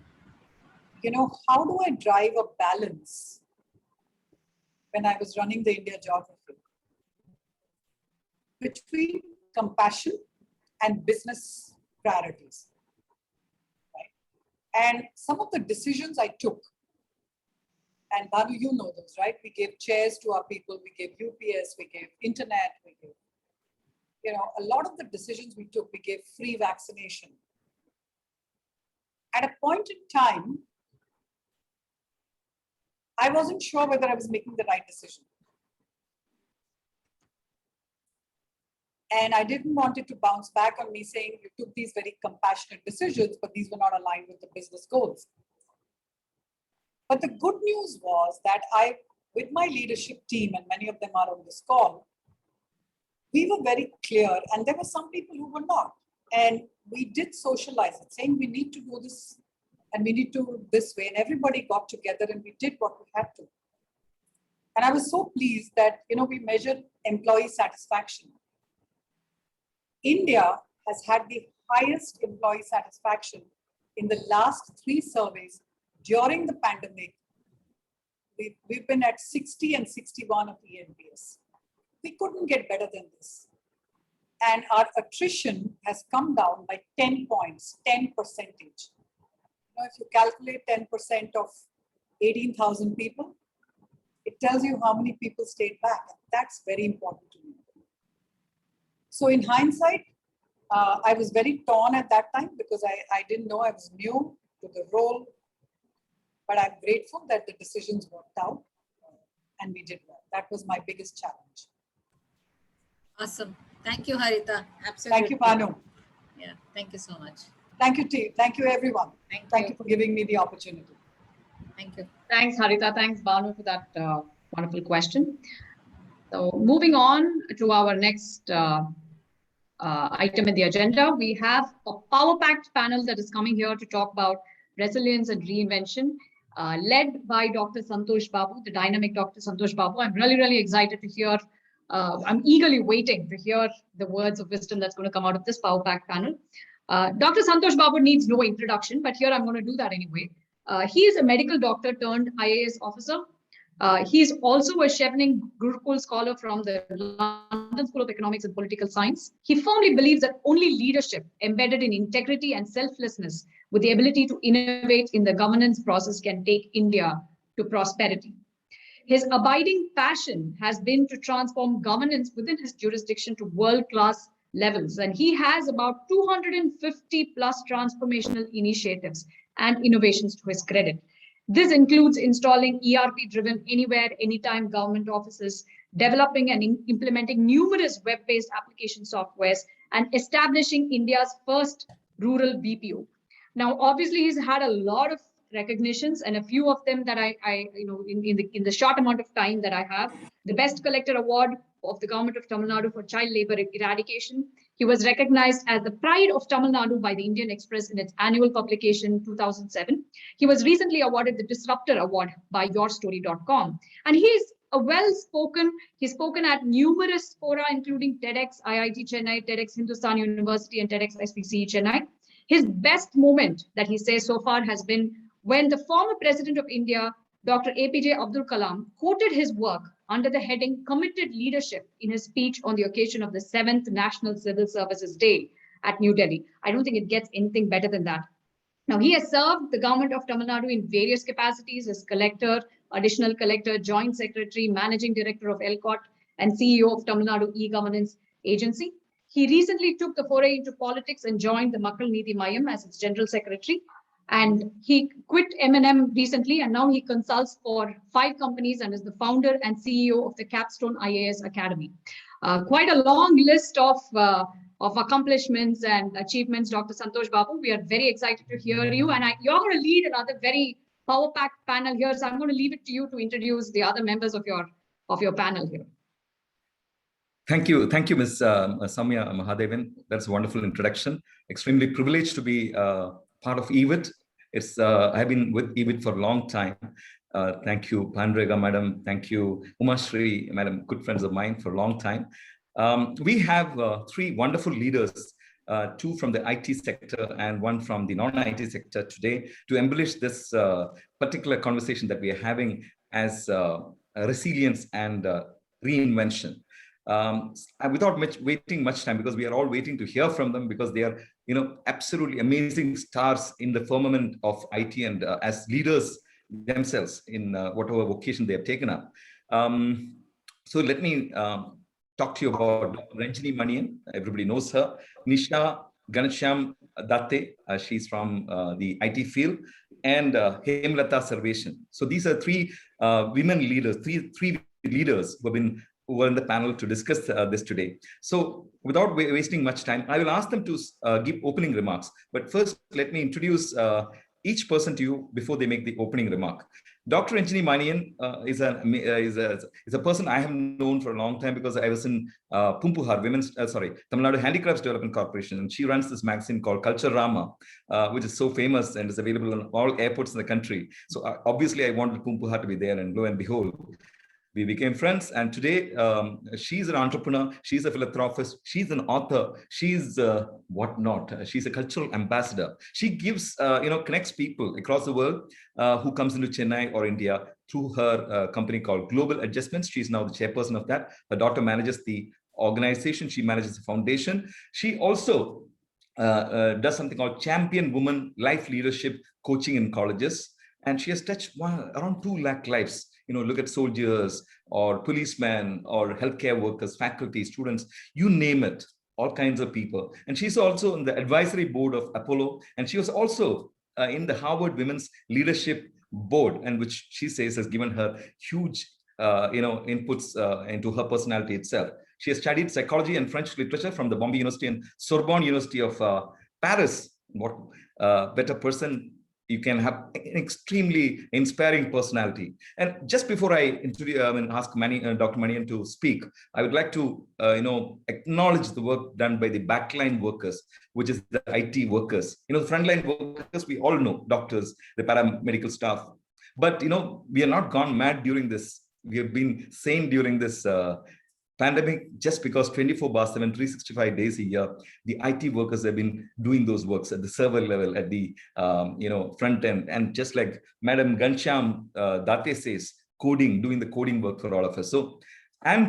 how do I drive a balance when I was running the India geography between compassion and business priorities, right? And some of the decisions I took, and Bhanu, you know those, right? We gave chairs to our people, we gave UPS, we gave internet, we gave, a lot of the decisions we took, we gave free vaccination. At a point in time, I wasn't sure whether I was making the right decision. And I didn't want it to bounce back on me saying you took these very compassionate decisions, but these were not aligned with the business goals. But the good news was that with my leadership team, and many of them are on this call, we were very clear, and there were some people who were not. And we did socialize it, saying we need to do this and we need to do this way. And everybody got together and we did what we had to. And I was so pleased that, we measured employee satisfaction. India has had the highest employee satisfaction in the last 3 surveys during the pandemic. We've been at 60 and 61 of ENPS. We couldn't get better than this. And our attrition has come down by 10 points, 10%. If you calculate 10% of 18,000 people, it tells you how many people stayed back. That's very important to me. So in hindsight, I was very torn at that time because I didn't know, I was new to the role. But I'm grateful that the decisions worked out and we did well. That was my biggest challenge. Awesome. Thank you, Harita. Absolutely. Thank you, Bhanu. Yeah, thank you so much. Thank you, team. Thank you, everyone. Thank you for giving me the opportunity. Thank you. Thanks, Harita. Thanks, Bhanu, for that wonderful question. So moving on to our next item in the agenda, we have a power-packed panel that is coming here to talk about resilience and reinvention, led by Dr. Santosh Babu, the dynamic Dr. Santosh Babu. I'm really, really excited to hear, I'm eagerly waiting to hear the words of wisdom that's going to come out of this power-packed panel. Dr. Santosh Babu needs no introduction, but here I'm going to do that anyway. He is a medical doctor turned IAS officer. He is also a Chevening Gurukul scholar from the London School of Economics and Political Science. He firmly believes that only leadership embedded in integrity and selflessness with the ability to innovate in the governance process can take India to prosperity. His abiding passion has been to transform governance within his jurisdiction to world-class levels. And he has about 250 plus transformational initiatives and innovations to his credit. This includes installing ERP-driven anywhere, anytime government offices, developing and implementing numerous web-based application softwares, and establishing India's first rural BPO. Now, obviously, he's had a lot of recognitions, and a few of them that in the short amount of time that I have, the Best Collector Award of the Government of Tamil Nadu for Child Labor Eradication. He was recognized as the Pride of Tamil Nadu by the Indian Express in its annual publication 2007. He was recently awarded the Disruptor Award by YourStory.com. And he is he's spoken at numerous fora, including TEDx IIT Chennai, TEDx Hindustan University, and TEDx SPCE Chennai. His best moment that he says so far has been when the former President of India, Dr. APJ Abdul Kalam, quoted his work under the heading Committed Leadership in his speech on the occasion of the 7th National Civil Services Day at New Delhi. I don't think it gets anything better than that. Now, he has served the government of Tamil Nadu in various capacities as collector, additional collector, joint secretary, managing director of ELCOT, and CEO of Tamil Nadu E-Governance Agency. He recently took the foray into politics and joined the Makkal Neethi Mayam as its general secretary. And he quit M&M recently, and now he consults for 5 companies and is the founder and CEO of the Capstone IAS Academy. Quite a long list of accomplishments and achievements, Dr. Santosh Babu. We are very excited to hear you. And you're going to lead another very power-packed panel here. So I'm going to leave it to you to introduce the other members of your panel here. Thank you, Ms. Sowmya Mahadevan. That's a wonderful introduction. Extremely privileged to be part of eWIT. I've been with eWIT for a long time. Thank you, Bhanurekha madam. Thank you, Umashri madam, good friends of mine for a long time. We have 3 wonderful leaders, 2 from the IT sector and 1 from the non-IT sector today to embellish this particular conversation that we are having as resilience and reinvention. Without waiting much time, because we are all waiting to hear from them, because they are, absolutely amazing stars in the firmament of IT and as leaders themselves in whatever vocation they have taken up. So let me talk to you about Ranjini Manian. Everybody knows her. Nisha Ganashyam Datte, she's from the IT field, and Hemlata Sarveshan. So these are 3 women leaders, three leaders who were in the panel to discuss this today. So without wasting much time, I will ask them to give opening remarks. But first, let me introduce each person to you before they make the opening remark. Dr. Ranjini Manian is a person I have known for a long time because I was in Pumpuhar, Tamil Nadu Handicrafts Development Corporation, and she runs this magazine called Culture Rama, which is so famous and is available on all airports in the country. So obviously I wanted Pumpuhar to be there, and lo and behold, we became friends. And today she's an entrepreneur, she's a philanthropist, she's an author, she's whatnot. She's a cultural ambassador. She gives, connects people across the world who comes into Chennai or India through her company called Global Adjustments. She's now the chairperson of that. Her daughter manages the organization. She manages the foundation. She also does something called Champion Woman Life Leadership Coaching in colleges. And she has touched around 2 lakh lives. Look at soldiers or policemen or healthcare workers, faculty, students, you name it, all kinds of people. And she's also in the advisory board of Apollo. And she was also in the Harvard Women's Leadership Board, and which she says has given her huge, inputs into her personality itself. She has studied psychology and French literature from the Bombay University and Sorbonne University of Paris. What better person you can have, an extremely inspiring personality. And just before I ask Dr. Manian to speak, I would like to acknowledge the work done by the backline workers, which is the IT workers. The frontline workers, we all know, doctors, the paramedical staff. But we are not gone mad during this. We have been sane during this pandemic, just because 24/7, 365 days a year, the IT workers have been doing those works at the server level, at the front end, and just like Madam Gansham Datte says, doing the coding work for all of us. So, and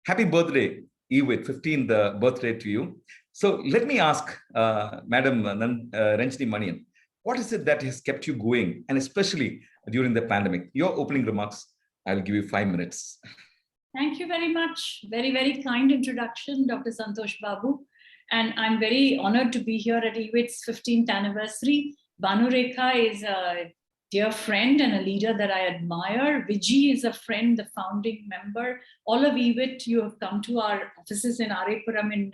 happy birthday, eWIT, 15th birthday to you. So let me ask Madam Ranjini Manian, what is it that has kept you going, and especially during the pandemic? Your opening remarks, I'll give you 5 minutes. Thank you very much. Very, very kind introduction, Dr. Santosh Babu. And I'm very honored to be here at eWIT's 15th anniversary. Bhanurekha is a dear friend and a leader that I admire. Vijay is a friend, the founding member. All of eWIT, you have come to our offices in Arepuram in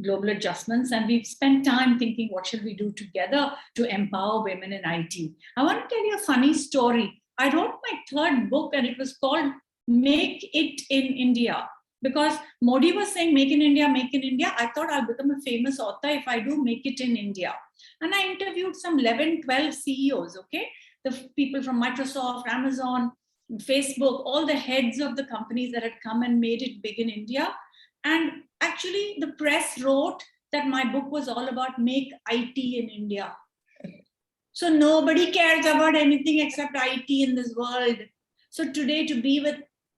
Global Adjustments, and we've spent time thinking, what shall we do together to empower women in IT? I want to tell you a funny story. I wrote my 3rd book, and it was called Make It in India, because Modi was saying make in India, make in India. I thought I'll become a famous author if I do Make It in India. And I interviewed some 11, 12 CEOs, okay? The people from Microsoft, Amazon, Facebook, all the heads of the companies that had come and made it big in India. And actually the press wrote that my book was all about make IT in India. So nobody cares about anything except IT in this world. So today to be with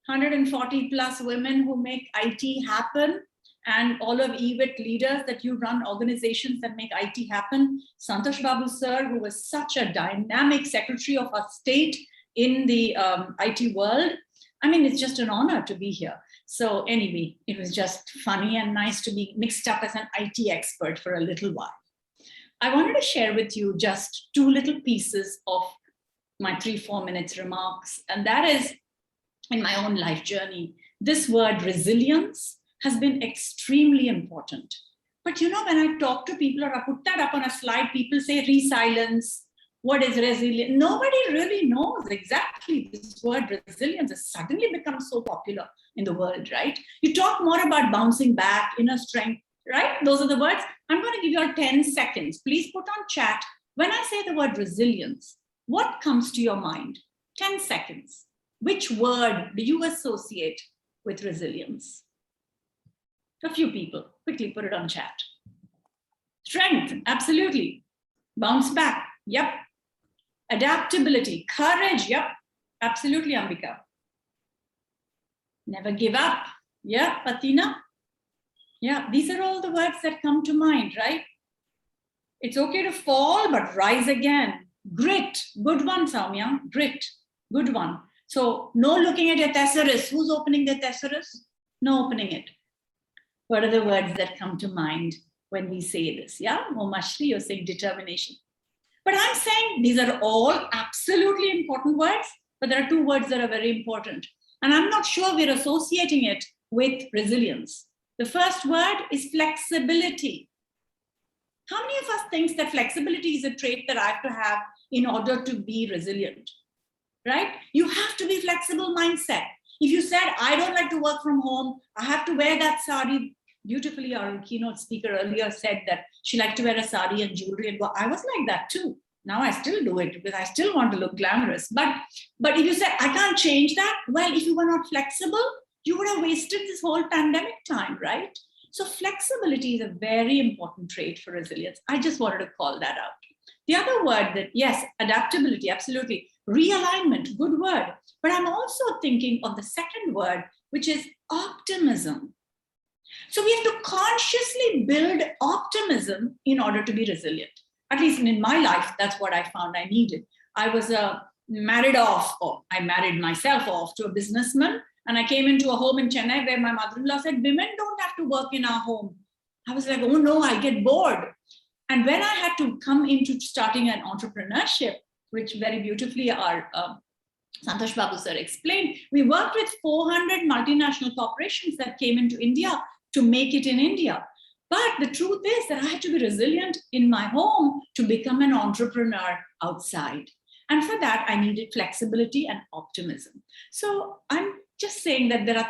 140 plus women who make IT happen, and all of eWIT leaders that you run organizations that make IT happen. Santosh Babu sir, who was such a dynamic Secretary of our state in the IT world. I mean, it's just an honor to be here. So anyway, it was just funny and nice to be mixed up as an IT expert for a little while. I wanted to share with you just 2 little pieces of my 3-4 minutes remarks. And that is in my own life journey. This word resilience has been extremely important. But you know, when I talk to people or I put that up on a slide, people say resilience. What is resilience? Nobody really knows exactly this word resilience has suddenly become so popular in the world, right? You talk more about bouncing back, inner strength, right? Those are the words. I'm going to give you 10 seconds. Please put on chat. When I say the word resilience, what comes to your mind? 10 seconds. Which word do you associate with resilience? A few people, quickly put it on chat. Strength, absolutely. Bounce back, yep. Adaptability, courage, yep. Absolutely, Ambika. Never give up, yeah, Athina. Yeah, these are all the words that come to mind, right? It's okay to fall, but rise again. Grit, good one, Sowmya, grit, good one. So no looking at your thesaurus. Who's opening their thesaurus? No opening it. What are the words that come to mind when we say this? Yeah, Momashri, you're saying determination. But I'm saying these are all absolutely important words, but there are 2 words that are very important. And I'm not sure we're associating it with resilience. The first word is flexibility. How many of us think that flexibility is a trait that I have to have in order to be resilient, right? You have to be flexible mindset. If you said, I don't like to work from home, I have to wear that sari. Beautifully, our keynote speaker earlier said that she liked to wear a sari and jewelry and go. I was like that too. Now I still do it because I still want to look glamorous. But if you said, I can't change that, well, if you were not flexible, you would have wasted this whole pandemic time, right? So flexibility is a very important trait for resilience. I just wanted to call that out. The other word that, yes, adaptability, absolutely. Realignment, good word. But I'm also thinking of the second word, which is optimism. So we have to consciously build optimism in order to be resilient. At least in my life, that's what I found I needed. I was married myself off to a businessman, and I came into a home in Chennai where my mother-in-law said, women don't have to work in our home. I was like, oh no, I get bored. And when I had to come into starting an entrepreneurship, which very beautifully our Santosh Babu sir explained, we worked with 400 multinational corporations that came into India to make it in India. But the truth is that I had to be resilient in my home to become an entrepreneur outside. And for that, I needed flexibility and optimism. So I'm just saying that there are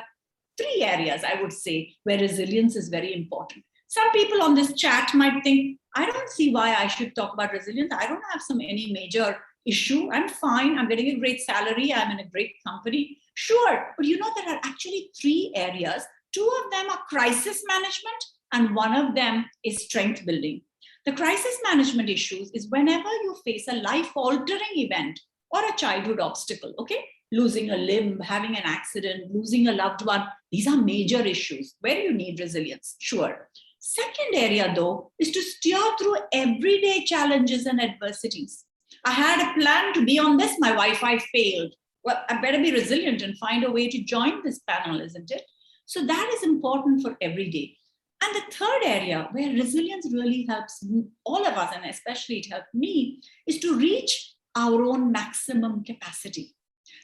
3 areas, I would say, where resilience is very important. Some people on this chat might think, I don't see why I should talk about resilience. I don't have any major issue. I'm fine. I'm getting a great salary. I'm in a great company. Sure. But you know, there are actually 3 areas. 2 of them are crisis management, and 1 of them is strength building. The crisis management issues is whenever you face a life-altering event or a childhood obstacle, okay? Losing a limb, having an accident, losing a loved one. These are major issues where you need resilience, sure. Second area, though, is to steer through everyday challenges and adversities. I had a plan to be on this, my Wi-Fi failed. Well, I better be resilient and find a way to join this panel, isn't it? So that is important for every day. And the third area where resilience really helps all of us, and especially it helped me, is to reach our own maximum capacity.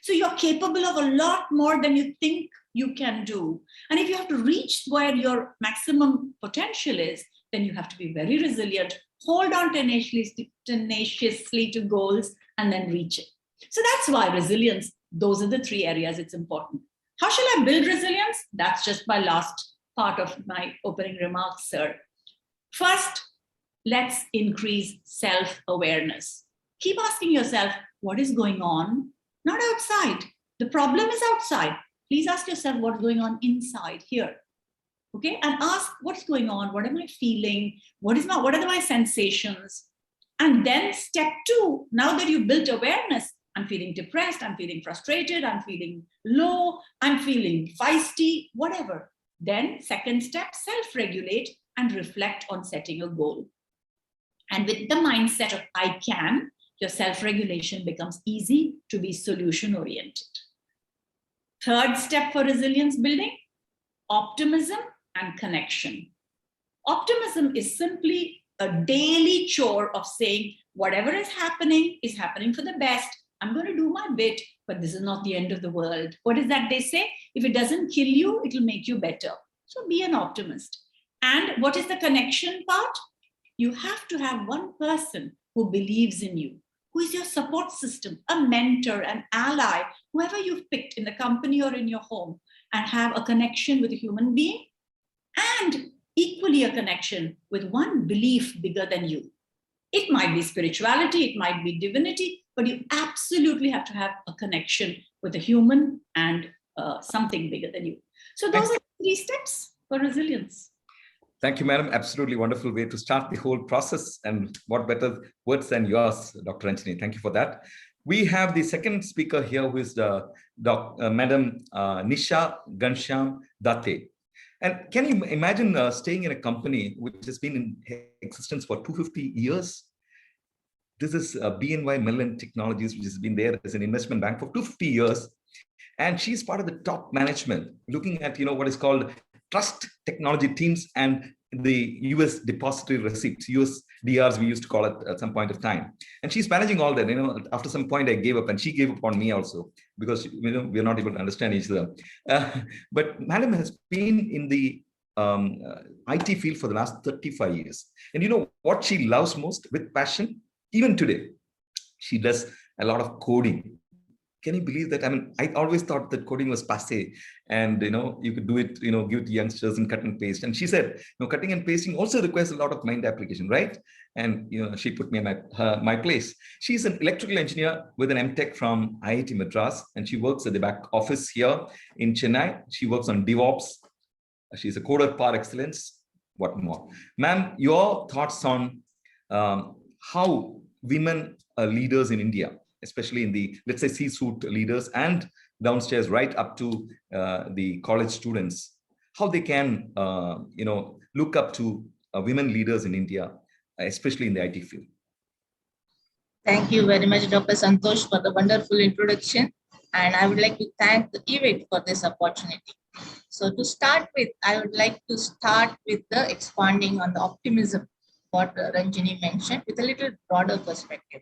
So you're capable of a lot more than you think you can do. And if you have to reach where your maximum potential is, then you have to be very resilient, hold on tenaciously to goals, and then reach it. So that's why resilience, those are the 3 areas it's important. How shall I build resilience? That's just my last part of my opening remarks, sir. First, let's increase self-awareness. Keep asking yourself, what is going on? Not outside, The problem is outside. Please ask yourself what's going on inside here. Okay, and ask what's going on, what am I feeling, what are my sensations? And then step 2, now that you've built awareness, I'm feeling depressed, I'm feeling frustrated, I'm feeling low, I'm feeling feisty, whatever. Then second step, self-regulate and reflect on setting a goal. And with the mindset of I can, your self-regulation becomes easy to be solution-oriented. Third step for resilience building, optimism and connection. Optimism is simply a daily chore of saying, whatever is happening for the best. I'm going to do my bit, but this is not the end of the world. What is that they say? If it doesn't kill you, it will make you better. So be an optimist. And what is the connection part? You have to have one person who believes in you, who is your support system, a mentor, an ally, whoever you've picked in the company or in your home, and have a connection with a human being, and equally a connection with one belief bigger than you. It might be spirituality, it might be divinity, but you absolutely have to have a connection with a human and something bigger than you. So those are 3 steps for resilience. Thank you, madam. Absolutely wonderful way to start the whole process. And what better words than yours, Dr. Ranjini. Thank you for that. We have the second speaker here, who is Madam Nisha Ghanshyam Date. And can you imagine staying in a company which has been in existence for 250 years? This is BNYMellon Technologies, which has been there as an investment bank for 250 years. And she's part of the top management, looking at what is called trust technology teams and the US depository receipts, US DRs, we used to call it at some point of time. And she's managing all that. After some point I gave up, and she gave up on me also, because we're not able to understand each other. But madam has been in the IT field for the last 35 years. And you know what she loves most with passion? Even today, she does a lot of coding. Can you believe that? I mean, I always thought that coding was passé, and you could do it, give it to youngsters and cut and paste. And she said, cutting and pasting also requires a lot of mind application, right? And she put me in my place. She's an electrical engineer with an MTech from IIT Madras, and she works at the back office here in Chennai. She works on DevOps. She's a coder par excellence. What more, ma'am? Your thoughts on how women are leaders in India, especially in the, let's say, C-suite leaders and downstairs right up to the college students, how they can, look up to women leaders in India, especially in the IT field. Thank you very much, Dr. Santosh, for the wonderful introduction. And I would like to thank the eWIT for this opportunity. So to start with, I would like to start with the expanding on the optimism, what Ranjini mentioned, with a little broader perspective.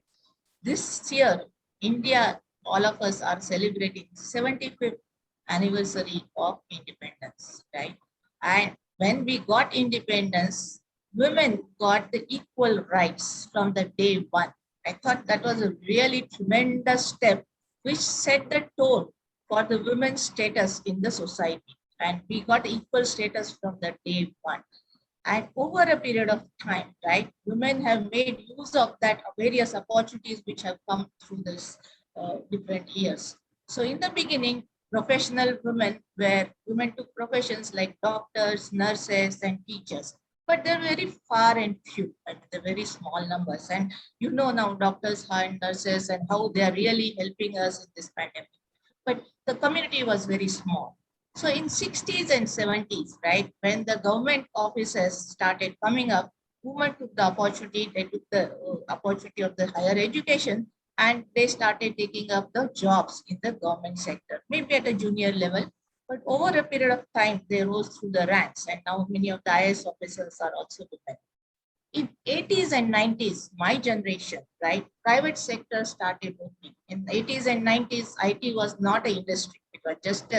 This year, India, all of us are celebrating 75th anniversary of independence, right? And when we got independence, women got the equal rights from the day one. I thought that was a really tremendous step which set the tone for the women's status in the society. And we got equal status from the day one. And over a period of time, right, women have made use of that various opportunities which have come through this different years. So in the beginning, professional women took professions like doctors, nurses, and teachers. But they're very far and few, and they're very small numbers. And now doctors and nurses and how they are really helping us in this pandemic. But the community was very small. So in 60s and 70s, right, when the government offices started coming up, women took the opportunity, they took the opportunity of the higher education, and they started taking up the jobs in the government sector, maybe at a junior level. But over a period of time, they rose through the ranks, and now many of the IAS officers are also women. In 80s and 90s, my generation, right, private sector started moving. In the 80s and 90s, IT was not an industry. It was just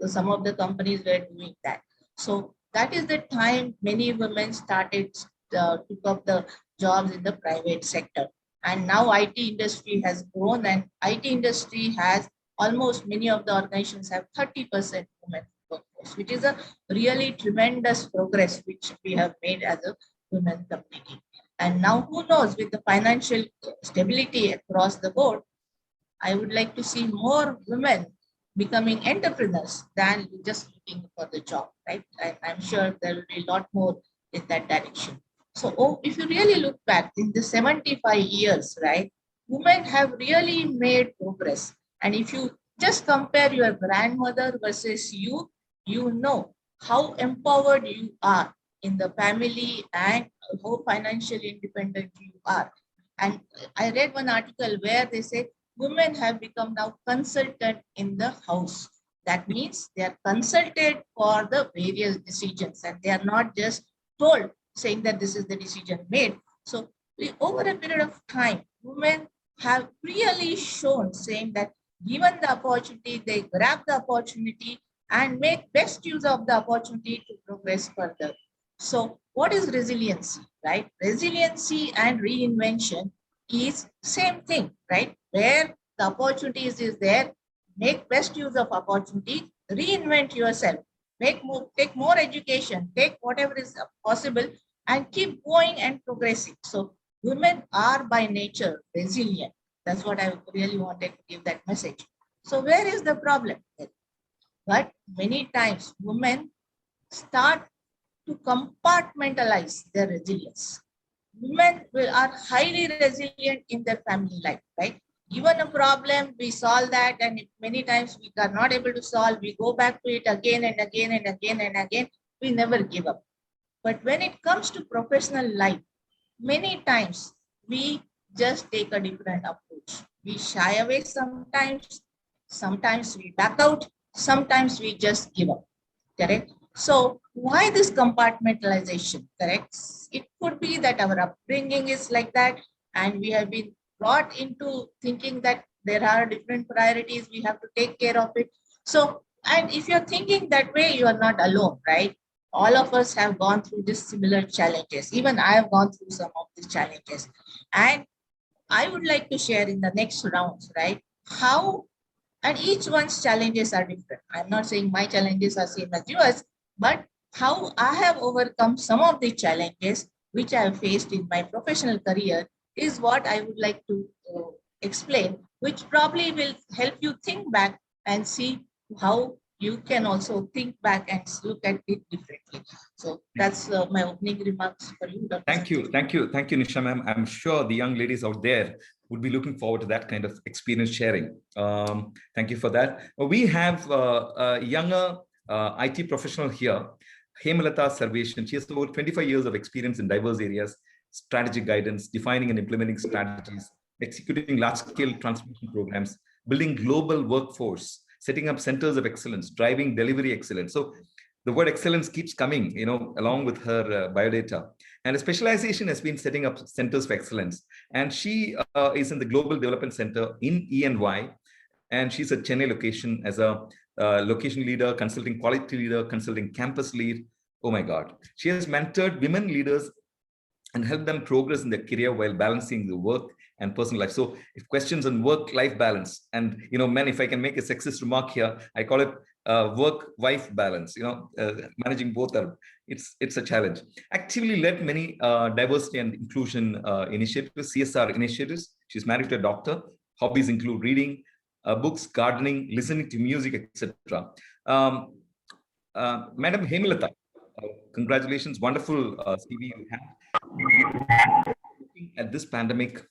some of the companies were doing that. So that is the time many women started took up the jobs in the private sector. And now IT industry has grown, and IT industry has almost, many of the organizations have 30% women workforce, which is a really tremendous progress which we have made as a women community. And now who knows, with the financial stability across the board, I would like to see more women becoming entrepreneurs than just looking for the job, right? I'm sure there will be a lot more in that direction. So if you really look back in the 75 years, right, women have really made progress. And if you just compare your grandmother versus you, you know how empowered you are in the family and how financially independent you are. And I read one article where they say women have become now consultant in the house. That means they are consulted for the various decisions and they are not just told saying that this is the decision made. So over a period of time, women have really shown saying that given the opportunity, they grab the opportunity and make best use of the opportunity to progress further. So what is resiliency, right? Resiliency and reinvention is same thing, right? Where the opportunities is there, make best use of opportunity, reinvent yourself, take more education, take whatever is possible and keep going and progressing. So women are by nature resilient. That's what I really wanted to give that message. So where is the problem? But many times women start to compartmentalize their resilience. Women are highly resilient in their family life, right? Given a problem, we solve that, and many times we are not able to solve, we go back to it again and again and again and again. We never give up. But when it comes to professional life, many times we just take a different approach. We shy away sometimes we back out, sometimes we just give up, correct? So why this compartmentalization, correct? It could be that our upbringing is like that and we have been brought into thinking that there are different priorities, we have to take care of it. So, and if you're thinking that way, you are not alone, right? All of us have gone through these similar challenges. Even I have gone through some of these challenges. And I would like to share in the next rounds, right? How, and each one's challenges are different. I'm not saying my challenges are same as yours, but how I have overcome some of the challenges which I have faced in my professional career is what I would like to explain, which probably will help you think back and see how you can also think back and look at it differently. So that's my opening remarks for you, Dr. Thank you, Nisha ma'am. I'm sure the young ladies out there would be looking forward to that kind of experience sharing. Thank you for that. We have a younger IT professional here, Latha Sarveshan. She has over 25 years of experience in diverse areas, strategic guidance, defining and implementing strategies, executing large-scale transformation programs, building global workforce, setting up centers of excellence, driving delivery excellence. So the word excellence keeps coming, along with her biodata. And a specialization has been setting up centers of excellence. And she is in the Global Development Center in EY. And she's a Chennai location as a location leader, consulting quality leader, consulting campus lead. Oh my God. She has mentored women leaders and helped them progress in their career while balancing the work and personal life. So if questions on work-life balance, and men, if I can make a sexist remark here, I call it work-wife balance. Managing both it's a challenge. Actively led many diversity and inclusion initiatives, CSR initiatives. She's married to a doctor. Hobbies include reading books, gardening, listening to music, etc. Madam Hemlata, congratulations, wonderful CV you have. Looking at this pandemic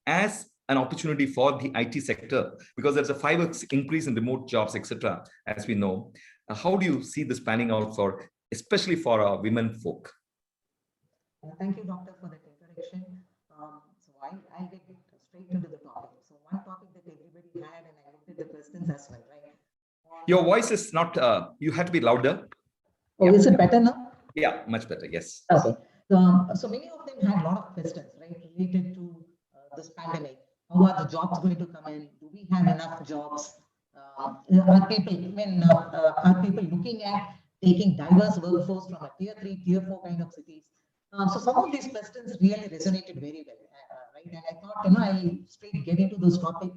as an opportunity for the IT sector, because there's a 5x increase in remote jobs, etc. As we know, how do you see this panning out especially for our women folk? Thank you, Doctor, for that introduction. So I'll get straight into the topic. So one topic that everybody had, and I looked at the questions as well, right? Your voice is not. You have to be louder. Oh, yeah. Is it better now? Yeah, much better. Yes. Okay. So many of them had a lot of questions, right, related to this pandemic. How are the jobs going to come in? Do we have enough jobs? Are people looking at taking diverse workforce from a tier 3, tier 4 kind of cities? So some of these questions really resonated very well, right? And I thought, I'll straight get into this topic.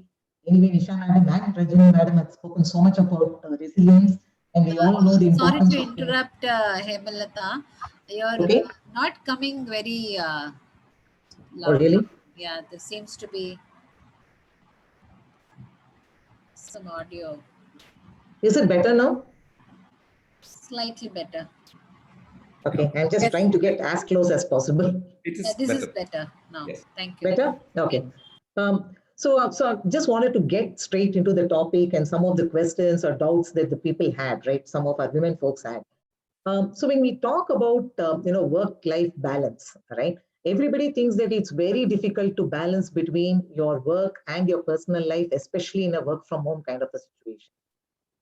Anyway, Nisha madam and Rajini madam had spoken so much about resilience, and we all know the importance. Sorry to interrupt, Hemlata. You're not coming very loud. Oh, really? Yeah, there seems to be some audio. Is it better now? Slightly better. Okay, I'm just trying to get as close as possible. It is This better. is better now. Yes. Thank you. Better? Okay. So I just wanted to get straight into the topic and some of the questions or doubts that the people had, right? Some of our women folks had. So when we talk about, work-life balance, right? Everybody thinks that it's very difficult to balance between your work and your personal life, especially in a work from home kind of a situation.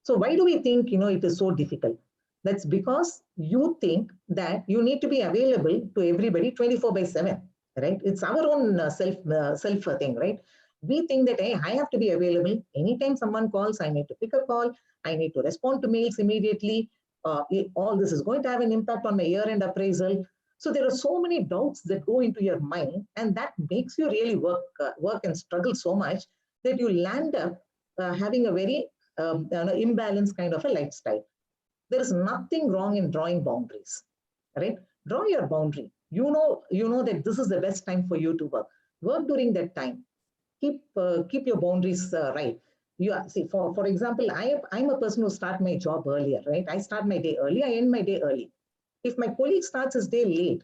So why do we think, it is so difficult? That's because you think that you need to be available to everybody 24/7, right? It's our own self thing, right? We think that, hey, I have to be available anytime someone calls. I need to pick a call. I need to respond to mails immediately. All this is going to have an impact on my year-end appraisal. So there are so many doubts that go into your mind, and that makes you really work and struggle so much that you land up having a very imbalanced kind of a lifestyle. There is nothing wrong in drawing boundaries, right? Draw your boundary. You know that this is the best time for you to work. Work during that time. Keep your boundaries right. See, for example, I'm a person who start my job earlier, right? I start my day early. I end my day early. If my colleague starts his day late,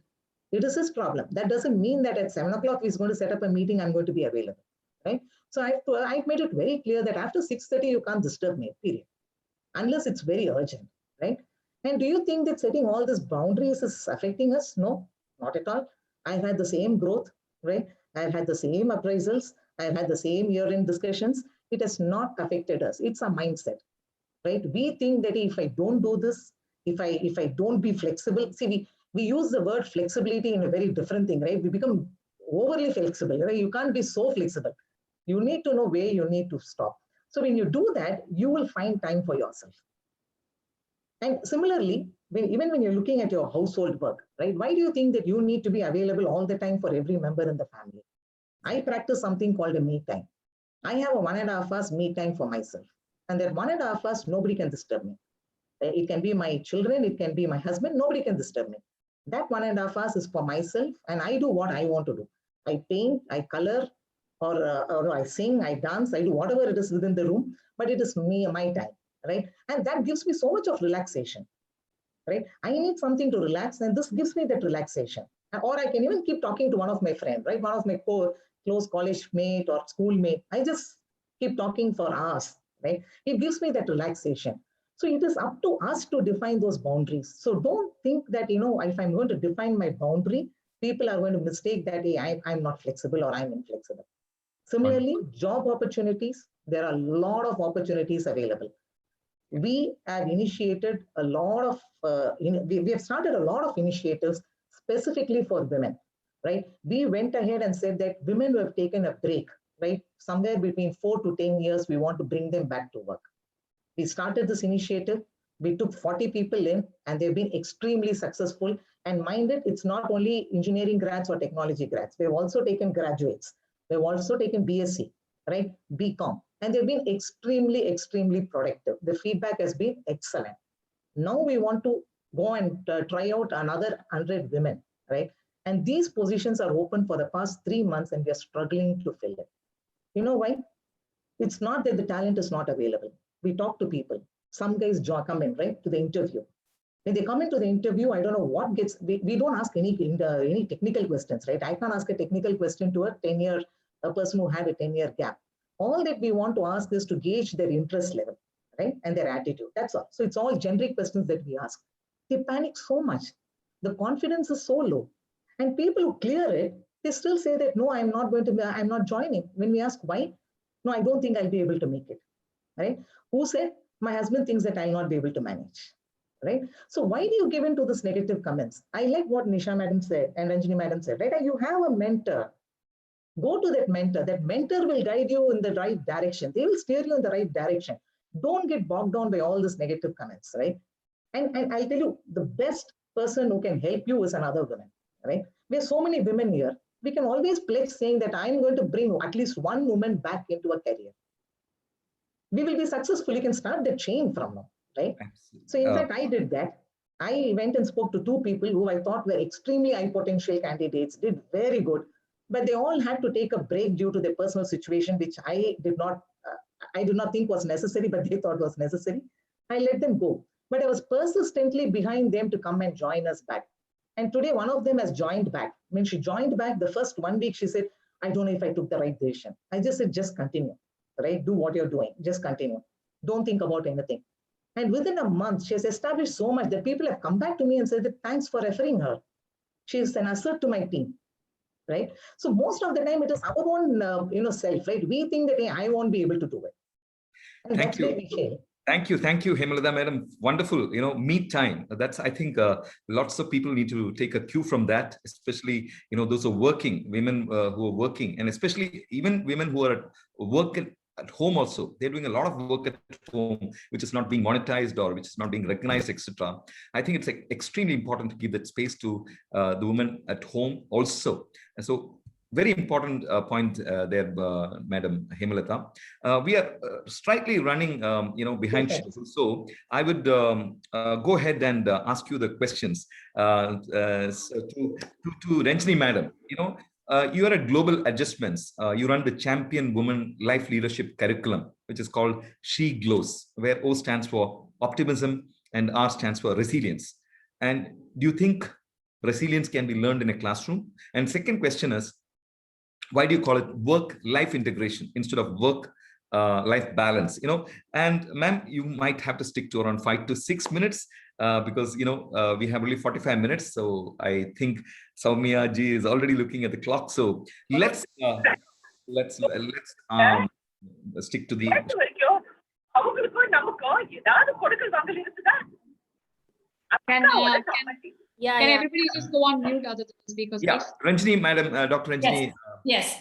it is his problem. That doesn't mean that at 7 o'clock he's going to set up a meeting. I'm going to be available, right? So I've made it very clear that after 6:30 you can't disturb me. Period. Unless it's very urgent, right? And do you think that setting all these boundaries is affecting us? No, not at all. I've had the same growth, right? I've had the same appraisals. I've had the same year-end discussions. It has not affected us. It's a mindset, right? We think that if I don't do this, if I don't be flexible, see, we use the word flexibility in a very different thing, right? We become overly flexible, right? You can't be so flexible. You need to know where you need to stop. So when you do that, you will find time for yourself. And similarly, even when you're looking at your household work, right? Why do you think that you need to be available all the time for every member in the family? I practice something called a me time. I have a 1.5 hours me time for myself. And that 1.5 hours, nobody can disturb me. It can be my children, it can be my husband, nobody can disturb me. That 1.5 hours is for myself, and I do what I want to do. I paint, I color, or I sing, I dance, I do whatever it is within the room, but it is my time, right? And that gives me so much of relaxation, right? I need something to relax, and this gives me that relaxation. Or I can even keep talking to one of my friends, right? One of my close college mate or schoolmate. I just keep talking for hours, right? It gives me that relaxation. So it is up to us to define those boundaries. So don't think that, if I'm going to define my boundary, people are going to mistake that, hey, I'm not flexible or I'm inflexible. Similarly, job opportunities, there are a lot of opportunities available. We have initiated a lot of, we have started a lot of initiatives specifically for women, right? We went ahead and said that women who have taken a break, right? Somewhere between 4 to 10 years, we want to bring them back to work. We started this initiative. We took 40 people in, and they've been extremely successful. And mind it, it's not only engineering grads or technology grads. We've also taken graduates. We've also taken BSc, right? BCom. And they've been extremely, extremely productive. The feedback has been excellent. Now we want to go and try out another 100 women, right? And these positions are open for the past 3 months, and we are struggling to fill it. You know why? It's not that the talent is not available. We talk to people. Some guys come in, right, to the interview. When they come into the interview, I don't know what gets, we don't ask any technical questions, right? I can't ask a technical question to a person who had a 10-year gap. All that we want to ask is to gauge their interest level, right? And their attitude, that's all. So it's all generic questions that we ask. They panic so much. The confidence is so low. And people who clear it, they still say that, no, I'm not joining. When we ask why, no, I don't think I'll be able to make it, right? Who said? My husband thinks that I'll not be able to manage, right? So why do you give in to this negative comments? I like what Nisha madam said and Ranjini madam said, right? You have a mentor. Go to that mentor. That mentor will guide you in the right direction. They will steer you in the right direction. Don't get bogged down by all these negative comments, right? And I'll tell you, the best person who can help you is another woman, right? We have so many women here. We can always pledge saying that I'm going to bring at least one woman back into a career. We will be successful. You can start the chain from now, right? Absolutely. So in fact, I did that. I went and spoke to 2 people who I thought were extremely high potential candidates, did very good, but they all had to take a break due to their personal situation, which I did not think was necessary, but they thought was necessary. I let them go. But I was persistently behind them to come and join us back. And today, one of them has joined back. When she joined back, the first 1 week, she said, I don't know if I took the right decision. I just said, just continue, right? Do what you're doing. Just continue. Don't think about anything. And within a month, she has established so much that people have come back to me and said that thanks for referring her. She is an asset to my team, right? So most of the time, it is our own, self, right? We think that, hey, I won't be able to do it. And Thank that's you. where we fail. Thank you, Hemlata madam. Wonderful, me time. That's, I think, lots of people need to take a cue from that, especially, those who are working, women who are working, and especially even women who are working at home also. They're doing a lot of work at home, which is not being monetized or which is not being recognized, etc. I think it's extremely important to give that space to the women at home also. And so, very important point there, Madam Hemlata. We are slightly running, behind schedule. So I would go ahead and ask you the questions. So to Renjini Madam, you are at Global Adjustments. You run the Champion Women Life Leadership Curriculum, which is called She Glows, where O stands for optimism and R stands for resilience. And do you think resilience can be learned in a classroom? And second question is, why do you call it work-life integration instead of work-life balance? And ma'am, you might have to stick to around 5 to 6 minutes because we have only 45 minutes. So I think Sowmya ji is already looking at the clock. So let's stick to the. Can everybody just go on mute other than speakers? Yeah, Renjini, Madam, Dr. Renjini. Yes.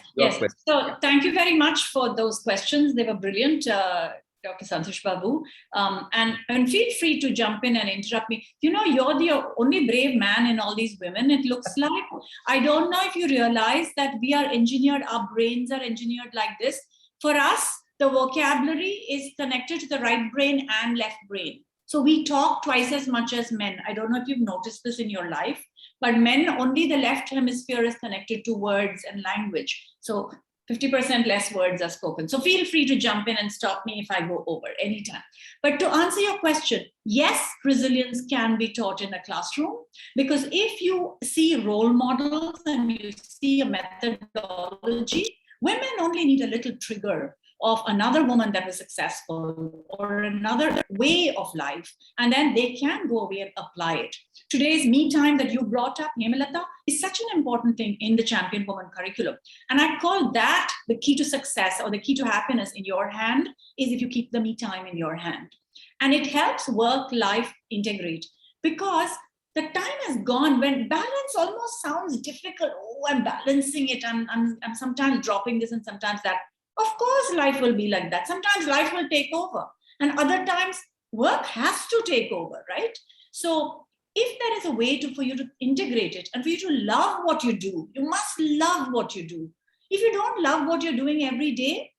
So thank you very much for those questions. They were brilliant, Dr. Santosh Babu. And feel free to jump in and interrupt me. You're the only brave man in all these women, it looks like. I don't know if you realize that we are engineered, our brains are engineered like this. For us, the vocabulary is connected to the right brain and left brain. So we talk twice as much as men. I don't know if you've noticed this in your life, but men, only the left hemisphere is connected to words and language. So 50% less words are spoken. So feel free to jump in and stop me if I go over anytime. But to answer your question, yes, resilience can be taught in a classroom, because if you see role models and you see a methodology, women only need a little trigger of another woman that was successful or another way of life, and then they can go away and apply it. Today's me time that you brought up, Hemlata, is such an important thing in the Champion Woman curriculum. And I call that the key to success or the key to happiness in your hand is if you keep the me time in your hand. And it helps work-life integrate, because the time has gone when balance almost sounds difficult. Oh, I'm balancing it. I'm sometimes dropping this and sometimes that. Of course, life will be like that. Sometimes life will take over, and other times work has to take over, right? So if there is a way for you to integrate it and for you to love what you do, you must love what you do. If you don't love what you're doing every day,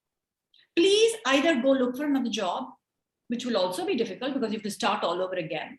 please either go look for another job, which will also be difficult because you have to start all over again,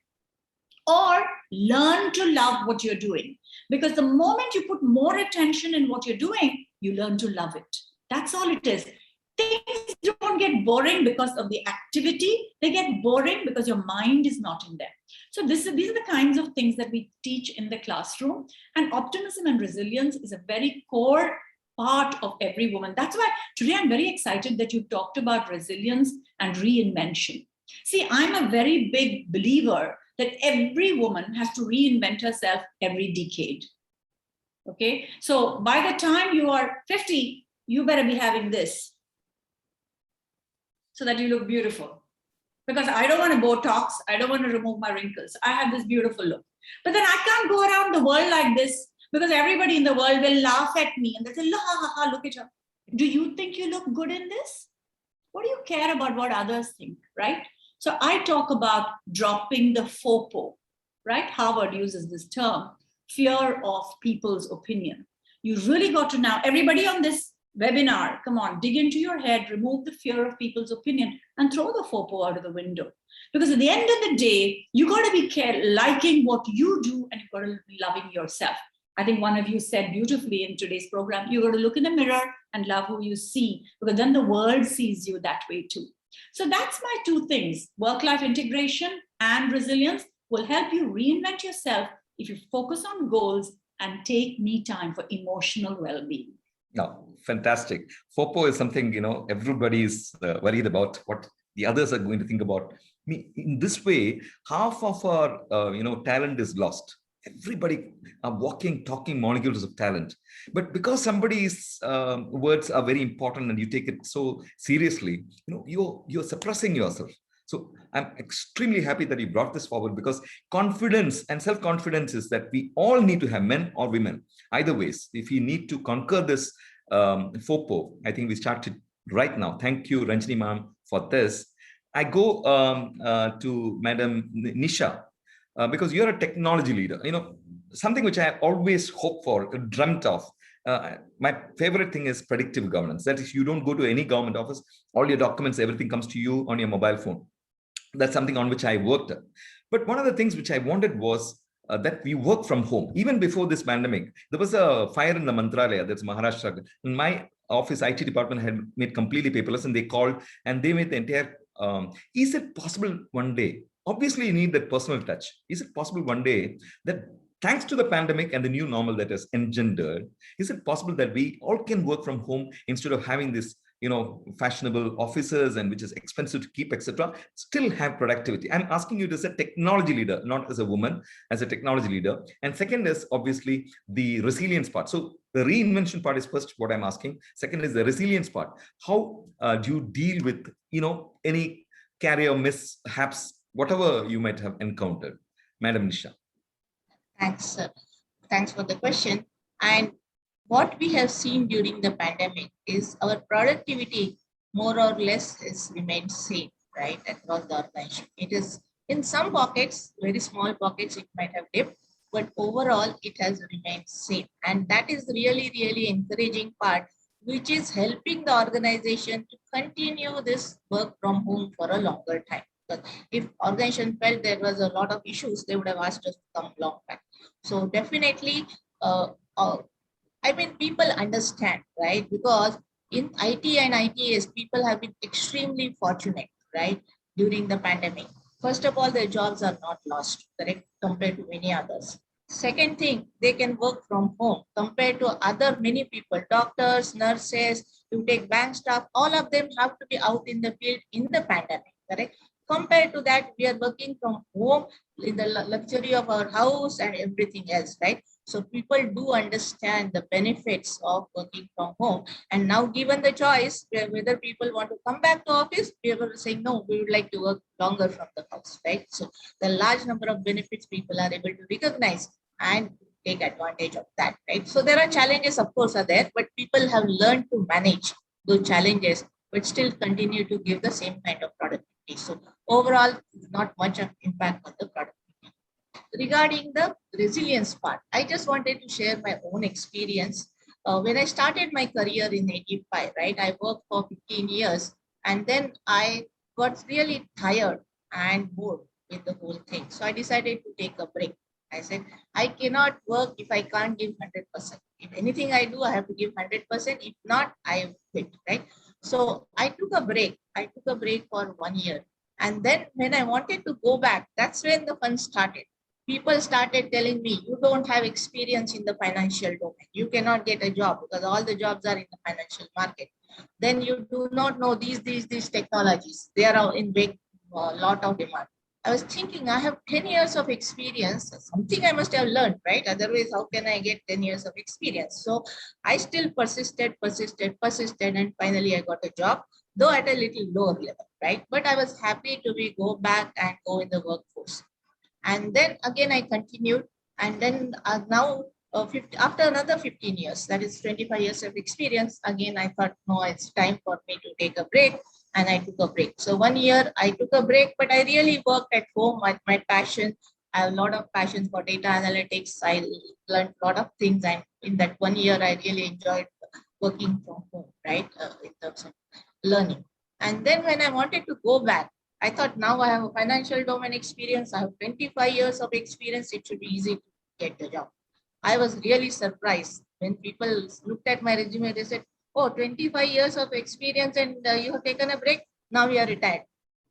or learn to love what you're doing. Because the moment you put more attention in what you're doing, you learn to love it. That's all it is. Things don't get boring because of the activity. They get boring because your mind is not in them. So these are the kinds of things that we teach in the classroom. And optimism and resilience is a very core part of every woman. That's why today I'm very excited that you talked about resilience and reinvention. See, I'm a very big believer that every woman has to reinvent herself every decade. Okay, so by the time you are 50, you better be having this so that you look beautiful. Because I don't want to Botox, I don't want to remove my wrinkles. I have this beautiful look. But then I can't go around the world like this because everybody in the world will laugh at me and they'll say, ha, ha, ha, look at her. Do you think you look good in this? What do you care about what others think, right? So I talk about dropping the FOPO, right? Harvard uses this term, fear of people's opinion. You really got to now, everybody on this webinar, come on, dig into your head, remove the fear of people's opinion and throw the FOPO out of the window. Because at the end of the day, you got to be liking what you do and you've got to be loving yourself. I think one of you said beautifully in today's program, you got to look in the mirror and love who you see, because then the world sees you that way too. So that's my two things. Work-life integration and resilience will help you reinvent yourself if you focus on goals and take me time for emotional well-being. No, fantastic. FOPO is something, everybody is worried about what the others are going to think about me. In this way, half of our, talent is lost. Everybody are walking, talking molecules of talent. But because somebody's words are very important and you take it so seriously, you're suppressing yourself. So I'm extremely happy that you brought this forward, because confidence and self-confidence is that we all need to have, men or women. Either ways, if you need to conquer this FOPO, I think we started right now. Thank you, Ranjini ma'am, for this. I go to Madam Nisha, because you're a technology leader. Something which I always hoped for, dreamt of. My favorite thing is predictive governance. That is, you don't go to any government office, all your documents, everything comes to you on your mobile phone. That's something on which I worked. But one of the things which I wanted was that we work from home. Even before this pandemic, there was a fire in the Mantralaya, that's Maharashtra. In my office, IT department had made completely paperless, and they called and they made the entire, is it possible one day? Obviously, you need that personal touch. Is it possible one day that thanks to the pandemic and the new normal that has engendered, is it possible that we all can work from home instead of having this fashionable offices and which is expensive to keep, etc., still have productivity? I'm asking you as a technology leader, not as a woman, as a technology leader. And second is obviously the resilience part. So the reinvention part is first what I'm asking. Second is the resilience part. How do you deal with, any career mishaps, whatever you might have encountered? Madam Nisha. Thanks, sir. Thanks for the question. And what we have seen during the pandemic is our productivity more or less has remained same, right, across the organization. It is in some pockets, very small pockets, it might have dipped, but overall it has remained same. And that is really, really encouraging part, which is helping the organization to continue this work from home for a longer time. But if organization felt there was a lot of issues, they would have asked us to come long back. So definitely, people understand, right? Because in IT and ITS, people have been extremely fortunate, right, during the pandemic. First of all, their jobs are not lost, correct, compared to many others. Second thing, they can work from home compared to other many people, doctors, nurses, you take bank staff, all of them have to be out in the field in the pandemic, correct? Compared to that, we are working from home in the luxury of our house and everything else, right? So people do understand the benefits of working from home. And now given the choice, whether people want to come back to office, people are saying, no, we would like to work longer from the house, right? So the large number of benefits people are able to recognize and take advantage of that, right? So there are challenges, of course, are there, but people have learned to manage those challenges, but still continue to give the same kind of productivity. So overall, not much of impact on the productivity. Regarding the resilience part, I just wanted to share my own experience. When I started my career in 85, right, I worked for 15 years, and then I got really tired and bored with the whole thing. So I decided to take a break. I said, I cannot work if I can't give 100%. If anything I do, I have to give 100%. If not, I quit, right? So I took a break. I took a break for 1 year. And then when I wanted to go back, that's when the fun started. People started telling me, you don't have experience in the financial domain. You cannot get a job because all the jobs are in the financial market. Then you do not know these technologies. They are in big lot of demand. I was thinking, I have 10 years of experience. Something I must have learned, right? Otherwise, how can I get 10 years of experience? So I still persisted, and finally I got a job, though at a little lower level, right? But I was happy to go back and go in the workforce. And then again, I continued. And then now, after another 15 years, that is 25 years of experience, again, I thought, no, it's time for me to take a break. And I took a break. So 1 year I took a break, but I really worked at home. My passion, I have a lot of passion for data analytics. I learned a lot of things. And in that 1 year, I really enjoyed working from home, right? In terms of learning. And then when I wanted to go back, I thought now I have a financial domain experience. I have 25 years of experience. It should be easy to get the job. I was really surprised when people looked at my resume. They said, oh, 25 years of experience and you have taken a break. now you are retired.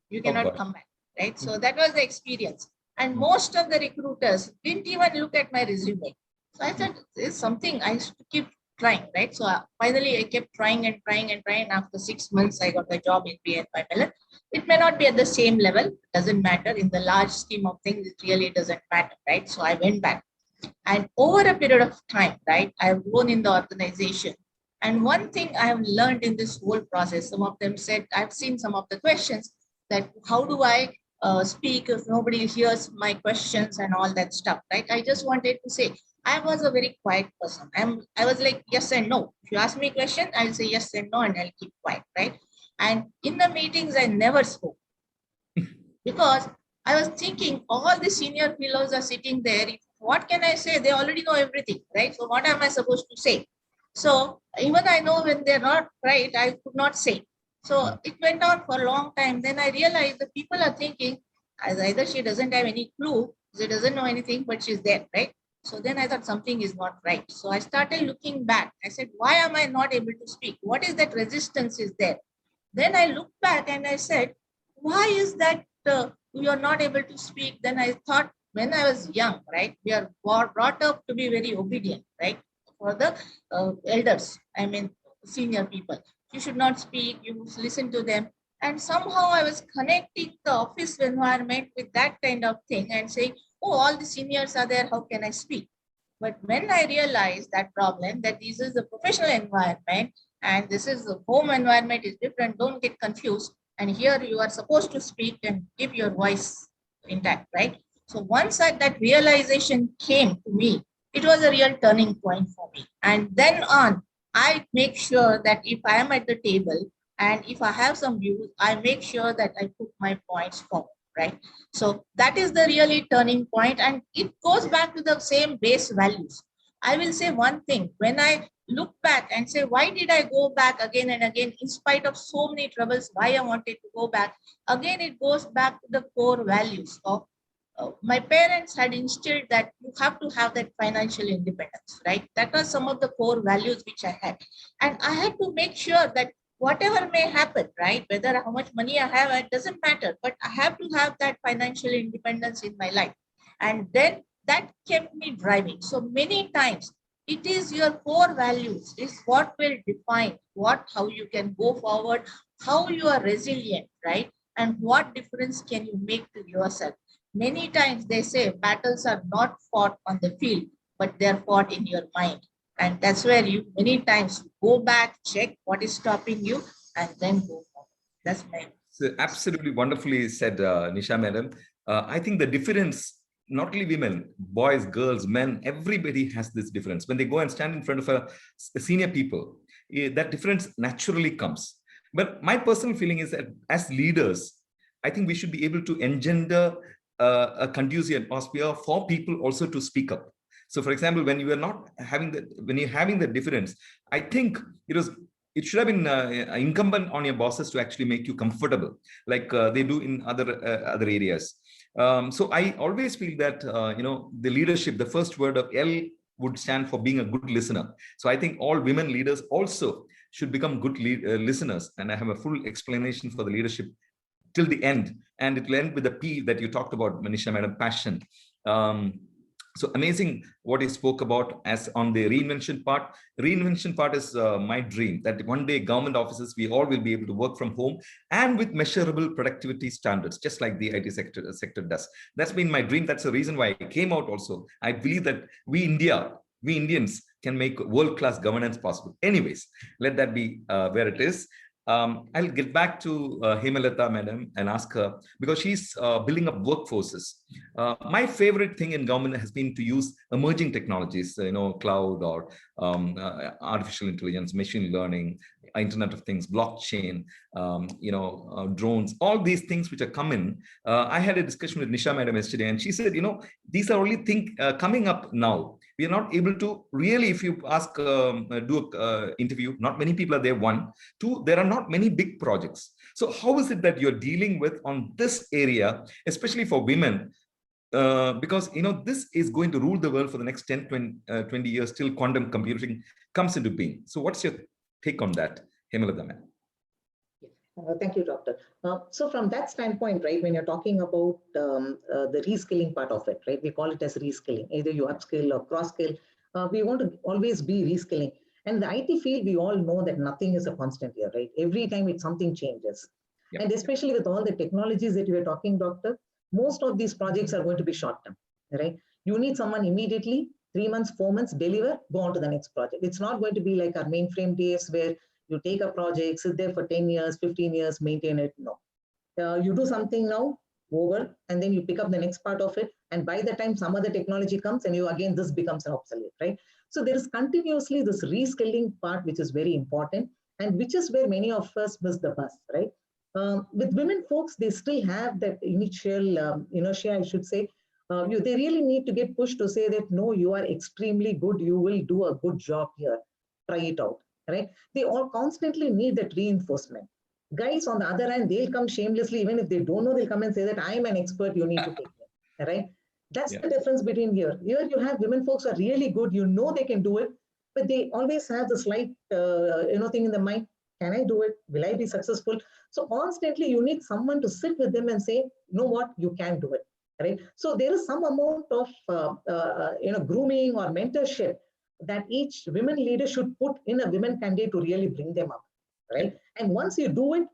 You cannot come back, right? So that was the experience. And most of the recruiters didn't even look at my resume. So I said, there's something I should keep trying, right? So finally I kept trying and trying and trying. After 6 months, I got a job in BNYMellon. It may not be at the same level, doesn't matter. In the large scheme of things, it really doesn't matter, right? So I went back. And over a period of time, right, I've grown in the organization. And one thing I have learned in this whole process, some of them said, I've seen some of the questions that how do I speak if nobody hears my questions and all that stuff, right? I just wanted to say, I was a very quiet person. I was like, yes and no. If you ask me a question, I'll say yes and no, and I'll keep quiet, right? And in the meetings, I never spoke because I was thinking all the senior fellows are sitting there. What can I say? They already know everything, right? So what am I supposed to say? So even I know when they're not right, I could not say. So it went on for a long time. Then I realized the people are thinking, either she doesn't have any clue, she doesn't know anything, but she's there, right? So then I thought something is not right. So I started looking back. I said, why am I not able to speak? What is that resistance is there? Then I looked back and I said, why is that we are not able to speak? Then I thought when I was young, right, we are brought up to be very obedient, right? For the elders, I mean, senior people. You should not speak, you must listen to them. And somehow I was connecting the office environment with that kind of thing and saying, oh, all the seniors are there, how can I speak? But when I realized that problem, that this is the professional environment and this is the home environment is different, don't get confused. And here you are supposed to speak and keep your voice intact, right? So once that realization came to me, it was a real turning point for me. And then on, I make sure that if I am at the table and if I have some views, I make sure that I put my points forward, right? So that is the really turning point, and it goes back to the same base values. I will say one thing, when I look back and say, why did I go back again and again, in spite of so many troubles, why I wanted to go back, again, it goes back to the core values of my parents had instilled that you have to have that financial independence, right? That was some of the core values which I had. And I had to make sure that whatever may happen, right? Whether how much money I have, it doesn't matter, but I have to have that financial independence in my life. And then that kept me driving. So many times it is your core values is what will define how you can go forward, how you are resilient, right? And what difference can you make to yourself? Many times they say battles are not fought on the field, but they're fought in your mind. And that's where you many times go back, check what is stopping you, and then go forward. That's my. So absolutely wonderfully said, Nisha madam. I think the difference, not only women, boys, girls, men, everybody has this difference. When they go and stand in front of a senior people, that difference naturally comes. But my personal feeling is that as leaders, I think we should be able to engender a conducive atmosphere for people also to speak up. So, for example, when you are not having when you're having the difference, I think it should have been incumbent on your bosses to actually make you comfortable, like they do in other areas. So I always feel that the leadership, the first word of L would stand for being a good listener. So I think all women leaders also should become good listeners. And I have a full explanation for the leadership till the end, and it will end with the P that you talked about, Manisha madam, passion. So amazing what you spoke about as on the reinvention part. Reinvention part is my dream, that one day government offices, we all will be able to work from home and with measurable productivity standards, just like the IT sector does. That's been my dream. That's the reason why I came out also. I believe that we Indians can make world-class governance possible. Anyways, let that be where it is. I'll get back to Hemalata madam and ask her, because she's building up workforces. My favorite thing in government has been to use emerging technologies, cloud or artificial intelligence, machine learning, Internet of Things, blockchain, drones, all these things which are coming. I had a discussion with Nisha madam yesterday, and she said, these are only things coming up now. We are not able to really, if you ask, do an interview, not many people are there, one. Two, there are not many big projects. So how is it that you're dealing with on this area, especially for women? Because, this is going to rule the world for the next 10, 20 years till quantum computing comes into being. So what's your take on that, Hemalata ma'am? Thank you, Doctor. So from that standpoint, right, when you're talking about the reskilling part of it, right, we call it as reskilling. Either you upskill or cross-skill. We want to always be reskilling. And the IT field, we all know that nothing is a constant here, right? Every time something changes. Yep. And especially with all the technologies that you were talking, Doctor, most of these projects are going to be short-term, right? You need someone immediately, 3 months, 4 months, deliver, go on to the next project. It's not going to be like our mainframe days where you take a project, sit there for 10 years, 15 years, maintain it. No. You do something now, over, and then you pick up the next part of it. And by the time some other technology comes and this becomes obsolete, right? So there is continuously this reskilling part, which is very important, and which is where many of us miss the bus, right? With women folks, they still have that initial inertia, I should say. They really need to get pushed to say that, no, you are extremely good. You will do a good job here. Try it out. Right? They all constantly need that reinforcement. Guys, on the other hand, they'll come shamelessly, even if they don't know, they'll come and say that I'm an expert, you need to take me. Right? That's the difference between here. Here you have women folks who are really good, you know they can do it, but they always have the slight thing in the mind. Can I do it? Will I be successful? So constantly you need someone to sit with them and say, you know what, you can do it. Right? So there is some amount of grooming or mentorship that each women leader should put in a women candidate to really bring them up, right? And once you do it,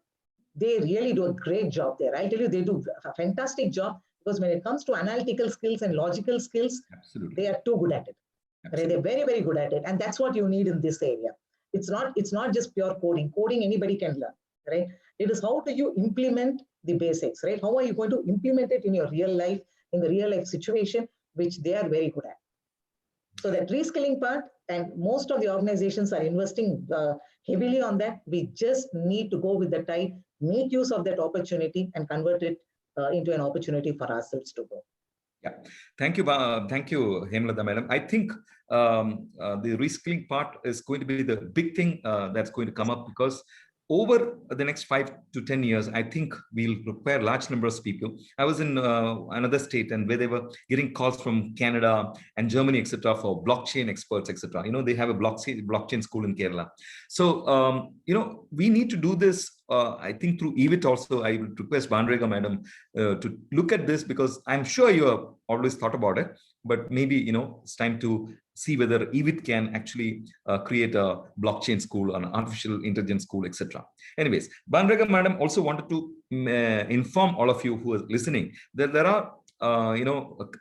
they really do a great job there. I tell you, they do a fantastic job, because when it comes to analytical skills and logical skills, they are too good at it. Right? They're very, very good at it. And that's what you need in this area. It's not just pure coding. Coding, anybody can learn, right? It is how do you implement the basics, right? How are you going to implement it in your real life, in the real life situation, which they are very good at. So that reskilling part, and most of the organizations are investing heavily on that. We just need to go with the tide, make use of that opportunity and convert it into an opportunity for ourselves to go. Yeah, thank you, Hemlata madam. I think the reskilling part is going to be the big thing that's going to come up, because over the next 5 to 10 years, I think we'll require large numbers of people. I was in another state, and where they were getting calls from Canada and Germany, etc., for blockchain experts, etc. They have a blockchain school in Kerala. So, we need to do this, I think, through eWIT also. I would request Bhanurekha madam to look at this, because I'm sure you have always thought about it, but maybe, it's time to see whether eWIT can actually create a blockchain school, an artificial intelligence school, etc. Anyways, Bhanurekha madam also wanted to inform all of you who are listening that there are,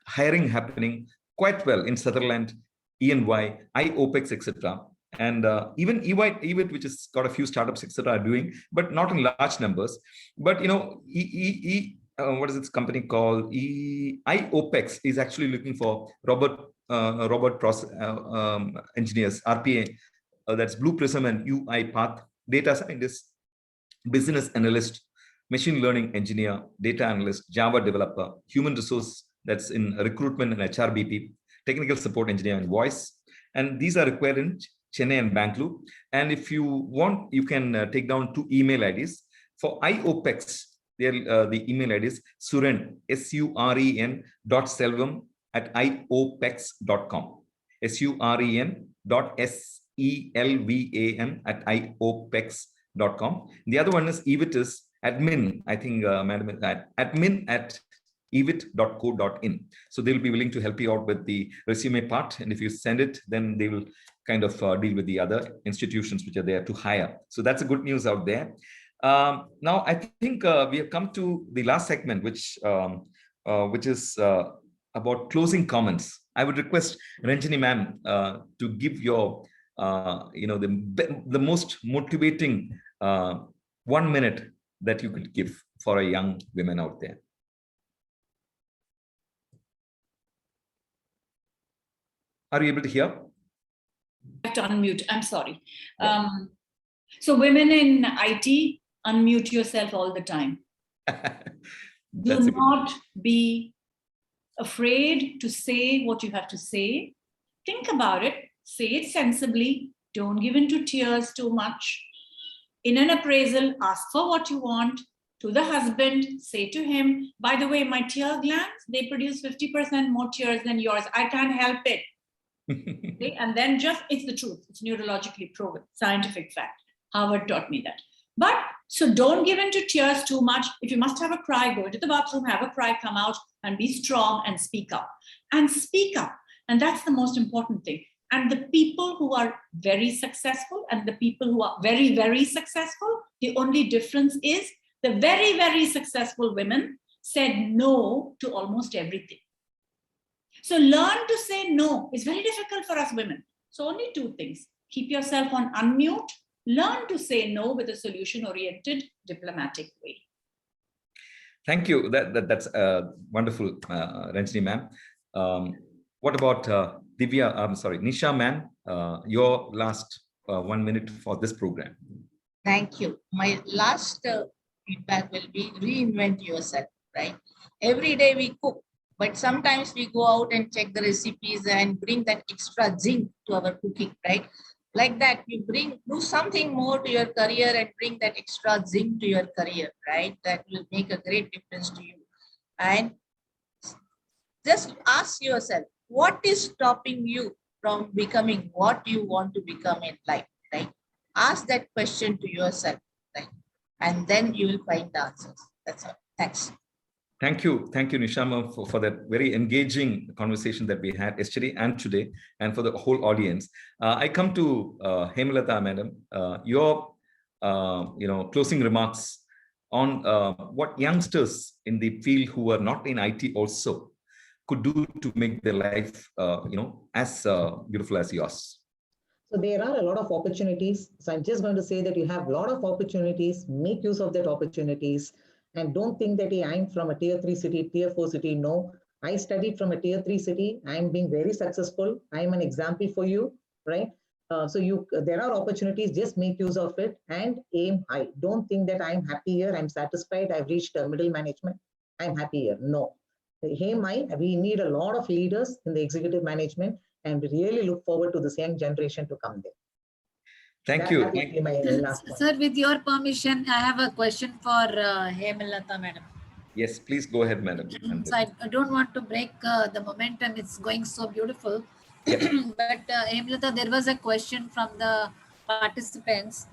hiring happening quite well in Sutherland, ENY, IOPEX, etc. And even eWIT, which has got a few startups, etc., are doing, but not in large numbers. But, what is its company called? IOPEX is actually looking for robot process engineers, RPA, that's Blue Prism and UiPath, data scientist, business analyst, machine learning engineer, data analyst, Java developer, human resource, that's in recruitment and HRBP, technical support engineer and voice. And these are required in Chennai and Bangalore. And if you want, you can take down 2 email IDs. For IOPEX, the email ID is Suren, suren.selvam@iopex.com. suren.selvam@iopex.com. The other one is eWIT is admin, I think, madam, admin@ewit.co.in. So they'll be willing to help you out with the resume part. And if you send it, then they will kind of deal with the other institutions which are there to hire. So that's a good news out there. Now, I think we have come to the last segment, which is about closing comments. I would request Ranjini ma'am to give your, the most motivating 1 minute that you could give for a young women out there. Are you able to hear? I have to unmute. I'm sorry. So women in IT, unmute yourself all the time. Do not be afraid to say what you have to say. Think about it. Say it sensibly. Don't give in to tears too much. In an appraisal, ask for what you want. To the husband, say to him, by the way, my tear glands, they produce 50% more tears than yours. I can't help it. Okay? And then it's the truth. It's neurologically proven, scientific fact. Harvard taught me that. But So don't give in to tears too much. If you must have a cry, go into the bathroom, have a cry, come out and be strong and speak up. And speak up. And that's the most important thing. And the people who are very successful and the people who are very, very successful, the only difference is the very, very successful women said no to almost everything. So learn to say no. It's very difficult for us women. So only two things. Keep yourself on unmute. Learn to say no with a solution-oriented, diplomatic way. Thank you. That's wonderful, Ranjini ma'am. What about Divya? I'm sorry, Nisha ma'am. Your last 1 minute for this program. Thank you. My last feedback will be reinvent yourself, right? Every day we cook, but sometimes we go out and check the recipes and bring that extra zing to our cooking, right? Like that, you do something more to your career and bring that extra zing to your career, right? That will make a great difference to you. And just ask yourself, what is stopping you from becoming what you want to become in life, right? Ask that question to yourself, right? And then you will find the answers. That's all. Thanks. Thank you, Nishama, for that very engaging conversation that we had yesterday and today, and for the whole audience. I come to Hemalata, madam. Your closing remarks on what youngsters in the field who are not in IT also could do to make their life, as beautiful as yours. So there are a lot of opportunities. So I'm just going to say that you have a lot of opportunities. Make use of that opportunities. And don't think that I'm from a tier 3 city, tier 4 city. No, I studied from a tier 3 city. I'm being very successful. I'm an example for you, right? There are opportunities, just make use of it and aim high. Don't think that I'm happy here, I'm satisfied, I've reached middle management, I'm happy here. No, aim high. We need a lot of leaders in the executive management, and we really look forward to this young generation to come there. Thank you. Sir, with your permission, I have a question for Hemalata, madam. Yes, please go ahead, madam. So I don't want to break the momentum. It's going so beautiful. Yep. But Hemalata, there was a question from the participants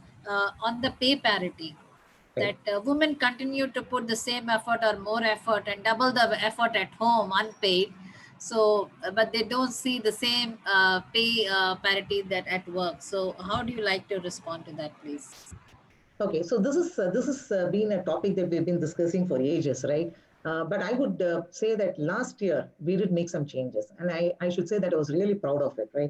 on the pay parity. That women continue to put the same effort or more effort and double the effort at home unpaid. So, but they don't see the same pay parity that at work. So how do you like to respond to that, please? Okay, so this has been a topic that we've been discussing for ages, right? But I would say that last year we did make some changes, and I should say that I was really proud of it, right?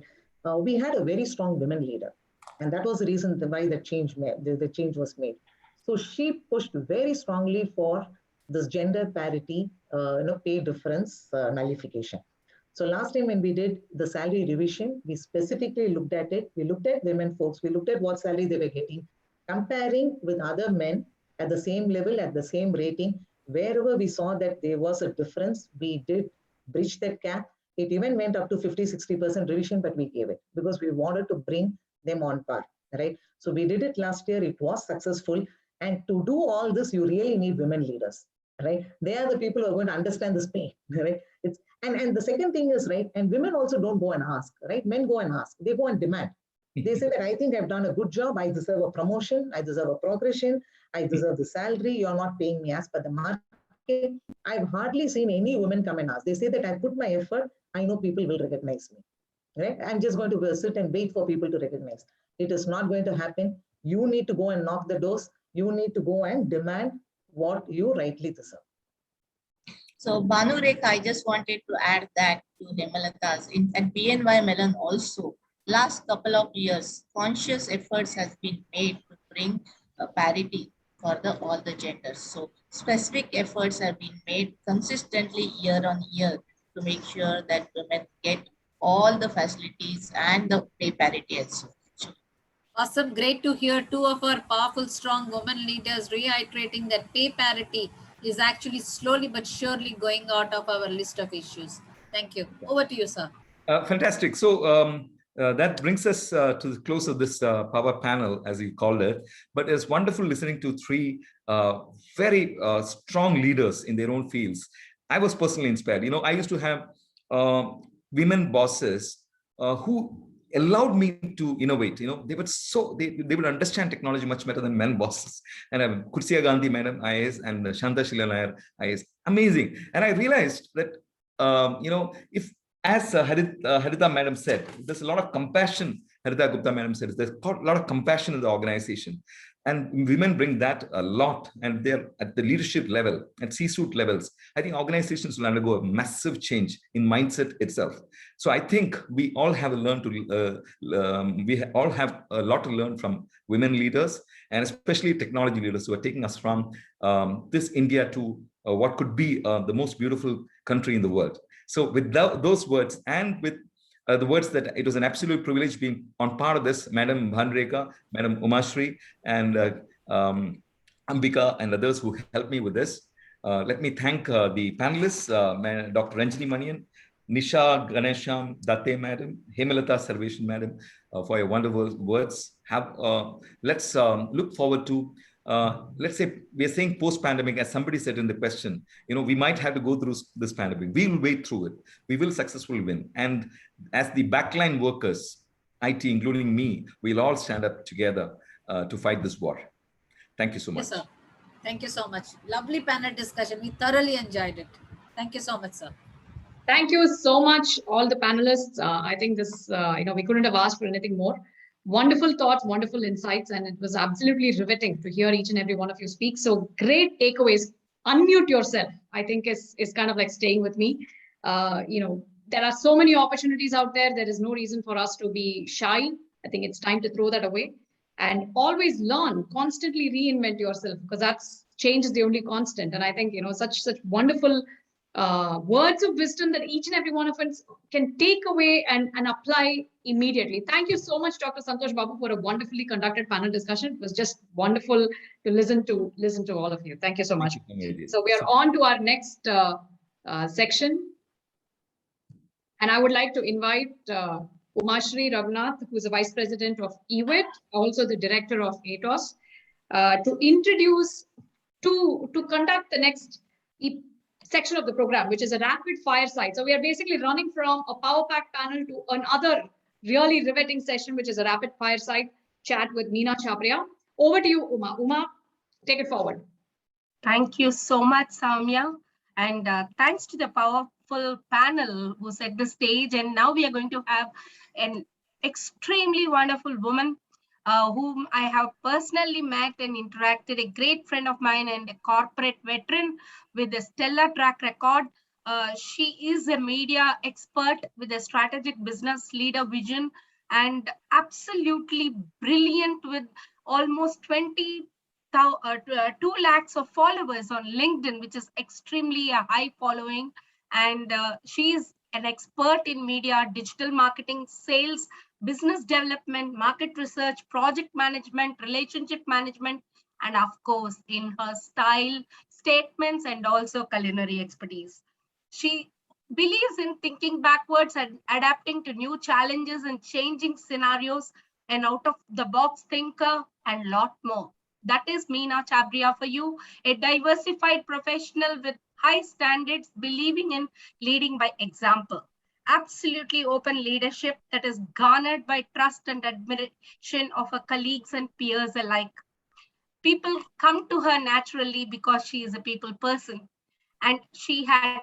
We had a very strong women leader, and that was the reason why the change was made. So she pushed very strongly for this gender parity, pay difference nullification. So last time when we did the salary revision, we specifically looked at it. We looked at women folks. We looked at what salary they were getting, comparing with other men at the same level, at the same rating. Wherever we saw that there was a difference, we did bridge that gap. It even went up to 50-60% revision, but we gave it because we wanted to bring them on par, right? So we did it last year. It was successful. And to do all this, you really need women leaders, right? They are the people who are going to understand this pain, right? And the second thing is, right, and women also don't go and ask, right? Men go and ask. They go and demand. They say that I think I've done a good job. I deserve a promotion. I deserve a progression. I deserve the salary. You're not paying me as per the market. I've hardly seen any woman come and ask. They say that I put my effort. I know people will recognize me, right? I'm just going to sit and wait for people to recognize. It is not going to happen. You need to go and knock the doors. You need to go and demand what you rightly deserve. So Bhanurekha, I just wanted to add that to Hemalata's. At BNYMellon also, last couple of years, conscious efforts has been made to bring parity for all the genders. So specific efforts have been made consistently year on year to make sure that women get all the facilities and the pay parity as well. Awesome. Great to hear two of our powerful, strong women leaders reiterating that pay parity is actually slowly but surely going out of our list of issues. Thank you. Over to you, sir. Fantastic. So that brings us to the close of this power panel, as you called it. But it's wonderful listening to three very strong leaders in their own fields. I was personally inspired. I used to have women bosses who allowed me to innovate. They were they would understand technology much better than men bosses. And Kursiya Gandhi Madam, IAS, and Shanta Shilanayar, IAS, amazing. And I realized that, if, as Harita Madam said, there's a lot of compassion. Harita Gupta Madam said, there's a lot of compassion in the organization. And women bring that a lot, and they're at the leadership level, at C-suite levels. I think organizations will undergo a massive change in mindset itself. So I think we all have learned to, we all have a lot to learn from women leaders, and especially technology leaders who are taking us from this India to what could be the most beautiful country in the world. So with those words, and with the words that it was an absolute privilege being on part of this, Madam Bhanurekha, Madam Umashri, and Ambika, and others who helped me with this. Let me thank the panelists, Dr. Ranjini Manian, Nisha Ganesham Datte Madam, Hemalata Sarveshan Madam, for your wonderful words. Let's look forward to, let's say we are saying post-pandemic, as somebody said in the question, we might have to go through this pandemic. We will wait through it. We will successfully win. And as the backline workers, IT, including me, we'll all stand up together to fight this war. Thank you so much. Yes, sir. Thank you so much. Lovely panel discussion. We thoroughly enjoyed it. Thank you so much, sir. Thank you so much, all the panelists. I think this, we couldn't have asked for anything more. Wonderful thoughts, wonderful insights, and it was absolutely riveting to hear each and every one of you speak. So great takeaways. Unmute yourself, I think is kind of like staying with me. There are so many opportunities out there. There is no reason for us to be shy. I think it's time to throw that away and always learn, constantly reinvent yourself, because that's change is the only constant. And I think, such wonderful words of wisdom that each and every one of us can take away and apply immediately. Thank you so much, Dr. Santosh Babu, for a wonderfully conducted panel discussion. It was just wonderful to listen to all of you. Thank you so much. So we are on to our next section. And I would like to invite Umashri Raghunath, who is the Vice President of eWIT, also the Director of ATOS, to introduce, to conduct the next section of the program, which is a rapid fireside. So we are basically running from a power pack panel to another really riveting session, which is a rapid fireside chat with Meena Chabbria. Over to you, Uma. Uma, take it forward. Thank you so much, Sowmya. And thanks to the powerful panel who set the stage. And now we are going to have an extremely wonderful woman whom I have personally met and interacted, a great friend of mine and a corporate veteran with a stellar track record. She is a media expert with a strategic business leader vision and absolutely brilliant with almost 2 lakhs of followers on LinkedIn, which is extremely a high following. And she is an expert in media, digital marketing, sales, business development, market research, project management, relationship management, and of course, in her style, statements, and also culinary expertise. She believes in thinking backwards and adapting to new challenges and changing scenarios, and out-of-the-box thinker, and lot more. That is Meena Chabbria for you, a diversified professional with high standards, believing in leading by example. Absolutely open leadership that is garnered by trust and admiration of her colleagues and peers alike. People come to her naturally because she is a people person, and she had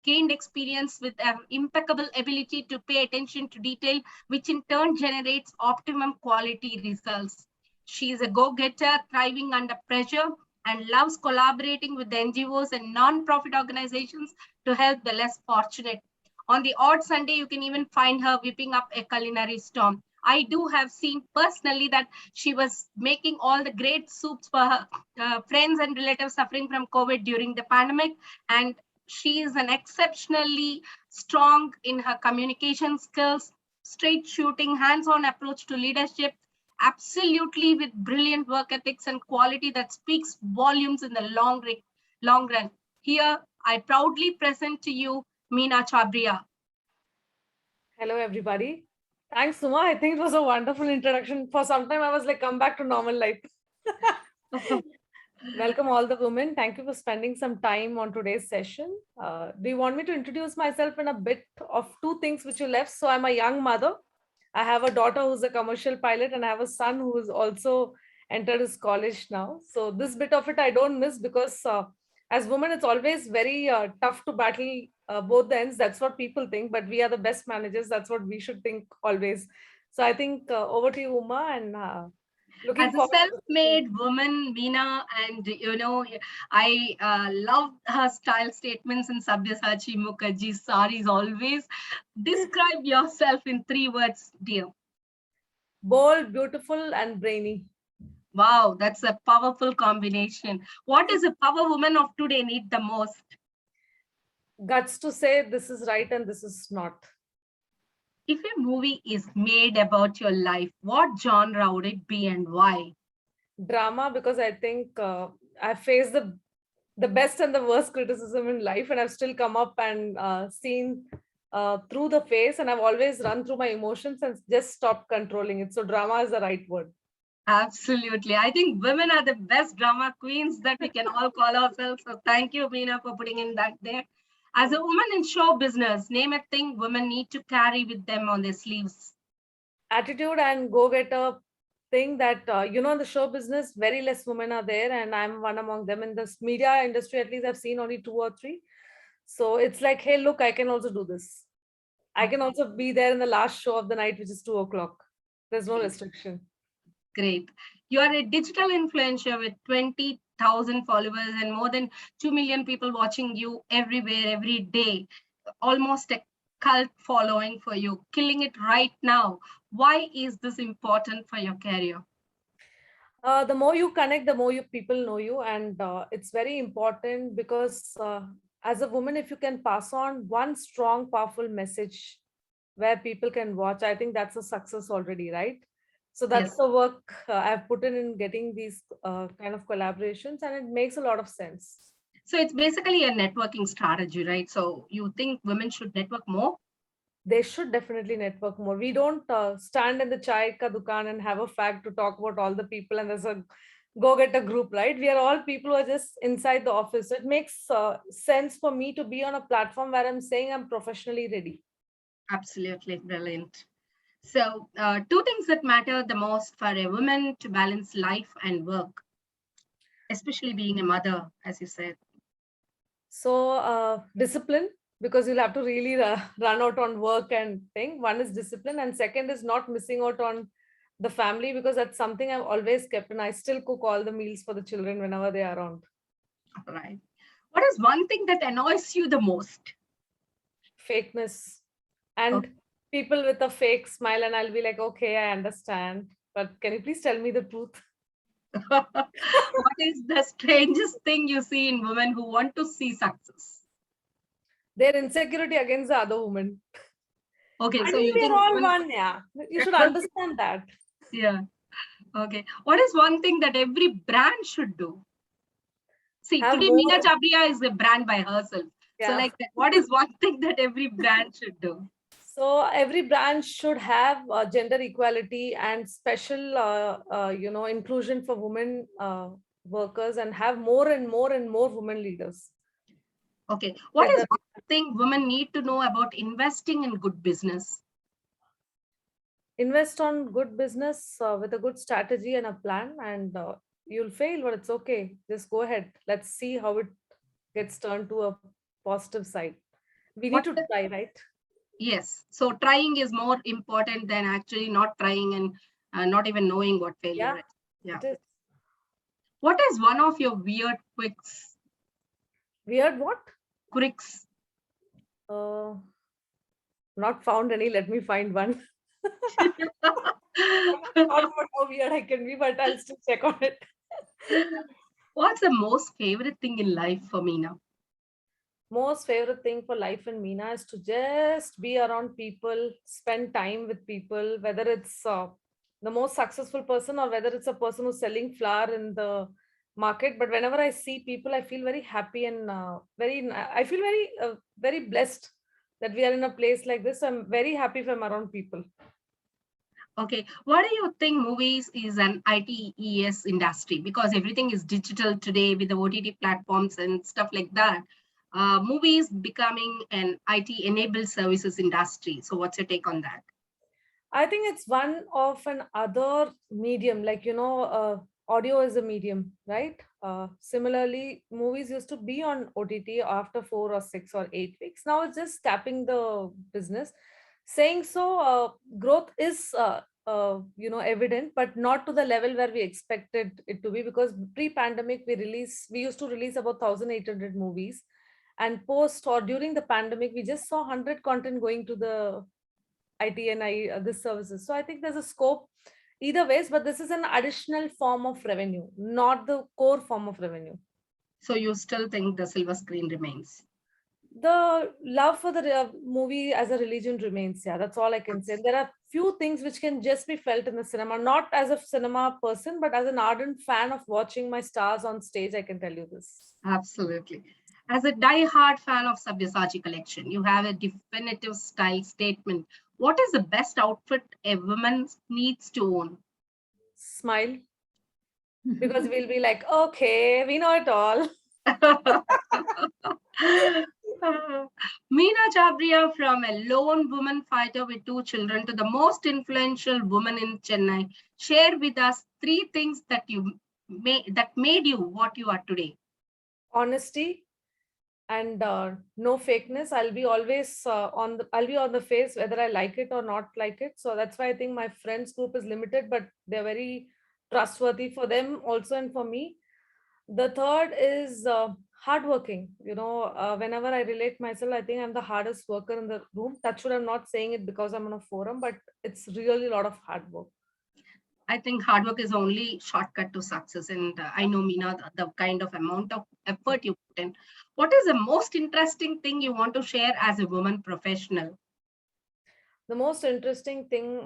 gained experience with an impeccable ability to pay attention to detail, which in turn generates optimum quality results. She is a go-getter, thriving under pressure, and loves collaborating with the NGOs and non-profit organizations to help the less fortunate. On the odd Sunday, you can even find her whipping up a culinary storm. I do have seen personally that she was making all the great soups for her friends and relatives suffering from COVID during the pandemic. And she is an exceptionally strong in her communication skills, straight shooting, hands-on approach to leadership, absolutely with brilliant work ethics and quality that speaks volumes in the long run. Here, I proudly present to you Meena Chabbria. Hello, everybody. Thanks, Suma. I think it was a wonderful introduction. For some time, I was like, come back to normal life. Welcome all the women. Thank you for spending some time on today's session. Do you want me to introduce myself in a bit of two things which you left? So I'm a young mother. I have a daughter who's a commercial pilot, and I have a son who is also entered his college now. So this bit of it I don't miss, because as women, it's always very tough to battle both the ends. That's what people think, but we are the best managers. That's what we should think always. So I think over to you, Uma, and looking As a forward. self-made woman, Meena, and I love her style statements in Sabyasachi Mukherjee's saris always. Describe yourself in 3 words, dear. Bold, beautiful, and brainy. Wow, that's a powerful combination. What does a power woman of today need the most? Guts to say this is right and this is not. If a movie is made about your life, what genre would it be and why? Drama, because I think I've faced the best and the worst criticism in life, and I've still come up and seen through the face, and I've always run through my emotions and just stopped controlling it. So drama is the right word. Absolutely. I think women are the best drama queens that we can all call ourselves. So thank you, Meena, for putting in that there. As a woman in show business, name a thing women need to carry with them on their sleeves. Attitude and go-getter thing that, in the show business, very less women are there, and I'm one among them. In this media industry, at least I've seen only 2 or 3. So it's like, hey, look, I can also do this. I can also be there in the last show of the night, which is 2 o'clock. There's no restriction. Great. You are a digital influencer with 20,000 followers and more than 2 million people watching you everywhere, every day. Almost a cult following for you, killing it right now. Why is this important for your career? The more you connect, the more people know you. And it's very important because as a woman, if you can pass on one strong, powerful message where people can watch, I think that's a success already, right? So that's the work I've put in getting these kind of collaborations, and it makes a lot of sense. So it's basically a networking strategy, right? So you think women should network more? They should definitely network more. We don't stand in the chai ka dukan and have a fact to talk about all the people and there's a go-getter group, right? We are all people who are just inside the office. So it makes sense for me to be on a platform where I'm saying I'm professionally ready. Absolutely brilliant. So 2 things that matter the most for a woman to balance life and work, especially being a mother, as you said. So discipline, because you'll have to really run out on work and thing. One is discipline, and second is not missing out on the family, because that's something I've always kept, and I still cook all the meals for the children whenever they are around. All right. What is one thing that annoys you the most? Fakeness. And people with a fake smile, and I'll be like, okay, I understand, but can you please tell me the truth? What is the strangest thing you see in women who want to see success? Their insecurity against the other woman. Okay, I so mean, you we're think all one, yeah. You should understand that. Yeah. Okay. What is one thing that every brand should do? See, today Meena Chabbria is a brand by herself. Yeah. So like, what is one thing that every brand should do? So every brand should have gender equality and special, inclusion for women workers, and have more and more and more women leaders. Okay. What is one thing women need to know about investing in good business? Invest on good business with a good strategy and a plan, and you'll fail, but it's okay. Just go ahead. Let's see how it gets turned to a positive side. We need to try, right? Yes. So trying is more important than actually not trying and not even knowing what failure is. Yeah. It is. What is one of your weird quirks? Weird what? Quirks. Not found any. Let me find one. Not about how weird I can be, but I'll still check on it. What's the most favorite thing in life for Meena? Most favorite thing for life in Meena is to just be around people, spend time with people, whether it's the most successful person or whether it's a person who's selling flour in the market. But whenever I see people, I feel very happy and I feel very blessed that we are in a place like this. I'm very happy if I'm around people. Okay, what do you think movies is an ITES industry? Because everything is digital today with the OTT platforms and stuff like that. Movies becoming an IT-enabled services industry. So what's your take on that? I think it's one of an other medium, like, audio is a medium, right? Similarly, movies used to be on OTT after 4 or 6 or 8 weeks. Now it's just capping the business. Saying so, growth is, evident, but not to the level where we expected it to be, because pre-pandemic we used to release about 1,800 movies. And post or during the pandemic, we just saw 100 content going to the IT and this services. So I think there's a scope either ways, but this is an additional form of revenue, not the core form of revenue. So you still think the silver screen remains? The love for the movie as a religion remains. Yeah, that's all I can say. There are few things which can just be felt in the cinema, not as a cinema person, but as an ardent fan of watching my stars on stage, I can tell you this. Absolutely. As a die-hard fan of Sabyasachi collection, you have a definitive style statement. What is the best outfit a woman needs to own? Smile. Because we'll be like, okay, we know it all. Meena Chabbria, from a lone woman fighter with 2 children to the most influential woman in Chennai, share with us 3 things that made you what you are today. Honesty and no fakeness. I'll be always on the face, whether I like it or not like it. So that's why I think my friends group is limited, but they're very trustworthy for them also and for me. The third is hardworking. Whenever I relate myself, I think I'm the hardest worker in the room. Touch wood, I'm not saying it because I'm on a forum, but it's really a lot of hard work. I think hard work is only shortcut to success. And I know, Meena, the kind of amount of effort you put in. What is the most interesting thing you want to share as a woman professional? The most interesting thing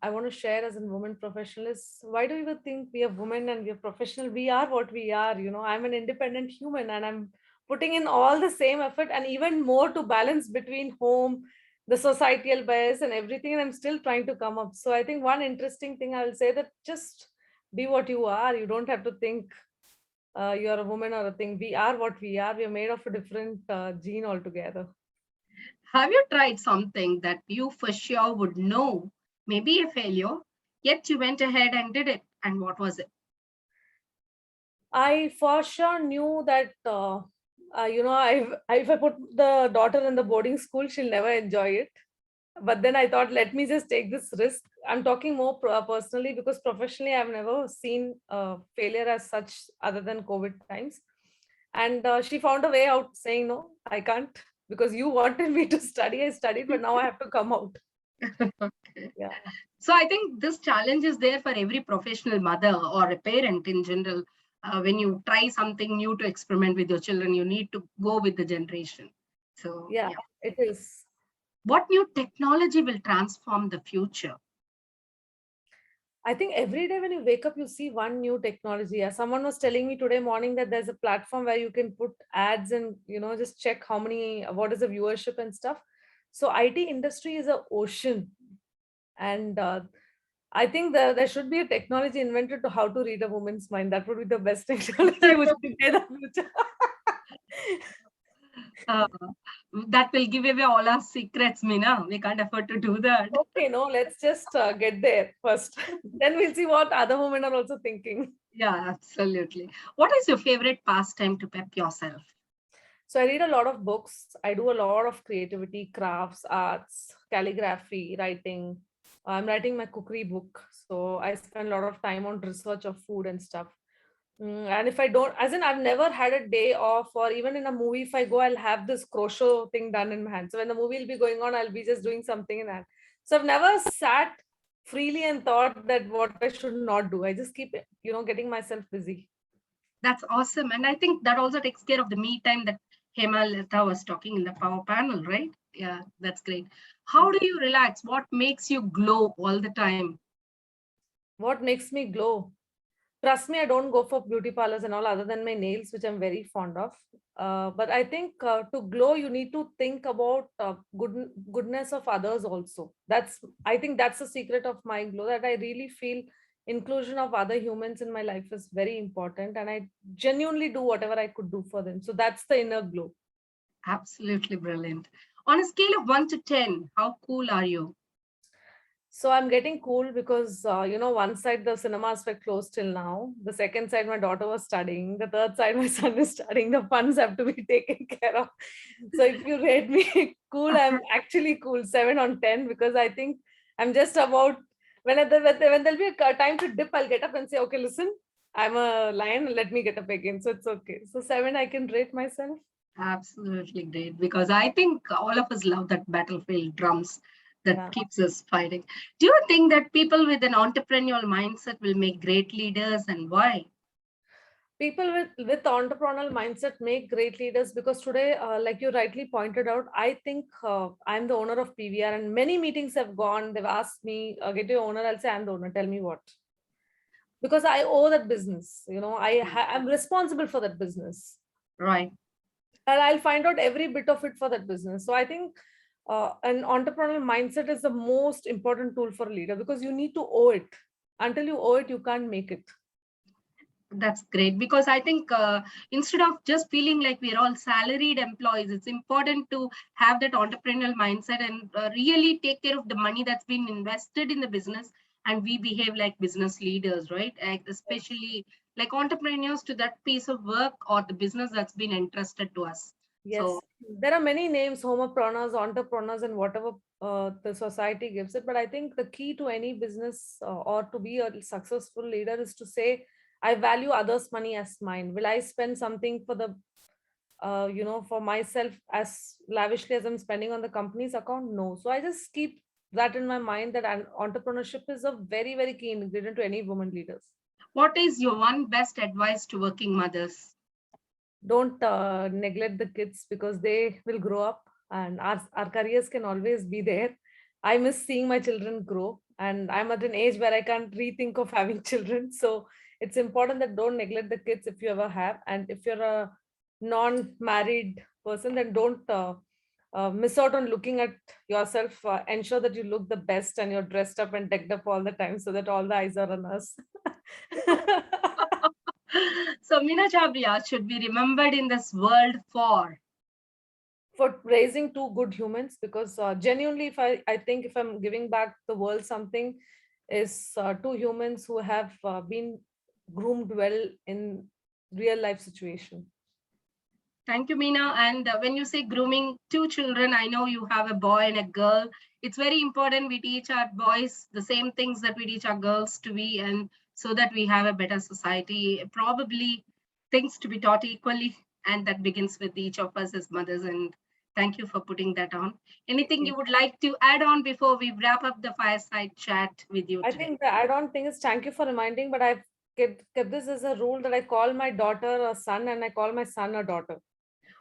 I want to share as a woman professional is, why do you think we are women and we are professional? We are what we are. I'm an independent human and I'm putting in all the same effort and even more to balance between home, the societal bias and everything. And I'm still trying to come up. So I think one interesting thing I will say, that just be what you are. You don't have to think you're a woman or a thing. We are what we are. We are made of a different gene altogether. Have you tried something that you for sure would know may be a failure, yet you went ahead and did it? And what was it? I for sure knew that, if I put the daughter in the boarding school, she'll never enjoy it. But then I thought, let me just take this risk. I'm talking more personally, because professionally, I've never seen failure as such other than COVID times. And she found a way out, saying, no, I can't, because you wanted me to study. I studied, but now I have to come out. Okay. Yeah. So I think this challenge is there for every professional mother or a parent in general. When you try something new to experiment with your children, you need to go with the generation. So yeah, it is. What new technology will transform the future? I think every day when you wake up, you see one new technology. Yeah, someone was telling me today morning that there's a platform where you can put ads and, just check what is the viewership and stuff. So IT industry is an ocean. And I think there should be a technology invented to how to read a woman's mind. That would be the best technology which will get the future. That will give away all our secrets, Meena. We can't afford to do that. Okay, no, let's just get there first. Then we'll see what other women are also thinking. Yeah, absolutely. What is your favorite pastime to pep yourself? So I read a lot of books. I do a lot of creativity, crafts, arts, calligraphy, writing. I'm writing my cookery book. So I spend a lot of time on research of food and stuff. And if I don't, as in I've never had a day off, or even in a movie, if I go, I'll have this crochet thing done in my hand. So when the movie will be going on, I'll be just doing something in that. So I've never sat freely and thought that what I should not do. I just keep, getting myself busy. That's awesome. And I think that also takes care of the me time that Latha was talking in the power panel, right? Yeah, that's great. How do you relax? What makes you glow all the time? What makes me glow? Trust me, I don't go for beauty parlors and all other than my nails, which I'm very fond of. But I think to glow, you need to think about goodness of others also. I think that's the secret of my glow, that I really feel inclusion of other humans in my life is very important. And I genuinely do whatever I could do for them. So that's the inner glow. Absolutely brilliant. On a scale of 1 to 10, how cool are you? So I'm getting cool because, one side the cinemas were closed till now. The second side, my daughter was studying. The third side, my son is studying. The funds have to be taken care of. So if you rate me cool, I'm actually cool, 7 on 10, because I think I'm just about, when there'll be a time to dip, I'll get up and say, okay, listen, I'm a lion, let me get up again. So it's okay. So 7, I can rate myself. Absolutely great, because I think all of us love that battlefield drums that keeps us fighting. Do you think that people with an entrepreneurial mindset will make great leaders, and why? People with entrepreneurial mindset make great leaders, because today, like you rightly pointed out, I think I'm the owner of PVR, and many meetings have gone. They've asked me, get your owner. I'll say, I'm the owner. Tell me what. Because I owe that business. I'm responsible for that business. Right. And I'll find out every bit of it for that business. So I think an entrepreneurial mindset is the most important tool for a leader, because you need to owe it. Until you owe it, you can't make it. That's great, because I think instead of just feeling like we're all salaried employees, it's important to have that entrepreneurial mindset and really take care of the money that's been invested in the business, and we behave like business leaders, right? Especially like entrepreneurs to that piece of work or the business that's been entrusted to us. Yes, so, there are many names, homopreneurs, entrepreneurs, and whatever the society gives it. But I think the key to any business or to be a successful leader is to say, I value others' money as mine. Will I spend something for the, for myself as lavishly as I'm spending on the company's account? No. So I just keep that in my mind, that entrepreneurship is a very, very key ingredient to any woman leaders. What is your one best advice to working mothers? Don't neglect the kids, because they will grow up, and our careers can always be there. I miss seeing my children grow, and I'm at an age where I can't rethink of having children. So it's important that don't neglect the kids if you ever have. And if you're a non-married person, then don't miss out on looking at yourself. Ensure that you look the best and you're dressed up and decked up all the time, so that all the eyes are on us. So Meena Chabbria should be remembered in this world for raising 2 good humans, because genuinely, if I think if I'm giving back the world something, is 2 humans who have been groomed well in real life situation. Thank you, Meena. And when you say grooming 2 children, I know you have a boy and a girl. It's very important we teach our boys the same things that we teach our girls to be, and so that we have a better society. Probably things to be taught equally, and that begins with each of us as mothers. And thank you for putting that on. Anything you would like to add on before we wrap up the fireside chat with you today? I think the add-on thing is, thank you for reminding, but I've kept this as a rule, that I call my daughter a son and I call my son a daughter.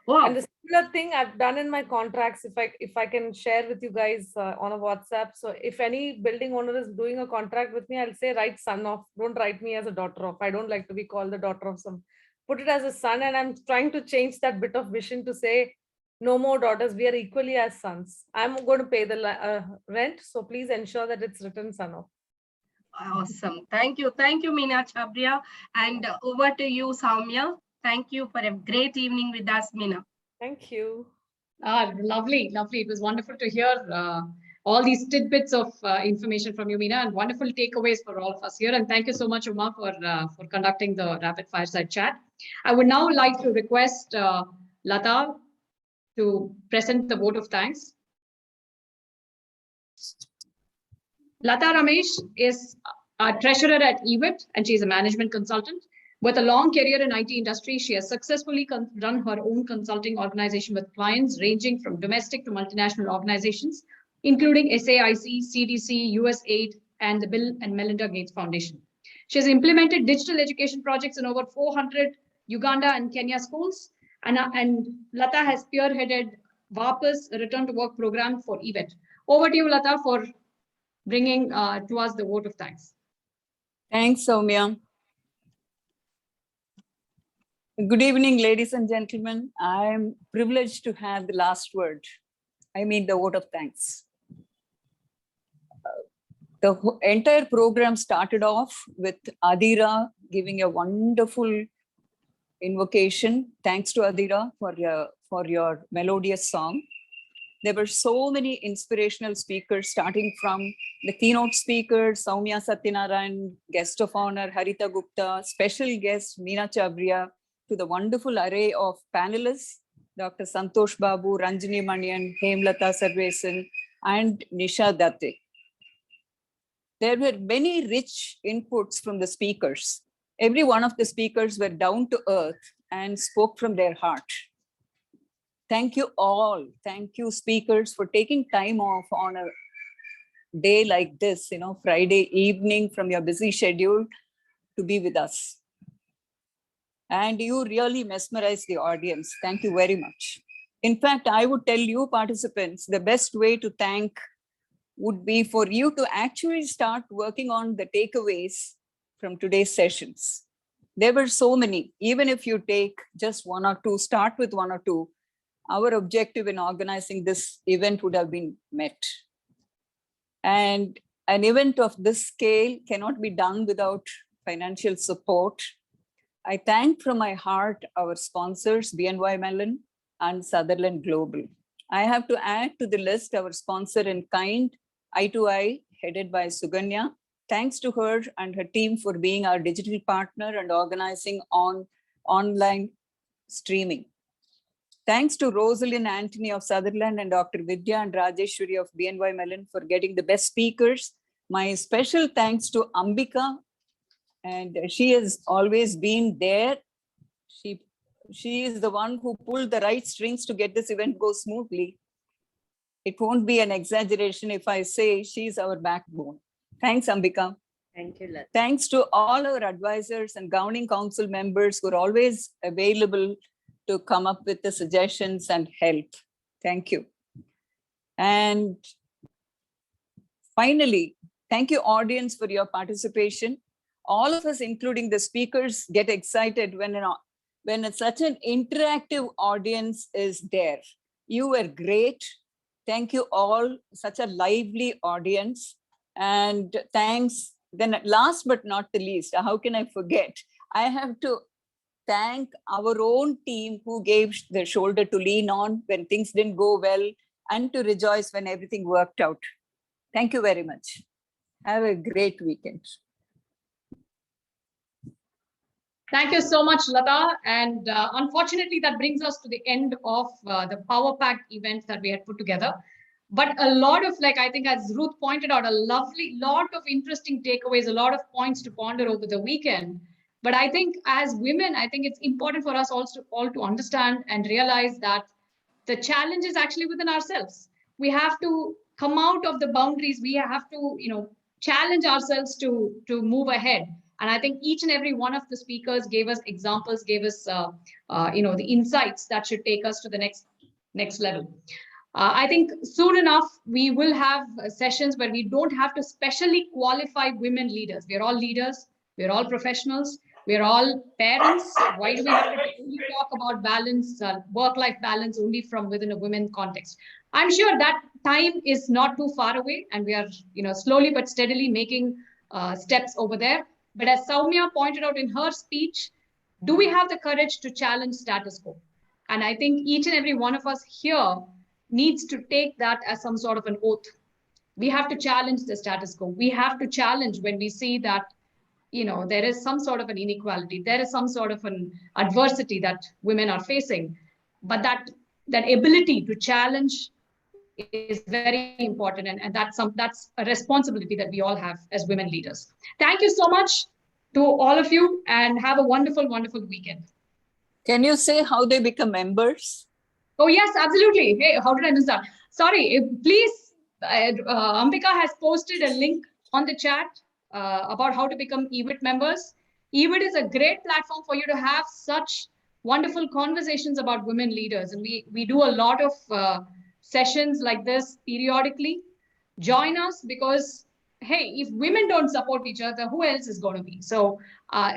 Wow. And the similar thing I've done in my contracts, if I can share with you guys on a WhatsApp. So if any building owner is doing a contract with me, I'll say, write son off. Don't write me as a daughter of. I don't like to be called the daughter of some. Put it as a son. And I'm trying to change that bit of vision to say, no more daughters. We are equally as sons. I'm going to pay the rent. So please ensure that it's written son off. Awesome. Thank you. Thank you, Meena Chabbria. And over to you, Sowmya. Thank you for a great evening with us, Meena. Thank you. Lovely, lovely. It was wonderful to hear all these tidbits of information from you, Meena, and wonderful takeaways for all of us here. And thank you so much, Uma, for conducting the rapid fireside chat. I would now like to request Latha to present the vote of thanks. Latha Ramesh is a treasurer at eWIT, and she is a management consultant. With a long career in IT industry, she has successfully run her own consulting organization with clients ranging from domestic to multinational organizations, including SAIC, CDC, USAID, and the Bill and Melinda Gates Foundation. She has implemented digital education projects in over 400 Uganda and Kenya schools, and Latha has spearheaded VAPA's Return to Work program for eWIT. Over to you, Latha, for bringing to us the vote of thanks. Thanks, Sowmya. Good evening, ladies and gentlemen. I am privileged to have the last word. I mean, the vote of thanks. The entire program started off with Aathira giving a wonderful invocation. Thanks to Aathira for your melodious song. There were so many inspirational speakers, starting from the keynote speaker, Sowmya Sathyanarayanan, guest of honor, Harita Gupta, special guest, Meena Chabbria, to the wonderful array of panelists, Dr. Santosh Babu, Ranjini Manian, Latha Sarvesan, and Nisha Datte. There were many rich inputs from the speakers. Every one of the speakers were down to earth and spoke from their heart. Thank you all. Thank you, speakers, for taking time off on a day like this, Friday evening from your busy schedule to be with us. And you really mesmerized the audience. Thank you very much. In fact, I would tell you participants, the best way to thank would be for you to actually start working on the takeaways from today's sessions. There were so many. Even if you take just one or two, start with one or two, our objective in organizing this event would have been met. And an event of this scale cannot be done without financial support. I thank from my heart our sponsors, BNYMellon and Sutherland Global. I have to add to the list our sponsor in kind, I2I, headed by Suganya. Thanks to her and her team for being our digital partner and organizing online streaming. Thanks to Rosalind Anthony of Sutherland and Dr. Vidya and Rajeshwari of BNYMellon for getting the best speakers. My special thanks to Ambika, and she has always been there. She is the one who pulled the right strings to get this event go smoothly. It won't be an exaggeration if I say she's our backbone. Thanks, Ambika. Thank you, Latha. Thanks to all our advisors and governing council members who are always available to come up with the suggestions and help. Thank you. And finally, thank you, audience, for your participation. All of us, including the speakers, get excited when such an interactive audience is there. You were great. Thank you all, such a lively audience. And thanks, then last but not the least, how can I forget? I have to thank our own team who gave the shoulder to lean on when things didn't go well and to rejoice when everything worked out. Thank you very much. Have a great weekend. Thank you so much, Latha. And unfortunately, that brings us to the end of the Power Pack event that we had put together. But a lot of, I think as Ruth pointed out, a lovely lot of interesting takeaways, a lot of points to ponder over the weekend. But I think as women, I think it's important for us also all to understand and realize that the challenge is actually within ourselves. We have to come out of the boundaries. We have to, challenge ourselves to move ahead. And I think each and every one of the speakers gave us examples, gave us, the insights that should take us to the next level. I think soon enough, we will have sessions where we don't have to specially qualify women leaders. We're all leaders. We're all professionals. We're all parents. Why do we have to only talk about balance, work-life balance only from within a women context? I'm sure that time is not too far away, and we are, slowly but steadily making steps over there. But as Sowmya pointed out in her speech, do we have the courage to challenge status quo? And I think each and every one of us here needs to take that as some sort of an oath. We have to challenge the status quo. We have to challenge when we see that, there is some sort of an inequality. There is some sort of an adversity that women are facing. But that ability to challenge is very important. And that's a responsibility that we all have as women leaders. Thank you so much to all of you and have a wonderful, wonderful weekend. Can you say how they become members? Oh, yes, absolutely. Hey, how did I miss that? Sorry, please, Ambika has posted a link on the chat about how to become eWIT members. eWIT is a great platform for you to have such wonderful conversations about women leaders. And we do a lot of sessions like this periodically. Join us because, hey, if women don't support each other, who else is going to be? So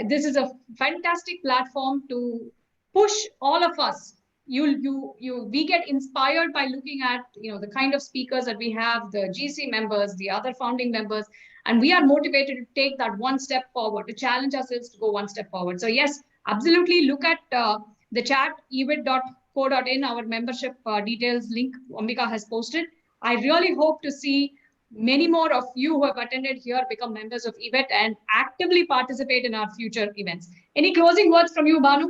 this is a fantastic platform to push all of us. We get inspired by looking at, the kind of speakers that we have, the GC members, the other founding members, and we are motivated to take that one step forward, to challenge ourselves to go one step forward. So yes, absolutely look at the chat, ewit.co co.in, our membership details link Ambika has posted. I really hope to see many more of you who have attended here become members of eWIT and actively participate in our future events. Any closing words from you, Bhanu?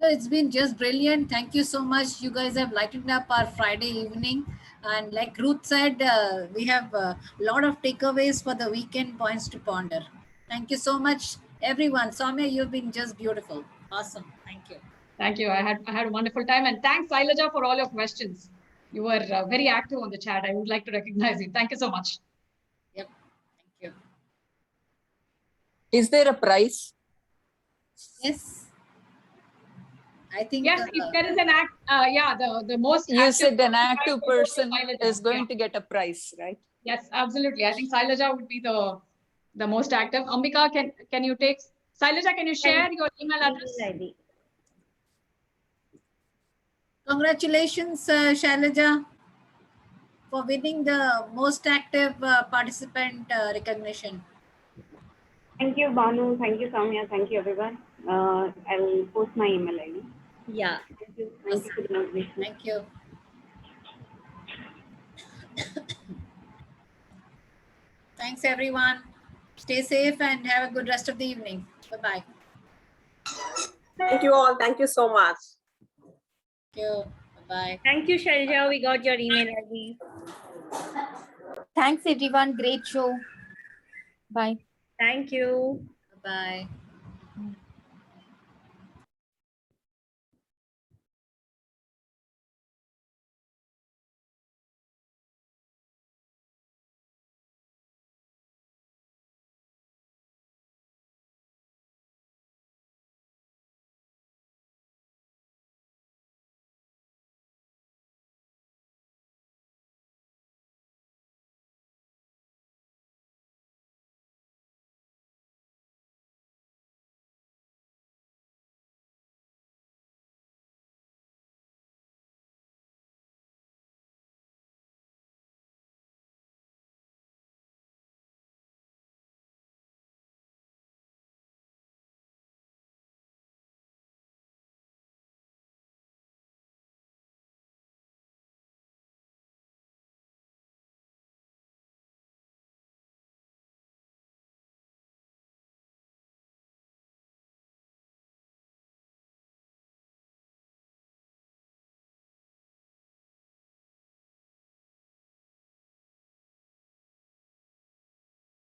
No, it's been just brilliant. Thank you so much. You guys have lightened up our Friday evening. And like Ruth said, we have a lot of takeaways for the weekend points to ponder. Thank you so much, everyone. Sowmya, you've been just beautiful. Awesome. Thank you. Thank you. I had a wonderful time. And thanks, Sailaja, for all your questions. You were very active on the chat. I would like to recognize you. Thank you so much. Yep. Thank you. Is there a prize? Yes. I think yes, if there is an act, the most. You said an active person is going to get a prize, right? Yes, absolutely. I think Sailaja would be the most active. Ambika, can you take Sailaja? Can you share your email address? ID. Congratulations, Shailaja, for winning the most active participant recognition. Thank you, Bhanu. Thank you, Sowmya. Thank you, everyone. I'll post my email ID. Yeah. Thank you. Thank you for the invitation. Thank you. Thanks, everyone. Stay safe and have a good rest of the evening. Bye-bye. Thank you all. Thank you so much. Thank you. Bye-bye. Thank you, Sharija. We got your email ID. Thanks, everyone. Great show. Bye. Thank you. Bye-bye.